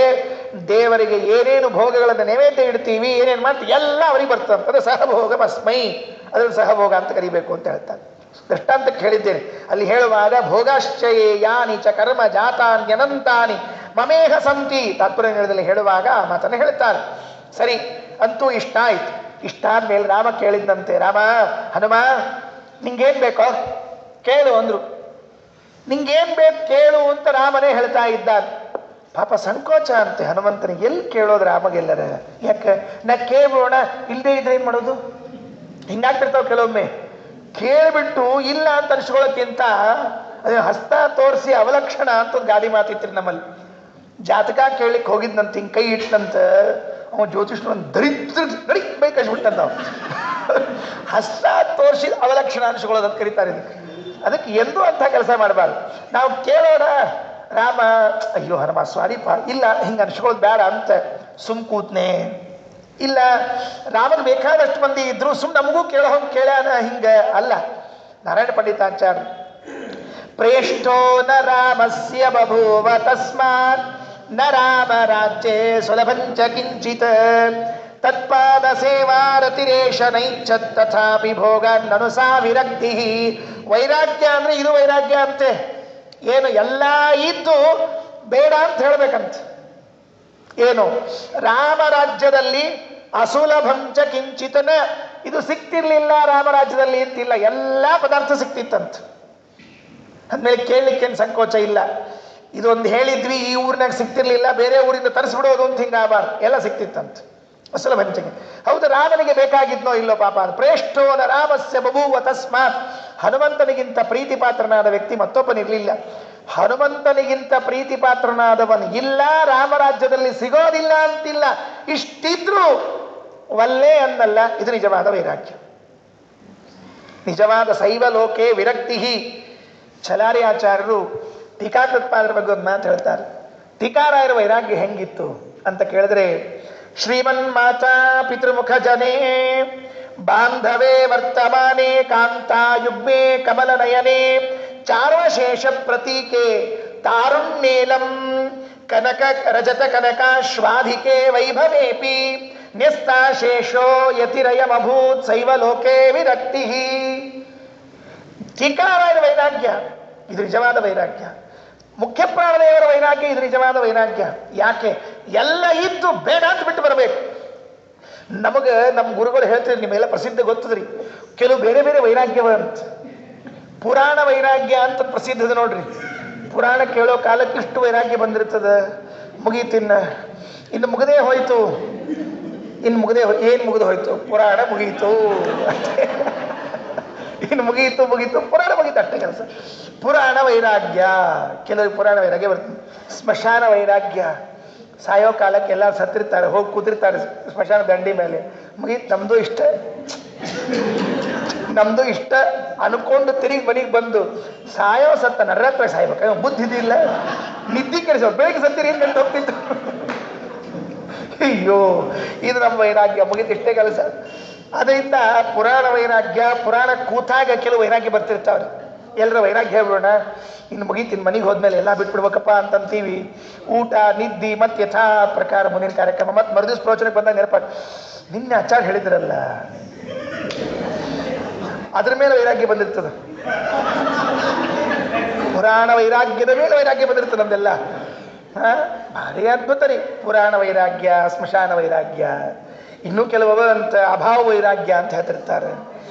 ದೇವರಿಗೆ ಏನೇನು ಭೋಗಗಳನ್ನು ನೈವೇದ್ಯ ಇಡ್ತೀವಿ, ಏನೇನು ಮಾಡ್ತೀವಿ ಎಲ್ಲ ಅವರಿಗೆ ಬರ್ತಂತೆ. ಅದು ಸಹಭೋಗ ಭಸ್ಮೈ, ಅದನ್ನು ಸಹಭೋಗ ಅಂತ ಕರಿಬೇಕು ಅಂತ ಹೇಳ್ತಾರೆ. ದೃಷ್ಟಾಂತಕ್ಕೆ ಹೇಳಿದ್ದೇನೆ. ಅಲ್ಲಿ ಹೇಳುವಾಗ ಭೋಗಾಶ್ಚಯೇ ಯಾನಿ ಚ ಕರ್ಮ ಜಾತಾನ್ಯನಂತಾನಿ ಮಮೇಹ ಸಂತಿ ತಾತ್ಪರ್ಯ ನಿರ್ಣಯದಲ್ಲಿ ಹೇಳುವಾಗ ಆ ಮಾತನ್ನು ಹೇಳ್ತಾರೆ. ಸರಿ, ಅಂತೂ ಇಷ್ಟ ಆಯ್ತು. ಇಷ್ಟ ಆದ್ಮೇಲೆ ರಾಮ ಕೇಳಿದಂತೆ, ರಾಮ ಹನುಮ ನಿಂಗೇನ್ ಬೇಕೋ ಕೇಳು ಅಂದ್ರು. ನಿಂಗೇನ್ ಬೇಕು ಕೇಳು ಅಂತ ರಾಮನೇ ಹೇಳ್ತಾ ಇದ್ದಾನೆ. ಪಾಪ ಸಂಕೋಚ ಅಂತೆ ಹನುಮಂತನಿಗೆ. ಎಲ್ಲಿ ಕೇಳೋದು ರಾಮಗೆಲ್ಲರ? ಯಾಕೆ ನಾ ಕೇಳೋಣ, ಇಲ್ಲದೆ ಇದ್ರೆ ಏನ್ ಮಾಡೋದು? ಹಿಂಗಾಗ್ತಿರ್ತಾವ ಕೆಲವೊಮ್ಮೆ. ಕೇಳಿಬಿಟ್ಟು ಇಲ್ಲ ಅಂತ ಅನ್ಸ್ಕೊಳ್ಳೋಕ್ಕಿಂತ ಅದೇ ಹಸ್ತ ತೋರಿಸಿ ಅವಲಕ್ಷಣ ಅಂತ ಒಂದು ಗಾಡಿ ಮಾತಿತ್ರಿ ನಮ್ಮಲ್ಲಿ. ಜಾತಕ ಕೇಳಲಿಕ್ಕೆ ಹೋಗಿದ್ನಂತ, ಹಿಂಗೆ ಕೈ ಇಟ್ಟಂತ ಅವ ಜ್ಯೋತಿಷ್ಣ ಒಂದು ದರಿದ್ರ ನಡಿ ಬೈ ಕಳಿಸ್ಬಿಟ್ಟಂತ. ಹಸ್ತ ತೋರಿಸಿ ಅವಲಕ್ಷಣ ಅನ್ಸ್ಕೊಳ್ಳೋದು ಅಂತ ಕರೀತಾರೆ ಇದಕ್ಕೆ. ಅದಕ್ಕೆ ಎಂದೂ ಅಂಥ ಕೆಲಸ ಮಾಡಬಾರ್ದು. ನಾವು ಕೇಳೋಣ, ರಾಮ ಅಯ್ಯೋ ಹನುಮ ಸ್ವಾರಿಪ ಇಲ್ಲ ಹಿಂಗೆ ಅನ್ಸ್ಕೊಳ್ಳೋದು ಬೇಡ ಅಂತ ಸುಮ್ ಕೂತ್ನೆ. ಇಲ್ಲ ರಾಮನ ಬೇಕಾದಷ್ಟು ಮಂದಿ ಇದ್ರು ಸುಮ್ ನಮಗೂ ಕೇಳೋ ಹಂಗೆ ಕೇಳ್ಯಾನ ಹಿಂಗೆ ಅಲ್ಲ. ನಾರಾಯಣ ಪಂಡಿತಾಚಾರ್ಯ ಪ್ರೇಷ್ಠೋ ನ ರಾಮಸ್ಯ ಬಭೂವ ತಸ್ಮಾತ್ ನ ರಾಮ ರಾಜ್ಯೇ ಸುಲಭಂಚ ಕಿಂಚಿತ್ ತತ್ಪಾದ ಸೇವಾರತಿರೇಶ ನೈಚ್ಛತ್ ತಥಾಪಿ ಭೋಗಾನ್ನನು ಸಾ ವಿರಕ್ತಿ. ವೈರಾಗ್ಯ ಅಂದ್ರೆ ಇದು ವೈರಾಗ್ಯ ಅಂತೆ. ಏನು ಎಲ್ಲ ಇದ್ದು ಬೇಡ ಅಂತ ಹೇಳ್ಬೇಕಂತ. ಏನು ರಾಮರಾಜ್ಯದಲ್ಲಿ ಅಸುಲಭಂಚ ಕಿಂಚಿತನ ಇದು ಸಿಕ್ತಿರ್ಲಿಲ್ಲ ರಾಮರಾಜ್ಯದಲ್ಲಿ ಅಂತಿಲ್ಲ, ಎಲ್ಲ ಪದಾರ್ಥ ಸಿಕ್ತಿತ್ತಂತ. ಅಂದಮೇಲೆ ಕೇಳಲಿಕ್ಕೇನು ಸಂಕೋಚ ಇಲ್ಲ. ಇದೊಂದು ಹೇಳಿದ್ವಿ ಈ ಊರಿನಾಗ ಸಿಕ್ತಿರ್ಲಿಲ್ಲ, ಬೇರೆ ಊರಿಂದ ತರಿಸ್ಬಿಡೋದು ಅಂತ ಹಿಂಗಾಗಬಾರ್ದು, ಎಲ್ಲ ಸಿಕ್ತಿತ್ತಂತ. ಅಸುಲಭಂಚಗೆ ಹೌದು. ರಾಮನಿಗೆ ಬೇಕಾಗಿದ್ನೋ ಇಲ್ಲೋ ಪಾಪ. ಪ್ರೇಷ್ಠೋನ ರಾಮಸ್ಯ ಬಭೂವ ತಸ್ಮಾತ್. ಹನುಮಂತನಿಗಿಂತ ಪ್ರೀತಿ ಪಾತ್ರನಾದ ವ್ಯಕ್ತಿ ಮತ್ತೊಬ್ಬನಿರಲಿಲ್ಲ. ಹನುಮಂತನಿಗಿಂತ ಪ್ರೀತಿ ಪಾತ್ರನಾದವನು ಇಲ್ಲ, ರಾಮರಾಜ್ಯದಲ್ಲಿ ಸಿಗೋದಿಲ್ಲ ಅಂತಿಲ್ಲ. ಇಷ್ಟಿದ್ರೂ ವಲ್ಲೇ ಅನ್ನಲ್ಲ. ಇದು ನಿಜವಾದ ವೈರಾಗ್ಯ, ನಿಜವಾದ ಶೈವ ಲೋಕೆ ವಿರಕ್ತಿ. ಛಲಾರಿ ಆಚಾರ್ಯರು ಟೀಕಾಕೃತ್ಪಾದರ ಬಗ್ಗೆ ಒಂದು ಮಾತು ಹೇಳ್ತಾರೆ. ಟೀಕಾರಾಯರ ವೈರಾಗ್ಯ ಹೆಂಗಿತ್ತು ಅಂತ ಕೇಳಿದ್ರೆ, ಶ್ರೀಮನ್ ಮಾತಾ ಪಿತೃಮುಖ ಜನೇ ಬಾಂಧವೇ ವರ್ತಮಾನೆ ಕಾಂತಾಯುಗ್ಮೇ ಕಮಲನಯನೆ ಚಾರ್ವಶೇಷ ಪ್ರತೀಕೆ ತಾರುಣ್ಯೇಲಂ ಕನಕ ರಜತ ಕನಕಾಶ್ವಾಧಿಕೆ ವೈಭವೇಪಿ ನ್ಯಸ್ತಾಶೇಷೋ ಯತಿರಯಮಭೂತ್ ಸೈವ ಲೋಕೆ ವಿರಕ್ತಿ. ಟೀಕಾರಾಯರ ವೈರಾಗ್ಯ ಇದು ನಿಜವಾದ ವೈರಾಗ್ಯ. ಮುಖ್ಯ ಪ್ರಾಣದೇವರ ವೈರಾಗ್ಯ ಇದು ನಿಜವಾದ ವೈರಾಗ್ಯ. ಯಾಕೆ? ಎಲ್ಲ ಇದ್ದು ಬೇಡ ಅಂತ ಬಿಟ್ಟು ಬರಬೇಕು. ನಮಗೆ ನಮ್ಮ ಗುರುಗಳು ಹೇಳ್ತಿದ್ರು, ನಿಮ್ಮೆಲ್ಲ ಪ್ರಸಿದ್ಧ ಗೊತ್ತದ್ರಿ, ಕೆಲವು ಬೇರೆ ಬೇರೆ ವೈರಾಗ್ಯವಂತ. ಪುರಾಣ ವೈರಾಗ್ಯ ಅಂತ ಪ್ರಸಿದ್ಧದ ನೋಡ್ರಿ. ಪುರಾಣ ಕೇಳೋ ಕಾಲಕ್ಕೆ ಇಷ್ಟು ವೈರಾಗ್ಯ ಬಂದಿರ್ತದ, ಮುಗೀತಿನ್ನ ಇನ್ನು ಮುಗದೇ ಹೋಯ್ತು, ಇನ್ನು ಏನು ಮುಗಿದು ಹೋಯ್ತು, ಪುರಾಣ ಮುಗೀತು, ಇನ್ನು ಮುಗೀತು ಪುರಾಣ ಮುಗೀತು, ಅಷ್ಟೇ ಕೆಲಸ. ಪುರಾಣ ವೈರಾಗ್ಯ, ಕೆಲವರಿಗೆ ಪುರಾಣ ವೈರಾಗ್ಯ ಬರ್ತದೆ. ಸ್ಮಶಾನ ವೈರಾಗ್ಯ, ಸಾಯೋ ಕಾಲಕ್ಕೆ ಎಲ್ಲ ಸತ್ತಿರ್ತಾರೆ, ಹೋಗಿ ಕೂತಿರ್ತಾರೆ ಸ್ಮಶಾನ ದಂಡಿ ಮೇಲೆ, ಮುಗೀತು ನಮ್ದು ಇಷ್ಟ ಅನ್ಕೊಂಡು ತಿರುಗಿ ಮನೆಗೆ ಬಂದು ಸಾಯೋ ಸತ್ತ ನಡ್ರಾತ್ರ ಸಾಯ್ಬೇಕು, ಬುದ್ಧಿದಿಲ್ಲ, ನಿದ್ದೆ ಕೆಡಿಸೋ, ಬೆಳಿಗ್ಗೆ ಸತ್ತಿರಿ ಏನು ಗಂಟು ಹೋಗ್ತಿತ್ತು. ಅಯ್ಯೋ, ಇದು ನಮ್ಮ ವೈರಾಗ್ಯ, ಮುಗೀತು ಇಷ್ಟೇ ಕೆಲಸ. ಅದರಿಂದ ಪುರಾಣ ವೈರಾಗ್ಯ, ಪುರಾಣ ಕೂತಾಗ ಕೆಲವು ವೈರಾಗ್ಯ ಬರ್ತಿರ್ತಾವ್ರಿ. ಎಲ್ಲರ ವೈರಾಗ್ಯ ಹೇಳ್ಬಿಡೋಣ, ಇನ್ನು ಮುಗೀತು, ಇನ್ನು ಮನೆಗೆ ಹೋದ್ಮೇಲೆ ಎಲ್ಲ ಬಿಟ್ಬಿಡ್ಬೇಕಪ್ಪ ಅಂತಂತೀವಿ. ಊಟ ನಿದ್ದಿ ಮತ್ತೆ ಯಥಾ ಪ್ರಕಾರ ಮುಂದಿನ ಕಾರ್ಯಕ್ರಮ. ಮತ್ತೆ ಮರುದಿವ್ಸ ಪ್ರವಚನಕ್ಕೆ ಬಂದಾಗ ನೆನಪ, ನಿನ್ನೆ ಆಚಾರ ಹೇಳಿದ್ರಲ್ಲ, ಅದ್ರ ಮೇಲೆ ವೈರಾಗ್ಯ ಬಂದಿರ್ತದೆ. ಪುರಾಣ ವೈರಾಗ್ಯದ ಮೇಲೆ ವೈರಾಗ್ಯ ಬಂದಿರ್ತದೆ ನಮ್ದೆಲ್ಲ. ಭಾರಿ ಅದ್ಭುತ ರೀ ಪುರಾಣ ವೈರಾಗ್ಯ, ಸ್ಮಶಾನ ವೈರಾಗ್ಯ. ಇನ್ನೂ ಕೆಲವು ಅಂತ ಅಭಾವ ವೈರಾಗ್ಯ ಅಂತ ಹೇಳ್ತಿರ್ತಾರೆ.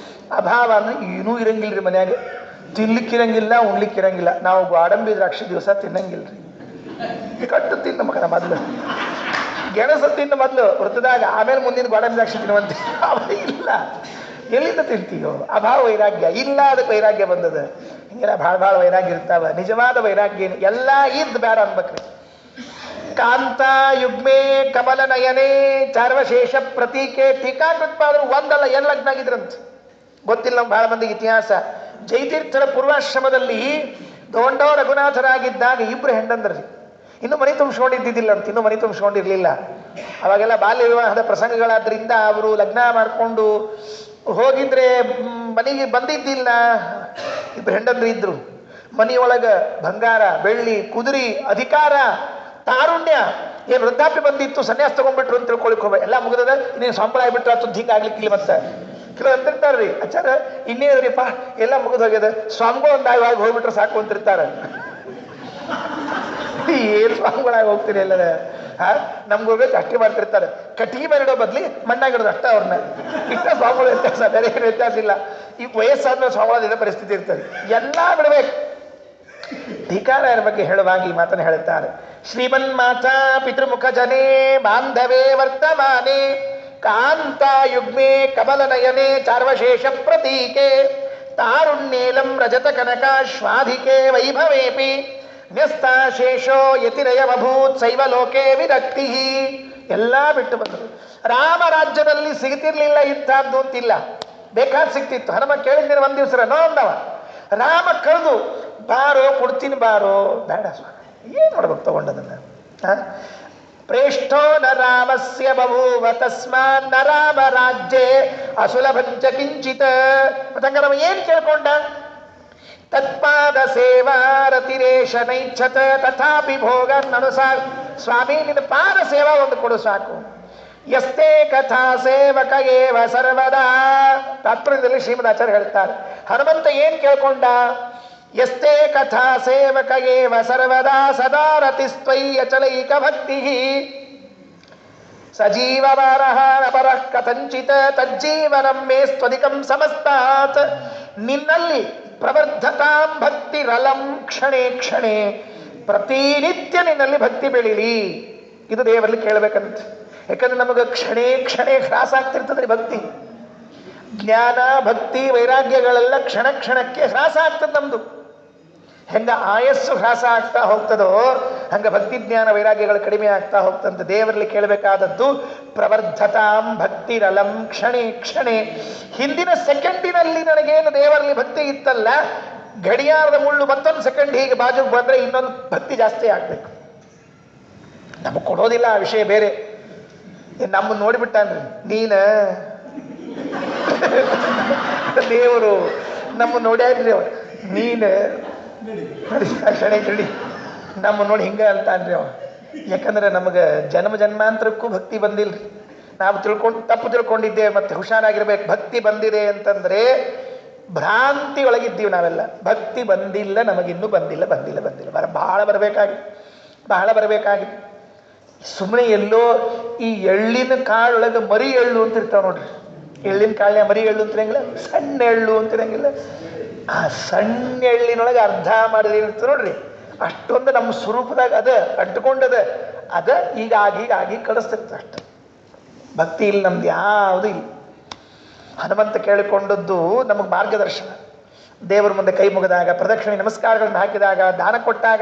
ಅಭಾವ ಅಂದ್ರೆ ಏನೂ ಇರಂಗಿಲ್ರಿ ಮನ್ಯಾಗ, ತಿನ್ಲಿಕ್ಕಿರಂಗಿಲ್ಲ, ಉಣ್ಲಿಕ್ಕಿರಂಗಿಲ್ಲ. ನಾವು ಗೋಡಂಬಿ ದ್ರಾಕ್ಷಿ ದಿವಸ ತಿನ್ನಂಗಿಲ್ರಿ, ಕಟ್ಟು ತಿನ್ನ ಮಗನ ಮೊದಲು, ಗೆಣಸು ತಿನ್ನ ಮೊದಲು ವೃತ್ತದಾಗ, ಆಮೇಲೆ ಮುಂದಿನ ಗೋಡಂಬಿ ದ್ರಾಕ್ಷಿ ತಿನ್ನುವಂತೆ. ಇಲ್ಲ, ಎಲ್ಲಿಂದ ತಿಂತೀಯೋ? ಅಭಾವ ವೈರಾಗ್ಯ ಇಲ್ಲ, ಅದಕ್ಕೆ ವೈರಾಗ್ಯ ಬಂದದ. ಹಿಂಗೆಲ್ಲ ಭಾಳ ವೈರಾಗ್ಯ ಇರ್ತಾವ. ನಿಜವಾದ ವೈರಾಗ್ಯ ಎಲ್ಲ ಇದ್ದು ಬೇಡ ಅನ್ಬೇಕ್ರಿ. ಕಾಂತ ಯುಗ್ಮೇ ಕಮಲ ನಯನೇ ಚಾರ್ವಶೇಷ ಪ್ರತೀಕೆ. ಟೀಕಾಕೃತ್ಪಾದರು ಒಂದಲ್ಲ ಎಲ್ಲ ಲಗ್ನ ಆಗಿದ್ರಂತ, ಗೊತ್ತಿಲ್ಲ ನಮ್ಮ ಭಾಳ ಮಂದಿಗೆ ಇತಿಹಾಸ. ಜೈತೀರ್ಥರ ಪೂರ್ವಾಶ್ರಮದಲ್ಲಿ ದೊಂಡವ ರಘುನಾಥರಾಗಿದ್ದಾಗ ಇಬ್ರು ಹೆಂಡಂದ್ರಿ, ಇನ್ನೂ ಮನೆ ತುಂಬಿಸ್ಕೊಂಡಿದ್ದಿದ್ದಿಲ್ಲ ಅಂತ, ಇನ್ನೂ ಮನೆ ತುಂಬಿಸ್ಕೊಂಡಿರ್ಲಿಲ್ಲ. ಅವಾಗೆಲ್ಲ ಬಾಲ್ಯ ವಿವಾಹದ ಪ್ರಸಂಗಗಳಾದ್ರಿಂದ ಅವರು ಲಗ್ನ ಮಾಡಿಕೊಂಡು ಹೋಗಿದ್ರೆ ಮನೆಗೆ ಬಂದಿದ್ದಿಲ್ಲ. ಇಬ್ರು ಹೆಂಡಂದ್ರು ಇದ್ರು. ಮನೆಯೊಳಗೆ ಬಂಗಾರ ಬೆಳ್ಳಿ ಕುದುರೆ ಅಧಿಕಾರ ತಾರುಣ್ಯ, ಏನು ವೃದ್ಧಾಪ್ಯ ಬಂದಿತ್ತು, ಸನ್ಯಾಸ ತಗೊಂಡ್ಬಿಟ್ರು ಅಂತ ತಿಳ್ಕೊಳಿಕ್ ಹೋಗ್ಬೇಡ. ಎಲ್ಲ ಮುಗಿದದ, ಇನ್ನೇನು ಸಂಬಳ ಆಗ್ಬಿಟ್ರು ಅಂತ ಹಿಂಗೆ ಆಗ್ಲಿಕ್ಕಿಲ್ಲ. ಮತ್ತೆ ಕೆಲವು ಅಂತಿರ್ತಾರ್ರಿ, ಆಚಾರ ಇನ್ನೇನ್ರಿಪ್ಪ ಎಲ್ಲ ಮುಗಿದು ಹೋಗ್ಯದ, ಸ್ವಾಮಿಗಳು ಒಂದಾಗಿ ಹೋಗ್ಬಿಟ್ರೆ ಸಾಕು ಅಂತಿರ್ತಾರೆ. ಏನು ಸ್ವಾಮಿಗಳಾಗಿ ಹೋಗ್ತೀನಿ ಎಲ್ಲರ. ನಮ್ಗೆ ಹೋಗ್ಬೇಕು ಅಷ್ಟೇ ಮಾಡ್ತಿರ್ತಾರೆ. ಕಟ್ಟಿಗೆ ಮೇಲೆ ಇಡೋ ಬದ್ಲಿ ಮಣ್ಣಾಗಿಡೋದು ಅಷ್ಟ ಅವ್ರನ್ನ. ಇಷ್ಟ ಸ್ವಾಮಿಗಳು ವ್ಯತ್ಯಾಸ, ಬೇರೆ ಏನು ವ್ಯತ್ಯಾಸ ಇಲ್ಲ. ಈಗ ವಯಸ್ಸಾದ್ಮೇಲೆ ಸ್ವಾಮಿಗಳ ಪರಿಸ್ಥಿತಿ ಇರ್ತದೆ, ಎಲ್ಲ ಬಿಡ್ಬೇಕು. ಧಿಕಾರಾಯರ ಬಗ್ಗೆ ಹೇಳುವಾಗ ಈ ಮಾತನ್ನು ಹೇಳುತ್ತಾರೆ. ಶ್ರೀಮನ್ ಮಾತಾ ಪಿತೃಮುಖ ಜನೇ ಬಾಂಧವೇ ವರ್ತಮಾನೆ ಕಾಂತ ಯುಗ್ಮೇ ಕಮಲ ನಯನೆ ಚಾರ್ವಶೇಷ ಪ್ರತೀಕೆ ತಾರುಣ್ಯೇಲಂ ರಜತ ಕನಕಾಶ್ವಾಧಿಕೆ ವೈಭವೇಪಿ ನ್ಯಸ್ತಾಶೇಷೋ ಯತಿರಯಮಭೂತ್ ಸೈವ ಲೋಕೆ ವಿರಕ್ತಿ. ಎಲ್ಲ ಬಿಟ್ಟು ಬಂದರು. ರಾಮ ರಾಜ್ಯದಲ್ಲಿ ಸಿಗ್ತಿರ್ಲಿಲ್ಲ ಇಂಥದ್ದು ಅಂತಿಲ್ಲ, ಬೇಕಾದ್ ಸಿಗ್ತಿತ್ತು. ಹನುಮ ಕೇಳಿದ್ರೆ ಒಂದ್ ದಿವಸ ಅಂದವ, ರಾಮ ಕಳೆದು ಬಾರೋ ಕೊಡ್ತೀನಿ ಬಾರೋ, ಬೇಡ ಸ್ವಾಮಿ, ಏನ್ ನೋಡ್ಬೇಕು ತಗೊಂಡದನ್ನ. ಪ್ರೇಷ್ಠೋ ನ ರಾಮಸ್ಯ ಬಭೂವ ತಸ್ಮಾನ್ ನ ರಾಮ ರಾಜ್ಯೆ ಅಸುಲಭಂಚ ಕಿಂಚಿತ್. ಮತ್ತಂಗ ಏನ್ ಕೇಳ್ಕೊಂಡ? ತತ್ಪಾದ ಸೇವಾ ರತಿರೇಶ ನೈಚ್ಛತ ತಥಾಪಿ ಭೋಗ ನನುಸಾರ. ಸ್ವಾಮಿ ನಿನ್ನ ಪಾದ ಸೇವಾ ಒಂದು ಕೊಡು ಸಾಕು. ಯಸ್ತೆ ಕಥಾ ಸೇವಕ ಏವ ಸರ್ವದಾ. ತಾತ್ಪರ್ಯದಲ್ಲಿ ಶ್ರೀಮದಾಚಾರ್ಯ ಹೇಳ್ತಾರೆ, ಹನುಮಂತ ಏನ್ ಕೇಳ್ಕೊಂಡ? ಯಸ್ತೆ ಕಥಾ ಸೇವಕ ಏವ ಸರ್ವದಾ ಸದಾ ರತಿಸ್ತ್ವೈ ಅಚಲೈಕ ಭಕ್ತಿ ಸಜೀವವಾರಃ ಅಪರಃ ಕಥಂಚಿತ ತಜ್ಜೀವನಂ ಮೇ ಸ್ವಧಿಕಂ ಸಮಸ್ತಾತ್. ನಿನ್ನಲ್ಲಿ ಪ್ರವರ್ಧತಾಂ ಭಕ್ತಿರಲಂ ಕ್ಷಣೆ ಕ್ಷಣೆ, ಪ್ರತಿನಿತ್ಯ ನಿನ್ನಲ್ಲಿ ಭಕ್ತಿ ಬೆಳೀಲಿ. ಇದು ದೇವರಲ್ಲಿ ಕೇಳಬೇಕಂತ. ಯಾಕಂದ್ರೆ ನಮಗೆ ಕ್ಷಣೆ ಕ್ಷಣೆ ಹ್ರಾಸ ಆಗ್ತಿರ್ತದ್ರಿ ಭಕ್ತಿ. ಜ್ಞಾನ ಭಕ್ತಿ ವೈರಾಗ್ಯಗಳೆಲ್ಲ ಕ್ಷಣ ಕ್ಷಣಕ್ಕೆ ಹ್ರಾಸ ಆಗ್ತದೆ ನಮ್ದು. ಹೆಂಗ ಆಯಸ್ಸು ಹ್ರಾಸ ಆಗ್ತಾ ಹೋಗ್ತದೋ ಹಂಗ ಭಕ್ತಿ ಜ್ಞಾನ ವೈರಾಗ್ಯಗಳು ಕಡಿಮೆ ಆಗ್ತಾ ಹೋಗ್ತಂತ. ದೇವರಲ್ಲಿ ಕೇಳಬೇಕಾದದ್ದು ಪ್ರವರ್ಧತಾಂ ಭಕ್ತಿರಲಂ ಕ್ಷಣೆ ಕ್ಷಣೆ. ಹಿಂದಿನ ಸೆಕೆಂಡಿನಲ್ಲಿ ನನಗೇನು ದೇವರಲ್ಲಿ ಭಕ್ತಿ ಇತ್ತಲ್ಲ, ಗಡಿಯಾರದ ಮುಳ್ಳು ಮತ್ತೊಂದು ಸೆಕೆಂಡ್ ಹೀಗೆ ಬಾಜುಗೆ ಬಂದ್ರೆ ಇನ್ನೊಂದು ಭಕ್ತಿ ಜಾಸ್ತಿ ಆಗ್ಬೇಕು. ನಮಗೆ ಕೊಡೋದಿಲ್ಲ ಆ ವಿಷಯ ಬೇರೆ. ನಮ್ಮ ನೋಡಿಬಿಟ್ಟಾನ್ರಿ, ನೀನ ದೇವರು ನಮ್ಮ ನೋಡ್ಯಾನ್ರಿ ಅವ, ನೀನು ಕ್ಷಣೆ ನಡಿ ನಮ್ಮ ನೋಡಿ ಹಿಂಗೆ ಅಂತಾನ್ರಿ ಅವ. ಯಾಕಂದ್ರೆ ನಮಗೆ ಜನ್ಮಾಂತರಕ್ಕೂ ಭಕ್ತಿ ಬಂದಿಲ್ರಿ. ನಾವು ತಪ್ಪು ತಿಳ್ಕೊಂಡಿದ್ದೇವೆ. ಮತ್ತೆ ಹುಷಾರಾಗಿರ್ಬೇಕು. ಭಕ್ತಿ ಬಂದಿದೆ ಅಂತಂದ್ರೆ ಭ್ರಾಂತಿ ಒಳಗಿದ್ದೀವಿ ನಾವೆಲ್ಲ. ಭಕ್ತಿ ಬಂದಿಲ್ಲ, ನಮಗಿನ್ನೂ ಬಂದಿಲ್ಲ. ಬಹಳ ಬರಬೇಕಾಗಿದೆ. ಸುಮ್ಮನೆ ಎಲ್ಲೋ ಈ ಎಳ್ಳಿನ ಕಾಳೊಳಗೆ ಮರಿ ಎಳ್ಳು ಅಂತ ಇರ್ತಾವ ನೋಡ್ರಿ. ಎಳ್ಳಿನ ಕಾಳಿನ ಮರಿ ಎಳ್ಳು ಅಂತಿರಂಗಿಲ್ಲ, ಸಣ್ಣ ಎಳ್ಳು ಅಂತಿರಂಗಿಲ್ಲ. ಆ ಸಣ್ಣ ಎಳ್ಳಿನೊಳಗೆ ಅರ್ಧ ಮಾಡಿದ್ರೆ ಇರ್ತದೆ ನೋಡ್ರಿ, ಅಷ್ಟೊಂದು ನಮ್ಮ ಸ್ವರೂಪದಾಗ ಅದ ಅಂಟ್ಕೊಂಡದ. ಅದ ಆಗಿ ಕಳಿಸ್ತಿರ್ತ ಅಷ್ಟ. ಭಕ್ತಿ ಇಲ್ಲ, ನಮ್ದು ಯಾವುದು ಇಲ್ಲ. ಹನುಮಂತ ಕೇಳಿಕೊಂಡದ್ದು ನಮಗೆ ಮಾರ್ಗದರ್ಶನ. ದೇವರ ಮುಂದೆ ಕೈ ಮುಗಿದಾಗ, ಪ್ರದಕ್ಷಿಣೆ ನಮಸ್ಕಾರಗಳನ್ನು ಹಾಕಿದಾಗ, ದಾನ ಕೊಟ್ಟಾಗ,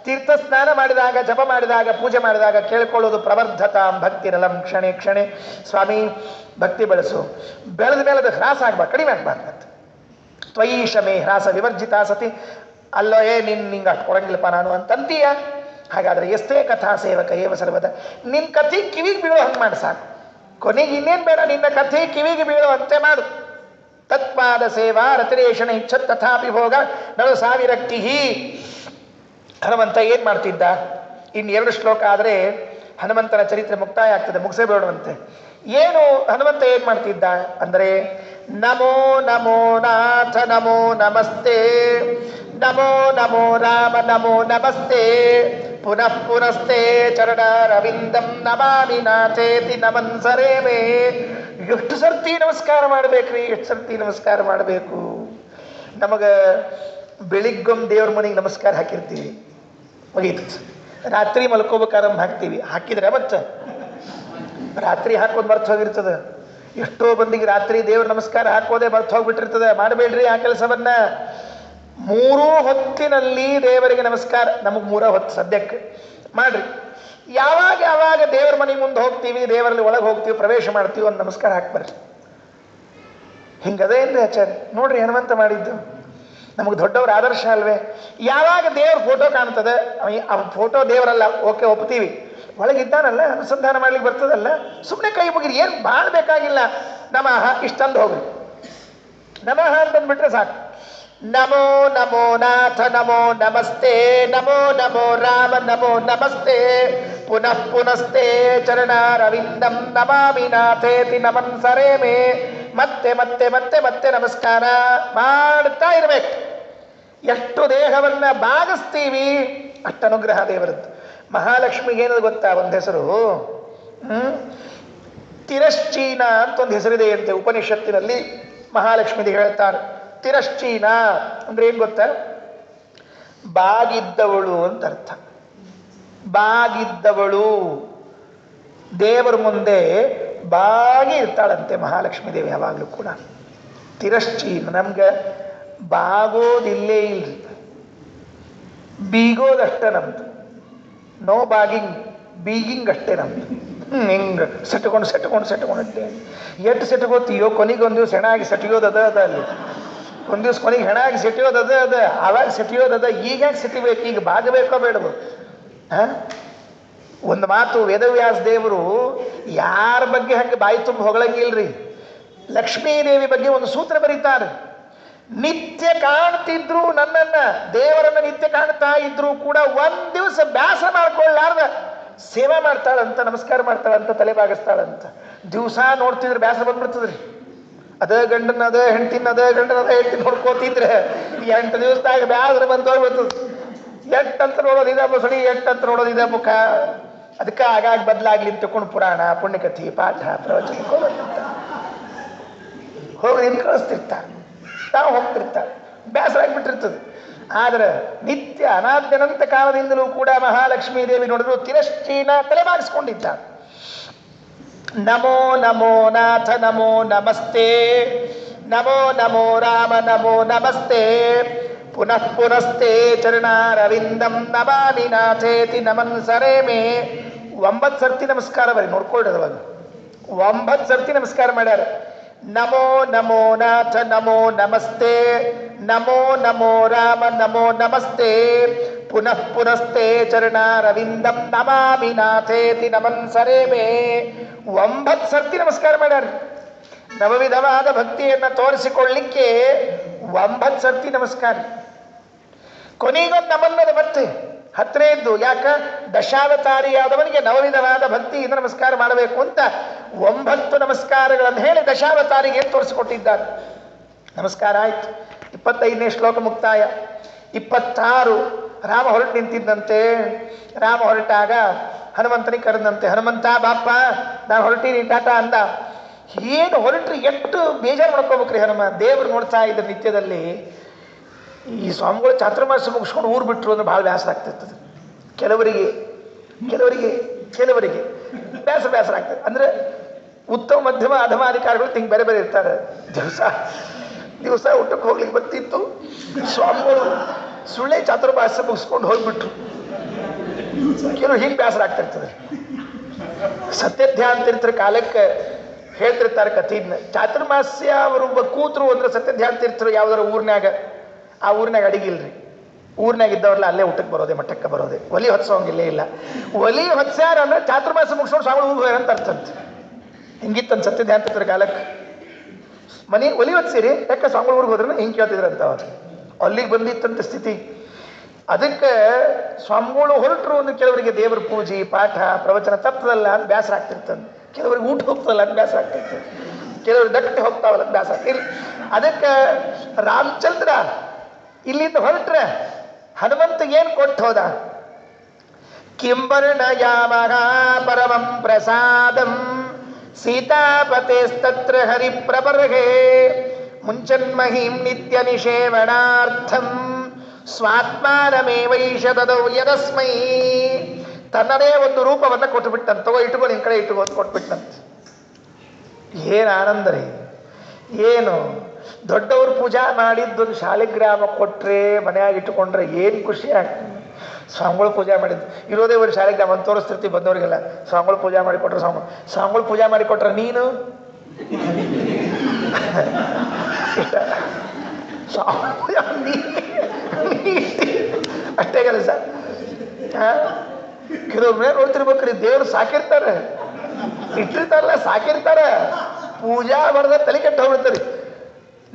ತೀರ್ಥ ಸ್ನಾನ ಮಾಡಿದಾಗ, ಜಪ ಮಾಡಿದಾಗ, ಪೂಜೆ ಮಾಡಿದಾಗ ಕೇಳಿಕೊಳ್ಳೋದು ಪ್ರವರ್ಧತಾಂ ಭಕ್ತಿರಲಂ ಕ್ಷಣೆ ಕ್ಷಣೆ. ಸ್ವಾಮಿ ಭಕ್ತಿ ಬೆಳೆಸು. ಬೆಳೆದ ಮೇಲೆ ಅದು ಹ್ರಾಸ ಆಗ್ಬಾರ್ದು, ಕಡಿಮೆ ಆಗ್ಬಾರ್ದು. ತ್ವಯೀಶಮೇ ಹ್ರಾಸ ವಿವರ್ಜಿತ ಸತಿ. ಅಲ್ಲೋ ನಿಂಗೆ ಅಷ್ಟು ಕೊಡಂಗಿಲ್ಲಪ್ಪ ನಾನು ಅಂತಂತೀಯ. ಹಾಗಾದ್ರೆ ಎಷ್ಟೇ ಕಥಾ ಸೇವಕ ಏವ ಸರ್ವದ. ನಿನ್ನ ಕಥೆ ಕಿವಿಗೆ ಬೀಳೋ ಹಂಗೆ ಮಾಡಿ ಸಾಕು. ಕೊನೆಗೆ ಇನ್ನೇನು ಬೇಡ, ನಿನ್ನ ಕಥೆ ಕಿವಿಗೆ ಬೀಳುವಂತೆ ಮಾಡು. ತತ್ಪಾದ ಸೇವಾ ರತಿರೇಷಣ ಇಚ್ಛತ್ ತಥಾಪಿ ಭೋಗ ನಳು ಸಾವಿರಕ್ತಿ. ಹನುಮಂತ ಏನು ಮಾಡ್ತಿದ್ದ? ಇನ್ನು 2 ಶ್ಲೋಕ ಆದರೆ ಹನುಮಂತನ ಚರಿತ್ರೆ ಮುಕ್ತಾಯ ಆಗ್ತದೆ, ಮುಗಿಸಬೇಡುವಂತೆ. ಏನು ಹನುಮಂತ ಏನು ಮಾಡ್ತಿದ್ದ ಅಂದರೆ, ನಮೋ ನಮೋ ನಾಥ ನಮೋ ನಮಸ್ತೆ, ನಮೋ ನಮೋ ರಾಮ ನಮೋ ನಮಸ್ತೆ, ಪುನಃ ಪುನಸ್ತೆ ಚರಣಾರವಿಂದಂ ನಮಾಮಿ ನಾಥೇತಿ ನಮನ್ಸರೇ ಮೇ. ಎಷ್ಟು ಸರ್ತಿ ನಮಸ್ಕಾರ ಮಾಡಬೇಕ್ರಿ, ಎಷ್ಟು ಸರ್ತಿ ನಮಸ್ಕಾರ ಮಾಡಬೇಕು. ನಮಗೆ ಬೆಳಿಗ್ಗೊಮ್ಮೆ ದೇವ್ರ ಮನೆಗೆ ನಮಸ್ಕಾರ ಹಾಕಿರ್ತೀವಿ, ಮುಗೀತು. ರಾತ್ರಿ ಮಲ್ಕೋಬೇಕಾದ್ರೆ ಹಾಕ್ತೀವಿ, ಹಾಕಿದ್ರೆ ಮತ್ತೆ ರಾತ್ರಿ ಹಾಕೋದು ಮರ್ತು ಹೋಗಿರ್ತದೆ. ಎಷ್ಟೋ ಮಂದಿಗೆ ರಾತ್ರಿ ದೇವ್ರ ನಮಸ್ಕಾರ ಹಾಕೋದೇ ಮರ್ತು ಹೋಗ್ಬಿಟ್ಟಿರ್ತದೆ. ಮಾಡಬೇಡ್ರಿ ಆ ಕೆಲಸವನ್ನ. 3 ಹೊತ್ತಿನಲ್ಲಿ ದೇವರಿಗೆ ನಮಸ್ಕಾರ. ನಮಗೆ 3 ಹೊತ್ತು ಸದ್ಯಕ್ಕೆ ಮಾಡ್ರಿ. ಯಾವಾಗ ದೇವರ ಮನೆ ಮುಂದೆ ಹೋಗ್ತೀವಿ, ದೇವರಲ್ಲಿ ಒಳಗೆ ಹೋಗ್ತೀವಿ, ಪ್ರವೇಶ ಮಾಡ್ತೀವಿ, ಒಂದು ನಮಸ್ಕಾರ ಹಾಕ್ಬರ್ರಿ. ಹಿಂಗದೇನ್ರಿ ಆಚಾರ್ಯ ನೋಡ್ರಿ ಹನುಮಂತ ಮಾಡಿದ್ದು. ನಮಗೆ ದೊಡ್ಡವ್ರ ಆದರ್ಶ ಅಲ್ವೇ? ಯಾವಾಗ ದೇವ್ರ ಫೋಟೋ ಕಾಣ್ತದೆ, ಆ ಫೋಟೋ ದೇವರಲ್ಲ, ಓಕೆ ಒಪ್ತೀವಿ. ಒಳಗಿದ್ದಾನಲ್ಲ, ಅನುಸಂಧಾನ ಮಾಡ್ಲಿಕ್ಕೆ ಬರ್ತದಲ್ಲ, ಸುಮ್ಮನೆ ಕೈ ಮುಗಿರಿ, ಏನು ಮಾಡಬೇಕಾಗಿಲ್ಲ. ನಮಃ ಇಷ್ಟಂದು ಹೋಗ್ರಿ. ನಮಃ ಅಂತಂದ್ಬಿಟ್ರೆ ಸಾಕು. ನಮೋ ನಮೋ ನಾಥ ನಮೋ ನಮಸ್ತೆ, ನಮೋ ನಮೋ ರಾಮ ನಮೋ ನಮಸ್ತೆ, ಪುನಃ ಪುನಸ್ತೆ ಚರಣಾರವಿಂದಂ ನಮಾಮಿ ನಾಥೇತಿ ನಮನ್ಸರೇ ಮೇ. ಮತ್ತೆ ಮತ್ತೆ ಮತ್ತೆ ಮತ್ತೆ ನಮಸ್ಕಾರ ಮಾಡ್ತಾ ಇರಬೇಕು. ಎಷ್ಟು ದೇಹವನ್ನ ಭಾಗಿಸ್ತೀವಿ ಅಷ್ಟು ಅನುಗ್ರಹ ದೇವರದ್ದು. ಮಹಾಲಕ್ಷ್ಮಿಗೆ ಏನದು ಗೊತ್ತಾ ಒಂದು ಹೆಸರು? ತಿರಶ್ಚೀನ ಅಂತ ಒಂದು ಹೆಸರಿದೆ ಅಂತೆ ಉಪನಿಷತ್ತಿನಲ್ಲಿ. ಮಹಾಲಕ್ಷ್ಮಿಗೆ ಹೇಳ್ತಾರೆ ತಿರಶ್ಚೀನ ಅಂದ್ರೆ ಏನ್ ಗೊತ್ತಾ? ಬಾಗಿದ್ದವಳು ಅಂತ ಅರ್ಥ. ಬಾಗಿದ್ದವಳು, ದೇವರ ಮುಂದೆ ಬಾಗಿ ಇರ್ತಾಳಂತೆ ಮಹಾಲಕ್ಷ್ಮೀ ದೇವಿ ಯಾವಾಗಲೂ ಕೂಡ. ತಿರಶ್ಚೀನ, ನಮ್ಗೆ ಬಾಗೋದಿಲ್ಲೇ ಇಲ್ರಿ, ಬೀಗೋದಷ್ಟೇ ನಮ್ದು. ನೋ ಬಾಗಿಂಗ್, ಬೀಗಿಂಗ್ ಅಷ್ಟೇ ನಮ್ದು. ಹಿಂಗೆ ಸೆಟ್ಕೊಂಡು ಎಷ್ಟು ಸೆಟ್ಕೋತೀಯೋ ಕೊನೆಗೆ ಒಂದು ದಿವ್ಸ ಹೆಣಾಗಿ ಸೆಟಿಯೋದದ ಅಲ್ಲಿ, ಒಂದು ದಿವ್ಸ ಕೊನೆಗೆ ಹೆಣಾಗಿ ಸೆಟಿಯೋದದ ಅವಾಗ ಸೆಟಿಯೋದದ. ಈಗ ಸೆಟಿಬೇಕು, ಈಗ ಬಾಗಬೇಕೋ ಬೇಡವೋ? ಒಂದು ಮಾತು ವೇದವ್ಯಾಸ ದೇವರು ಯಾರ ಬಗ್ಗೆ ಹಂಗೆ ಬಾಯಿ ತುಂಬ ಹೊಗಳಂಗಿಲ್ರಿ. ಲಕ್ಷ್ಮೀದೇವಿ ಬಗ್ಗೆ ಒಂದು ಸೂತ್ರ ಬರೀತಾರೆ. ನಿತ್ಯ ಕಾಣ್ತಿದ್ರು ನನ್ನನ್ನ, ದೇವರನ್ನ ನಿತ್ಯ ಕಾಣ್ತಾ ಇದ್ರು ಕೂಡ ಒಂದು ದಿವಸ ಬ್ಯಾಸರ ಮಾಡ್ಕೊಳ್ಳಾರ್ದ ಸೇವೆ ಮಾಡ್ತಾಳಂತ, ನಮಸ್ಕಾರ ಮಾಡ್ತಾಳಂತ, ತಲೆ ಬಾಗಿಸ್ತಾಳಂತ. ದಿವಸ ನೋಡ್ತಿದ್ರೆ ಬ್ಯಾಸರ ಬಂದ್ಬಿಡ್ತದ್ರಿ. ಅದೇ ಗಂಡನ ಅದೇ ಹೆಂಡ್ತಿನ ಅದೇ ಗಂಡನ ಅದೇ ಹೆಂಡ್ತಿ ನೋಡ್ಕೋತಿದ್ರೆ 8 ದಿವಸದಾಗ ಬ್ಯಾಸರ ಬಂದು ಹೋಗ್ಬಿಡ್ತದೆ. ಎಟ್ಟಂತ ನೋಡೋದಿದೆ ಮುಸುಳಿ, ಎಟ್ಟಂತ ನೋಡೋದಿದೆ ಮುಖ. ಅದಕ್ಕೆ ಆಗಾಗ ಬದಲಾಗ್ಲಿ ಅಂತ ತಿಳ್ಕೊಂಡು ಪುರಾಣ, ಪುಣ್ಯಕಥಿ, ಪಾಠ, ಪ್ರವಚನ ಹೋಗಿ ನಿಂತು ಕಳಿಸ್ತಿರ್ತಾರೆ, ತಾವು ಹೋಗ್ತಿರ್ತಾರೆ, ಬೇಸರ ಆಗಿಬಿಟ್ಟಿರ್ತದೆ. ಆದರೆ ನಿತ್ಯ ಅನಾದ್ಯನಂತ ಕಾಲದಿಂದಲೂ ಕೂಡ ಮಹಾಲಕ್ಷ್ಮೀ ದೇವಿ ನೋಡಿದ್ರು ತಿರಶ್ಚೀನ ತಲೆಬಾಗಿಸ್ಕೊಂಡಿದ್ದಾರೆ. ನಮೋ ನಮೋ ನಾಥ ನಮೋ ನಮಸ್ತೆ, ನಮೋ ನಮೋ ರಾಮ ನಮೋ ನಮಸ್ತೆ, ಪುನಃ ಪುನಸ್ತೆ ಚರಣಾರವಿಂದಂ ನಮಾಮಿ ನಾಥೇತಿ ನಮನ್ಸರೇ ಮೇ. 9 ಸರ್ತಿ ನಮಸ್ಕಾರ ಬರೀ ನೋಡ್ಕೊಳ್ರಿ. ಅವಾಗ 9 ಸರ್ತಿ ನಮಸ್ಕಾರ ಮಾಡ್ಯಾರ. ನಮೋ ನಮೋ ನಾಥ ನಮೋ ನಮಸ್ತೆ, ನಮೋ ನಮೋ ರಾಮ ನಮೋ ನಮಸ್ತೆ, ಪುನಃ ಪುನಸ್ತೆ ಚರಣಾರವಿಂದಂ ನಮಾಮಿ ನಾಥೇತಿ ನಮನ್ಸರೇ ಮೇ. 9 ಸರ್ತಿ ನಮಸ್ಕಾರ ಮಾಡ್ಯಾರ. ನವವಿಧವಾದ ಭಕ್ತಿಯನ್ನು ತೋರಿಸಿಕೊಳ್ಳಿಕ್ಕೆ 9 ಸರ್ತಿ ನಮಸ್ಕಾರ. ಕೊನೆಗೊಂದು ನಮನ್ನದ ಮತ್ತೆ ಹತ್ತಿರ ಇದ್ದು, ಯಾಕ ದಶಾವತಾರಿಯಾದವನಿಗೆ ನವವಿಧವಾದ ಭಕ್ತಿಯಿಂದ ನಮಸ್ಕಾರ ಮಾಡಬೇಕು ಅಂತ 9 ನಮಸ್ಕಾರಗಳನ್ನು ಹೇಳಿ ದಶಾವತಾರಿಗೆ ತೋರಿಸಿಕೊಟ್ಟಿದ್ದಾರೆ. ನಮಸ್ಕಾರ ಆಯ್ತು. 25ನೇ ಶ್ಲೋಕ ಮುಕ್ತಾಯ. 26 ರಾಮ ಹೊರಟು ನಿಂತಿದ್ದಂತೆ. ರಾಮ ಹೊರಟಾಗ ಹನುಮಂತನಿಗೆ ಕರೆದಂತೆ, ಹನುಮಂತ ಬಾಪ್ಪ ನಾನು ಹೊರಟೀನಿ ಟಾಟಾ ಅಂದ. ಏನು ಹೊರಟ್ರಿ, ಎಷ್ಟು ಬೇಜಾರು ಮಾಡ್ಕೋಬೇಕ್ರಿ ಹನುಮ. ದೇವರು ನೋಡ್ತಾ ಇದ್ರು ನಿತ್ಯದಲ್ಲಿ. ಈ ಸ್ವಾಮಿಗಳು ಚಾತುರ್ಮಾಸ ಮುಗಿಸ್ಕೊಂಡು ಊರು ಬಿಟ್ಟರು ಅಂದ್ರೆ ಭಾಳ ಬೇಸರ ಆಗ್ತಿರ್ತದೆ ಕೆಲವರಿಗೆ. ಬೇಸರ ಆಗ್ತದೆ. ಅಂದರೆ ಉತ್ತಮ ಮಧ್ಯಮ ಅಧಮಾಧಿಕಾರಿಗಳು ತಿಂಗ್ ಬೇರೆ ಬೇರೆ ಇರ್ತಾರೆ. ದಿವಸ ಊಟಕ್ಕೆ ಹೋಗ್ಲಿಕ್ಕೆ ಬರ್ತಿತ್ತು, ಸ್ವಾಮಿಗಳು ಸುಳ್ಳೆ ಚಾತುರ್ಮಾಸ ಮುಗಿಸ್ಕೊಂಡು ಹೋಗ್ಬಿಟ್ರು. ಕೆಲವು ಹಿಂಗೆ ಬೇಸರ ಆಗ್ತಿರ್ತದೆ. ಸತ್ಯಧ್ಯಾನ ತೀರ್ಥರ ಕಾಲಕ್ಕೆ ಹೇಳ್ತಿರ್ತಾರೆ ಕಥೆಯಿಂದ. ಚಾತುರ್ಮಾಸ್ಯ ಅವರು ಕೂತರು ಅಂದ್ರೆ ಸತ್ಯಧ್ಯಾನ ತೀರ್ಥರು ಯಾವ್ದಾರ ಊರಿನಾಗ, ಆ ಊರಿನಾಗ ಅಡಿಗಿಲ್ರಿ. ಊರಿನಾಗ ಇದ್ದವ್ರಲ್ಲ ಅಲ್ಲೇ ಊಟಕ್ಕೆ ಬರೋದೆ, ಮಠಕ್ಕೆ ಬರೋದೆ. ಒಲಿ ಹೊತ್ಸೋಂಗಿಲ್ಲೇ ಇಲ್ಲ. ಒಲಿ ಹೊತ್ಸ್ಯಾರ ಅಂದ್ರೆ ಚಾತುರ್ಮಾಸ ಮುಗಿಸ್ಕೊಂಡು ಸ್ವಾಮಿಗಳು ಊರು ಅಂತ ಅರ್ಥಂತೆ. ಹಿಂಗಿತ್ತಂತ ಸತ್ಯಧ್ಯಾನ ತೀರ್ಥರ ಕಾಲಕ್ಕೆ. ಮನೆ ಒಲಿ ಹೊತ್ಸಿರಿ ಯಾಕೆ ಸ್ವಾಮಿಗಳು ಊರಿಗೆ ಹೋದ್ರೆ ಹಿಂಗೆ ಕೇಳ್ತಿದ್ರಂತ ಅವ್ರು. ಅಲ್ಲಿಗೆ ಬಂದಿತ್ತಂತ ಸ್ಥಿತಿ. ಅದಕ್ಕೆ ಸ್ವಾಮಿಗಳು ಹೊರಟರು ಅಂದ್ರೆ ಕೆಲವರಿಗೆ ದೇವರ ಪೂಜೆ ಪಾಠ ಪ್ರವಚನ ತಪ್ಪದಲ್ಲ ಅಂತ ಬೇಸರ ಆಗ್ತಿರ್ತದೆ. ಕೆಲವರಿಗೆ ಊಟ ಹೋಗ್ತದಲ್ಲ ಅಂತ ಬೇಸರ ಆಗ್ತಿರ್ತದೆ. ಕೆಲವರು ದಟ್ಟಿ ಹೋಗ್ತಾವಲ್ಲ ಅಂತ ಬೇಸರ ಆಗ್ತಿಲ್ಲ. ಅದಕ್ಕೆ ರಾಮಚಂದ್ರ ಇಲ್ಲಿಂದ ಹೊರಟ್ರೆ ಹನುಮಂತ ಏನು ಕೊಟ್ಟು ಹೋದ? ಕಿಂಬರ್ಣಯಾಮಃ ಪರಮಂ ಪ್ರಸಾದಂ ಸೀತಾಪತೇಸ್ತತ್ರ ಹರಿಪ್ರಬರ್ಹೇ ಮುಂಚನ್ಮಹೀಂ ನಿತ್ಯ ನಿಷೇವಣಾರ್ಥಂ ಸ್ವಾತ್ಮಾನಮೇವೈಷ ದದೌ ಯದಸ್ಮೈ. ತನ್ನದೇ ಒಂದು ರೂಪವನ್ನು ಕೊಟ್ಟುಬಿಟ್ಟಂತ. ತಗೋ ಇಟ್ಕೋ, ನಿನ್ನ ಕಡೆ ಇಟ್ಕೋ ಅಂತ ಕೊಟ್ಬಿಟ್ಟಂತ. ಏನು ಆನಂದ ರೀ! ಏನು ದೊಡ್ಡವರು ಪೂಜಾ ಮಾಡಿದ್ದೊಂದು ಶಾಲಿಗ್ರಾಮ ಕೊಟ್ಟರೆ ಮನೆಯಾಗಿ ಇಟ್ಟುಕೊಂಡ್ರೆ ಏನು ಖುಷಿ ಆಗ್ತದೆ. ಸ್ವಾಮಿಗಳು ಪೂಜಾ ಮಾಡಿದ್ದು ಇರೋದೇ ಒಂದು ಶಾಲಿಗ್ರಾಮ ಅಂತ ತೋರಿಸ್ತಿರ್ತೀವಿ ಬಂದವರಿಗೆಲ್ಲ. ಸ್ವಾಮಿಗಳು ಪೂಜಾ ಮಾಡಿಕೊಟ್ರೆ ಸ್ವಾಮಿಗಳು ಪೂಜಾ ಮಾಡಿಕೊಟ್ರೆ ನೀನು ಅಷ್ಟೇ ಕೆಲಸ. ಕೆಲವ್ರ ನೋಡ್ತಿರ್ಬೇಕ್ರಿ, ದೇವ್ರು ಸಾಕಿರ್ತಾರೆ, ಇಟ್ಟಿರ್ತಾರಲ್ಲ ಸಾಕಿರ್ತಾರೆ. ಪೂಜಾ ಮಾಡಿದ ತಲೆ ಕೆಟ್ಟು ಹೋಗ್ಬಿಡ್ತಾರೆ.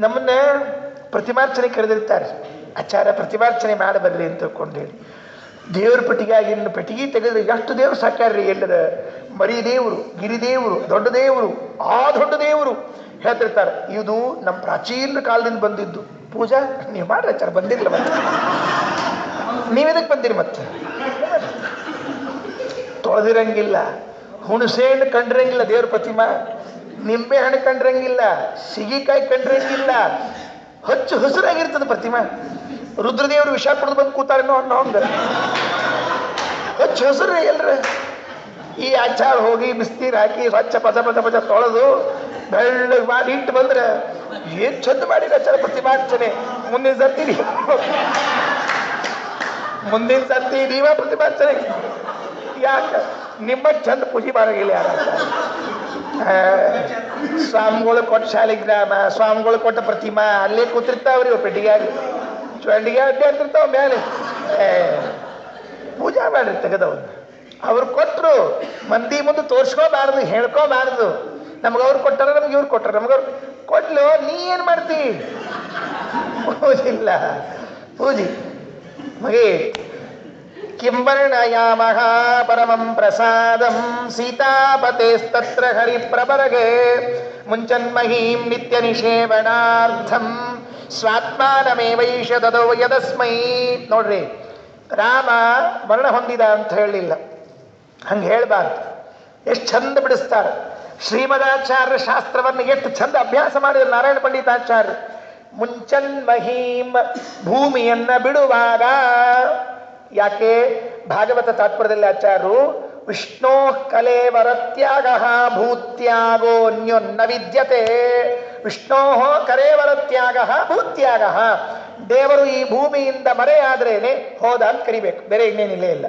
ನಮ್ಮನ್ನ ಪ್ರತಿಮಾರ್ಚನೆ ಕರೆದಿರ್ತಾರೆ. ಆಚಾರ ಪ್ರತಿಮಾರ್ಚನೆ ಮಾಡಿ ಬರ್ರಿ ಅಂತ ತಿಳ್ಕೊಂಡು ಹೇಳಿ ದೇವ್ರ ಪೆಟ್ಟಿಗೆಯಾಗಿ ಇನ್ನು ಪೆಟ್ಟಿಗೆ ತೆಗೆದ್ರೆ ಎಷ್ಟು ದೇವ್ರು ಸಾಕ್ಯಾರ್ರಿ. ಎಲ್ಲರ ಮರಿದೇವರು, ಗಿರಿದೇವರು, ದೊಡ್ಡ ದೇವರು, ಆ ದೊಡ್ಡ ದೇವರು ಹೇಳ್ತಿರ್ತಾರೆ. ಇದು ನಮ್ಮ ಪ್ರಾಚೀನ ಕಾಲದಿಂದ ಬಂದಿದ್ದು. ಪೂಜಾ ನೀವು ಮಾಡ್ರಿ ಆಚಾರ, ಬಂದಿರಲಿಲ್ಲ ಮತ್ತೆ ನೀವೆದಕ್ಕೆ ಬಂದಿರಿ? ಮತ್ತೆ ತೊಳೆದಿರಂಗಿಲ್ಲ, ಹುಣಸೆ ಹಣ್ಣು ಕಂಡಿರಂಗಿಲ್ಲ ದೇವ್ರ ಪ್ರತಿಮಾ, ನಿಂಬೆ ಹಣ್ಣು ಕಂಡಿರಂಗಿಲ್ಲ, ಸಿಗಿಕಾಯಿ ಕಂಡಿರಂಗಿಲ್ಲ, ಹಚ್ಚು ಹಸಿರಾಗಿರ್ತದೆ ಪ್ರತಿಮಾ. ರುದ್ರದೇವರು ವಿಷ ಕುಡಿದು ಬಂದು ಕೂತಾರೇನೋ ಅನ್ನೋ ಹಂಗ ಹಚ್ಚು ಹಸಿರು ಎಲ್ರ. ಈ ಆಚಾರ ಹೋಗಿ ಬಿಸ್ನೀರು ಹಾಕಿ ಸ್ವಚ್ಛ ಪಚ ತೊಳೆದು ಬೆಳ್ಳಗೆ ಮಾಡಿ ಇಟ್ಟು ಬಂದ್ರೆ ಏನು ಚಂದ ಮಾಡಿರ ಆಚಾರ ಪ್ರತಿಮಾರ್ಚನೆ. ಮುಂದಿನ ಸರ್ತಿ ನೀವ ಪ್ರತಿಮಾರ್ಚನೆ ಯಾಕೆ ನಿಮ್ಮ ಚಂದ ಪೂಜೆ ಮಾಡೋಂಗಿಲ್ಲ ಯಾರ. ಸ್ವಾಮಿಗಳು ಕೊಟ್ಟ ಶಾಲಿಗ್ರಾಮ, ಸ್ವಾಮಿಗಳು ಕೊಟ್ಟ ಪ್ರತಿಮಾ ಅಲ್ಲೇ ಕೂತಿರ್ತಾವ್ರಿ ಇವ್ರು ಪೆಟ್ಟಿಗೆಯಾಗಿ. ಚಂಡಿಗೆ ಅಡ್ಡಾಡ್ತಿರ್ತಾವ ಮೇಲೆ. ಪೂಜಾ ಮಾಡ್ರಿ ತೆಗೆದವ್ರು. ಅವ್ರು ಕೊಟ್ಟರು ಮಂದಿ ಮುಂದೆ ತೋರಿಸ್ಕೋಬಾರ್ದು, ಹೇಳ್ಕೋಬಾರ್ದು. ನಮ್ಗೆ ಅವ್ರು ಕೊಟ್ಟಾರ, ನಮ್ಗೆ ಇವ್ರು ಕೊಟ್ಟಾರ. ನಮ್ಗವ್ರು ಕೊಟ್ಲು, ನೀ ಏನು ಮಾಡ್ತಿ? ಪೂಜಿಲ್ಲ, ಪೂಜಿ ಮಗೇ. ಕಿಂಬರ್ಣಯಾಮಃ ಪರಮಂ ಪ್ರಸಾದಂ ಸೀತಾಪತೇಸ್ತತ್ರ ಹರಿಪ್ರಬರ್ಹೇ ಮುಂಚನ್ಮಹೀಂ ನಿತ್ಯ ನಿಷೇವಣಾರ್ಥಂ ಸ್ವಾತ್ಮಾನಮೇವೈಷ ದದೌ ಯದಸ್ಮೈ. ನೋಡ್ರಿ, ರಾಮ ಮರಣ ಹೊಂದಿದ ಅಂತ ಹೇಳಲಿಲ್ಲ, ಹಂಗೆ ಹೇಳಬಾರ್ದು. ಎಷ್ಟು ಚಂದ ಬಿಡಿಸ್ತಾರೆ ಶ್ರೀಮದಾಚಾರ್ಯ ಶಾಸ್ತ್ರವನ್ನು. ಎಷ್ಟು ಚಂದ ಅಭ್ಯಾಸ ಮಾಡಿದ್ರು ನಾರಾಯಣ ಪಂಡಿತಾಚಾರ್ಯ. ಮುಂಚನ್ಮಹೀಂ ಭೂಮಿಯನ್ನ ಬಿಡುವಾಗ, ಯಾಕೆ ಭಾಗವತ ತಾತ್ಪರ್ಯದಲ್ಲಿ ಆಚಾರ್ಯರು ವಿಷ್ಣೋ ಕಲೇವರತ್ಯಾಗ ಭೂತ್ಯಾಗೋ ಅನ್ಯೋನ್ನ ವಿದ್ಯತೆ. ವಿಷ್ಣೋ ಕರೇವರತ್ಯಾಗ ಭೂತ್ಯಾಗ. ದೇವರು ಈ ಭೂಮಿಯಿಂದ ಮರೆಯಾದ್ರೇನೆ ಹೋದ ಅಂತ ಕರಿಬೇಕು, ಬೇರೆ ಇನ್ನೇನಿಲ್ಲೇ ಇಲ್ಲ.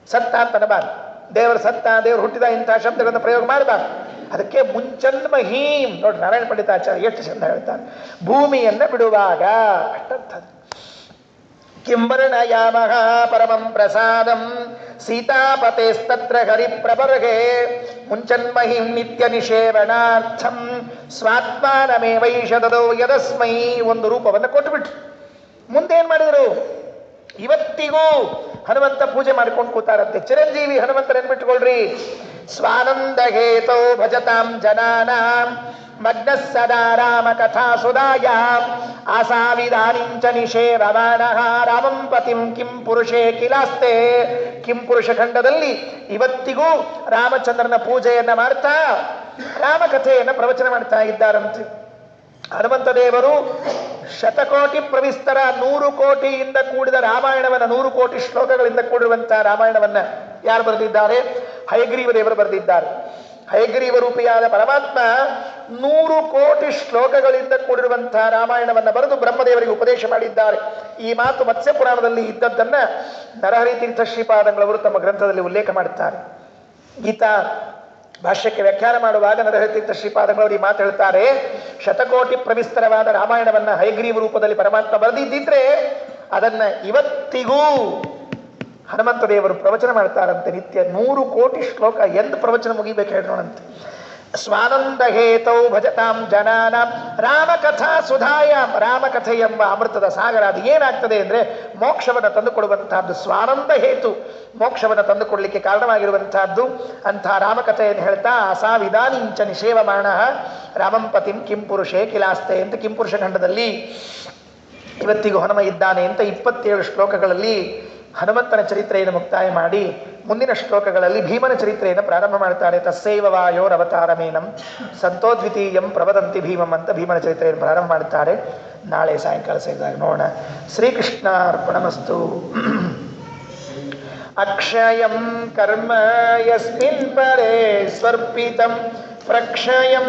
ಸತ್ತ ಅಂತ ಅನ್ನಬಾರ್ದು. ದೇವರು ಸತ್ತ, ದೇವರು ಹುಟ್ಟಿದ ಇಂತಹ ಶಬ್ದಗಳನ್ನು ಪ್ರಯೋಗ ಮಾಡಬಾರ್ದು. ಅದಕ್ಕೆ ಮುಂಚನ್ಮಹೀಂ. ನೋಡಿ ನಾರಾಯಣ ಪಂಡಿತಾಚಾರ್ಯ ಎಷ್ಟು ಚಂದ ಹೇಳ್ತಾರೆ, ಭೂಮಿಯನ್ನು ಬಿಡುವಾಗ ಅಷ್ಟಂಥದ್ದು. ಕಿಂವರ್ಣಯಾಮಃ ಪರಮಂ ಪ್ರಸಾದಂ ಸೀತಾಪತೆಸ್ತತ್ರ ಹರಿಪ್ರಬರ್ಹೆ ಮುಂಚನ್ಮಹಿಂ ನಿತ್ಯ ನಿಷೇವಣಾರ್ಥಂ ಸ್ವಾತ್ಮಾನಮೇವೈಷ ದದೋ ಯದಸ್ಮೈ. ಒಂದು ರೂಪವನ್ನು ಕೊಟ್ಟುಬಿಟ್ರು. ಮುಂದೇನ್ ಮಾಡಿದರು? ಇವತ್ತಿಗೂ ಹನುಮಂತ ಪೂಜೆ ಮಾಡ್ಕೊಂಡು ಕೂತಾರಂತೆ. ಚಿರಂಜೀವಿ ಹನುಮಂತನ ನೆನ್ಬಿಟ್ಕೊಳ್ರಿ. ಸ್ವಾನಂದ ಹೇತೋ ಭಜತಾಂ ಜನಾನಾಂ ಮಗ್ನ ಸದಾ ರಾಮ ಕಥಾ ಸುಧಾಯಾಂ ಆಸಾವಿದಾನಿಂಚ ನಿಷೇವಮಾನಃ ರಾಮಂ ಪತಿಂ ಕಿಂ ಪುರುಷೇ ಕಿಲಾಸ್ತೆ. ಕಿಂ ಪುರುಷ ಖಂಡದಲ್ಲಿ ಇವತ್ತಿಗೂ ರಾಮಚಂದ್ರನ ಪೂಜೆಯನ್ನ ಮಾಡ್ತಾ ರಾಮಕಥೆಯನ್ನ ಪ್ರವಚನ ಮಾಡ್ತಾ ಇದ್ದಾರಂತೆ. ಹನುಮಂತ ದೇವರು ಶತಕೋಟಿ ಪ್ರವಿಸ್ತರ 100 ಕೋಟಿಯಿಂದ ಕೂಡಿದ ರಾಮಾಯಣವನ್ನ, 100 ಕೋಟಿ ಶ್ಲೋಕಗಳಿಂದ ಕೂಡಿರುವಂತಹ ರಾಮಾಯಣವನ್ನ ಯಾರು ಬರೆದಿದ್ದಾರೆ? ಹಯಗ್ರೀವ ದೇವರು ಬರೆದಿದ್ದಾರೆ. ಹಯಗ್ರೀವ ರೂಪಿಯಾದ ಪರಮಾತ್ಮ 100 ಕೋಟಿ ಶ್ಲೋಕಗಳಿಂದ ಕೂಡಿರುವಂತಹ ರಾಮಾಯಣವನ್ನ ಬರೆದು ಬ್ರಹ್ಮದೇವರಿಗೆ ಉಪದೇಶ ಮಾಡಿದ್ದಾರೆ. ಈ ಮಾತು ಮತ್ಸ್ಯ ಪುರಾಣದಲ್ಲಿ ಇದ್ದದ್ದನ್ನ ನರಹರಿ ತೀರ್ಥ ಶ್ರೀಪಾದಂಗಳವರು ತಮ್ಮ ಗ್ರಂಥದಲ್ಲಿ ಉಲ್ಲೇಖ ಮಾಡುತ್ತಾರೆ. ಗೀತಾ ಭಾಷ್ಯಕ್ಕೆ ವ್ಯಾಖ್ಯಾನ ಮಾಡುವಾಗ ನರಹರಿ ತೀರ್ಥ ಶ್ರೀಪಾದಂಗಳವರು ಈ ಮಾತು ಹೇಳ್ತಾರೆ, ಶತಕೋಟಿ ಪ್ರವಿಸ್ತರವಾದ ರಾಮಾಯಣವನ್ನ ಹಯಗ್ರೀವ ರೂಪದಲ್ಲಿ ಪರಮಾತ್ಮ ಬರೆದಿದ್ದಿದ್ರೆ ಅದನ್ನ ಇವತ್ತಿಗೂ ಹನುಮಂತ ದೇವರು ಪ್ರವಚನ ಮಾಡ್ತಾರಂತೆ. ನಿತ್ಯ 100 ಕೋಟಿ ಶ್ಲೋಕ ಎಂದು ಪ್ರವಚನ ಮುಗಿಬೇಕು ಹೇಳೋಣಂತೆ. ಸ್ವಾನಂದ ಹೇತೌ ಭಜತಾಂ ಜನಾನಾಂ ರಾಮಕಥಾ ಸುಧಾಯಾಂ. ರಾಮಕಥೆ ಎಂಬ ಅಮೃತದ ಸಾಗರ. ಅದು ಏನಾಗ್ತದೆ ಅಂದರೆ ಮೋಕ್ಷವನ್ನು ತಂದುಕೊಡುವಂತಹದ್ದು. ಸ್ವಾನಂದ ಹೇತು, ಮೋಕ್ಷವನ್ನು ತಂದುಕೊಡ್ಲಿಕ್ಕೆ ಕಾರಣವಾಗಿರುವಂತಹದ್ದು. ಅಂತಹ ರಾಮಕಥೆಯನ್ನು ಹೇಳ್ತಾ ಅಸಾವಿದಾನಿಂಚ ನಿಷೇವಮಾಣಃ ರಾಮಂ ಪತಿಂ ಕಿಂ ಪುರುಷೇ ಕಿಲಾಸ್ತೆ ಅಂತ ಕಿಂಪುರುಷ ಖಂಡದಲ್ಲಿ ಇವತ್ತಿಗೂ ಹನುಮ ಇದ್ದಾನೆ ಅಂತ 27 ಶ್ಲೋಕಗಳಲ್ಲಿ ಹನುಮಂತನ ಚರಿತ್ರೆಯನ್ನು ಮುಕ್ತಾಯ ಮಾಡಿ ಮುಂದಿನ ಶ್ಲೋಕಗಳಲ್ಲಿ ಭೀಮನ ಚರಿತ್ರೆಯನ್ನು ಪ್ರಾರಂಭ ಮಾಡ್ತಾರೆ. ತಸ್ಸೈವ ವಾಯೋರವತಾರಮೇನಂ ಸಂತೋದ್ವಿತೀಯಂ ಪ್ರವದಂತಿ ಭೀಮಂ ಅಂತ ಭೀಮನ ಚರಿತ್ರೆಯನ್ನು ಪ್ರಾರಂಭ ಮಾಡ್ತಾರೆ. ನಾಳೆ ಸಾಯಂಕಾಲ ಸೇರಿದಾಗ ನೋಡೋಣ. ಶ್ರೀಕೃಷ್ಣಾರ್ಪಣಮಸ್ತು. ಅಕ್ಷಯಂ ಕರ್ಮ ಯಸ್ಮಿನ್ ಪರೇ ಸ್ವರ್ಪಿತಂ ಪ್ರಕ್ಷಯಂ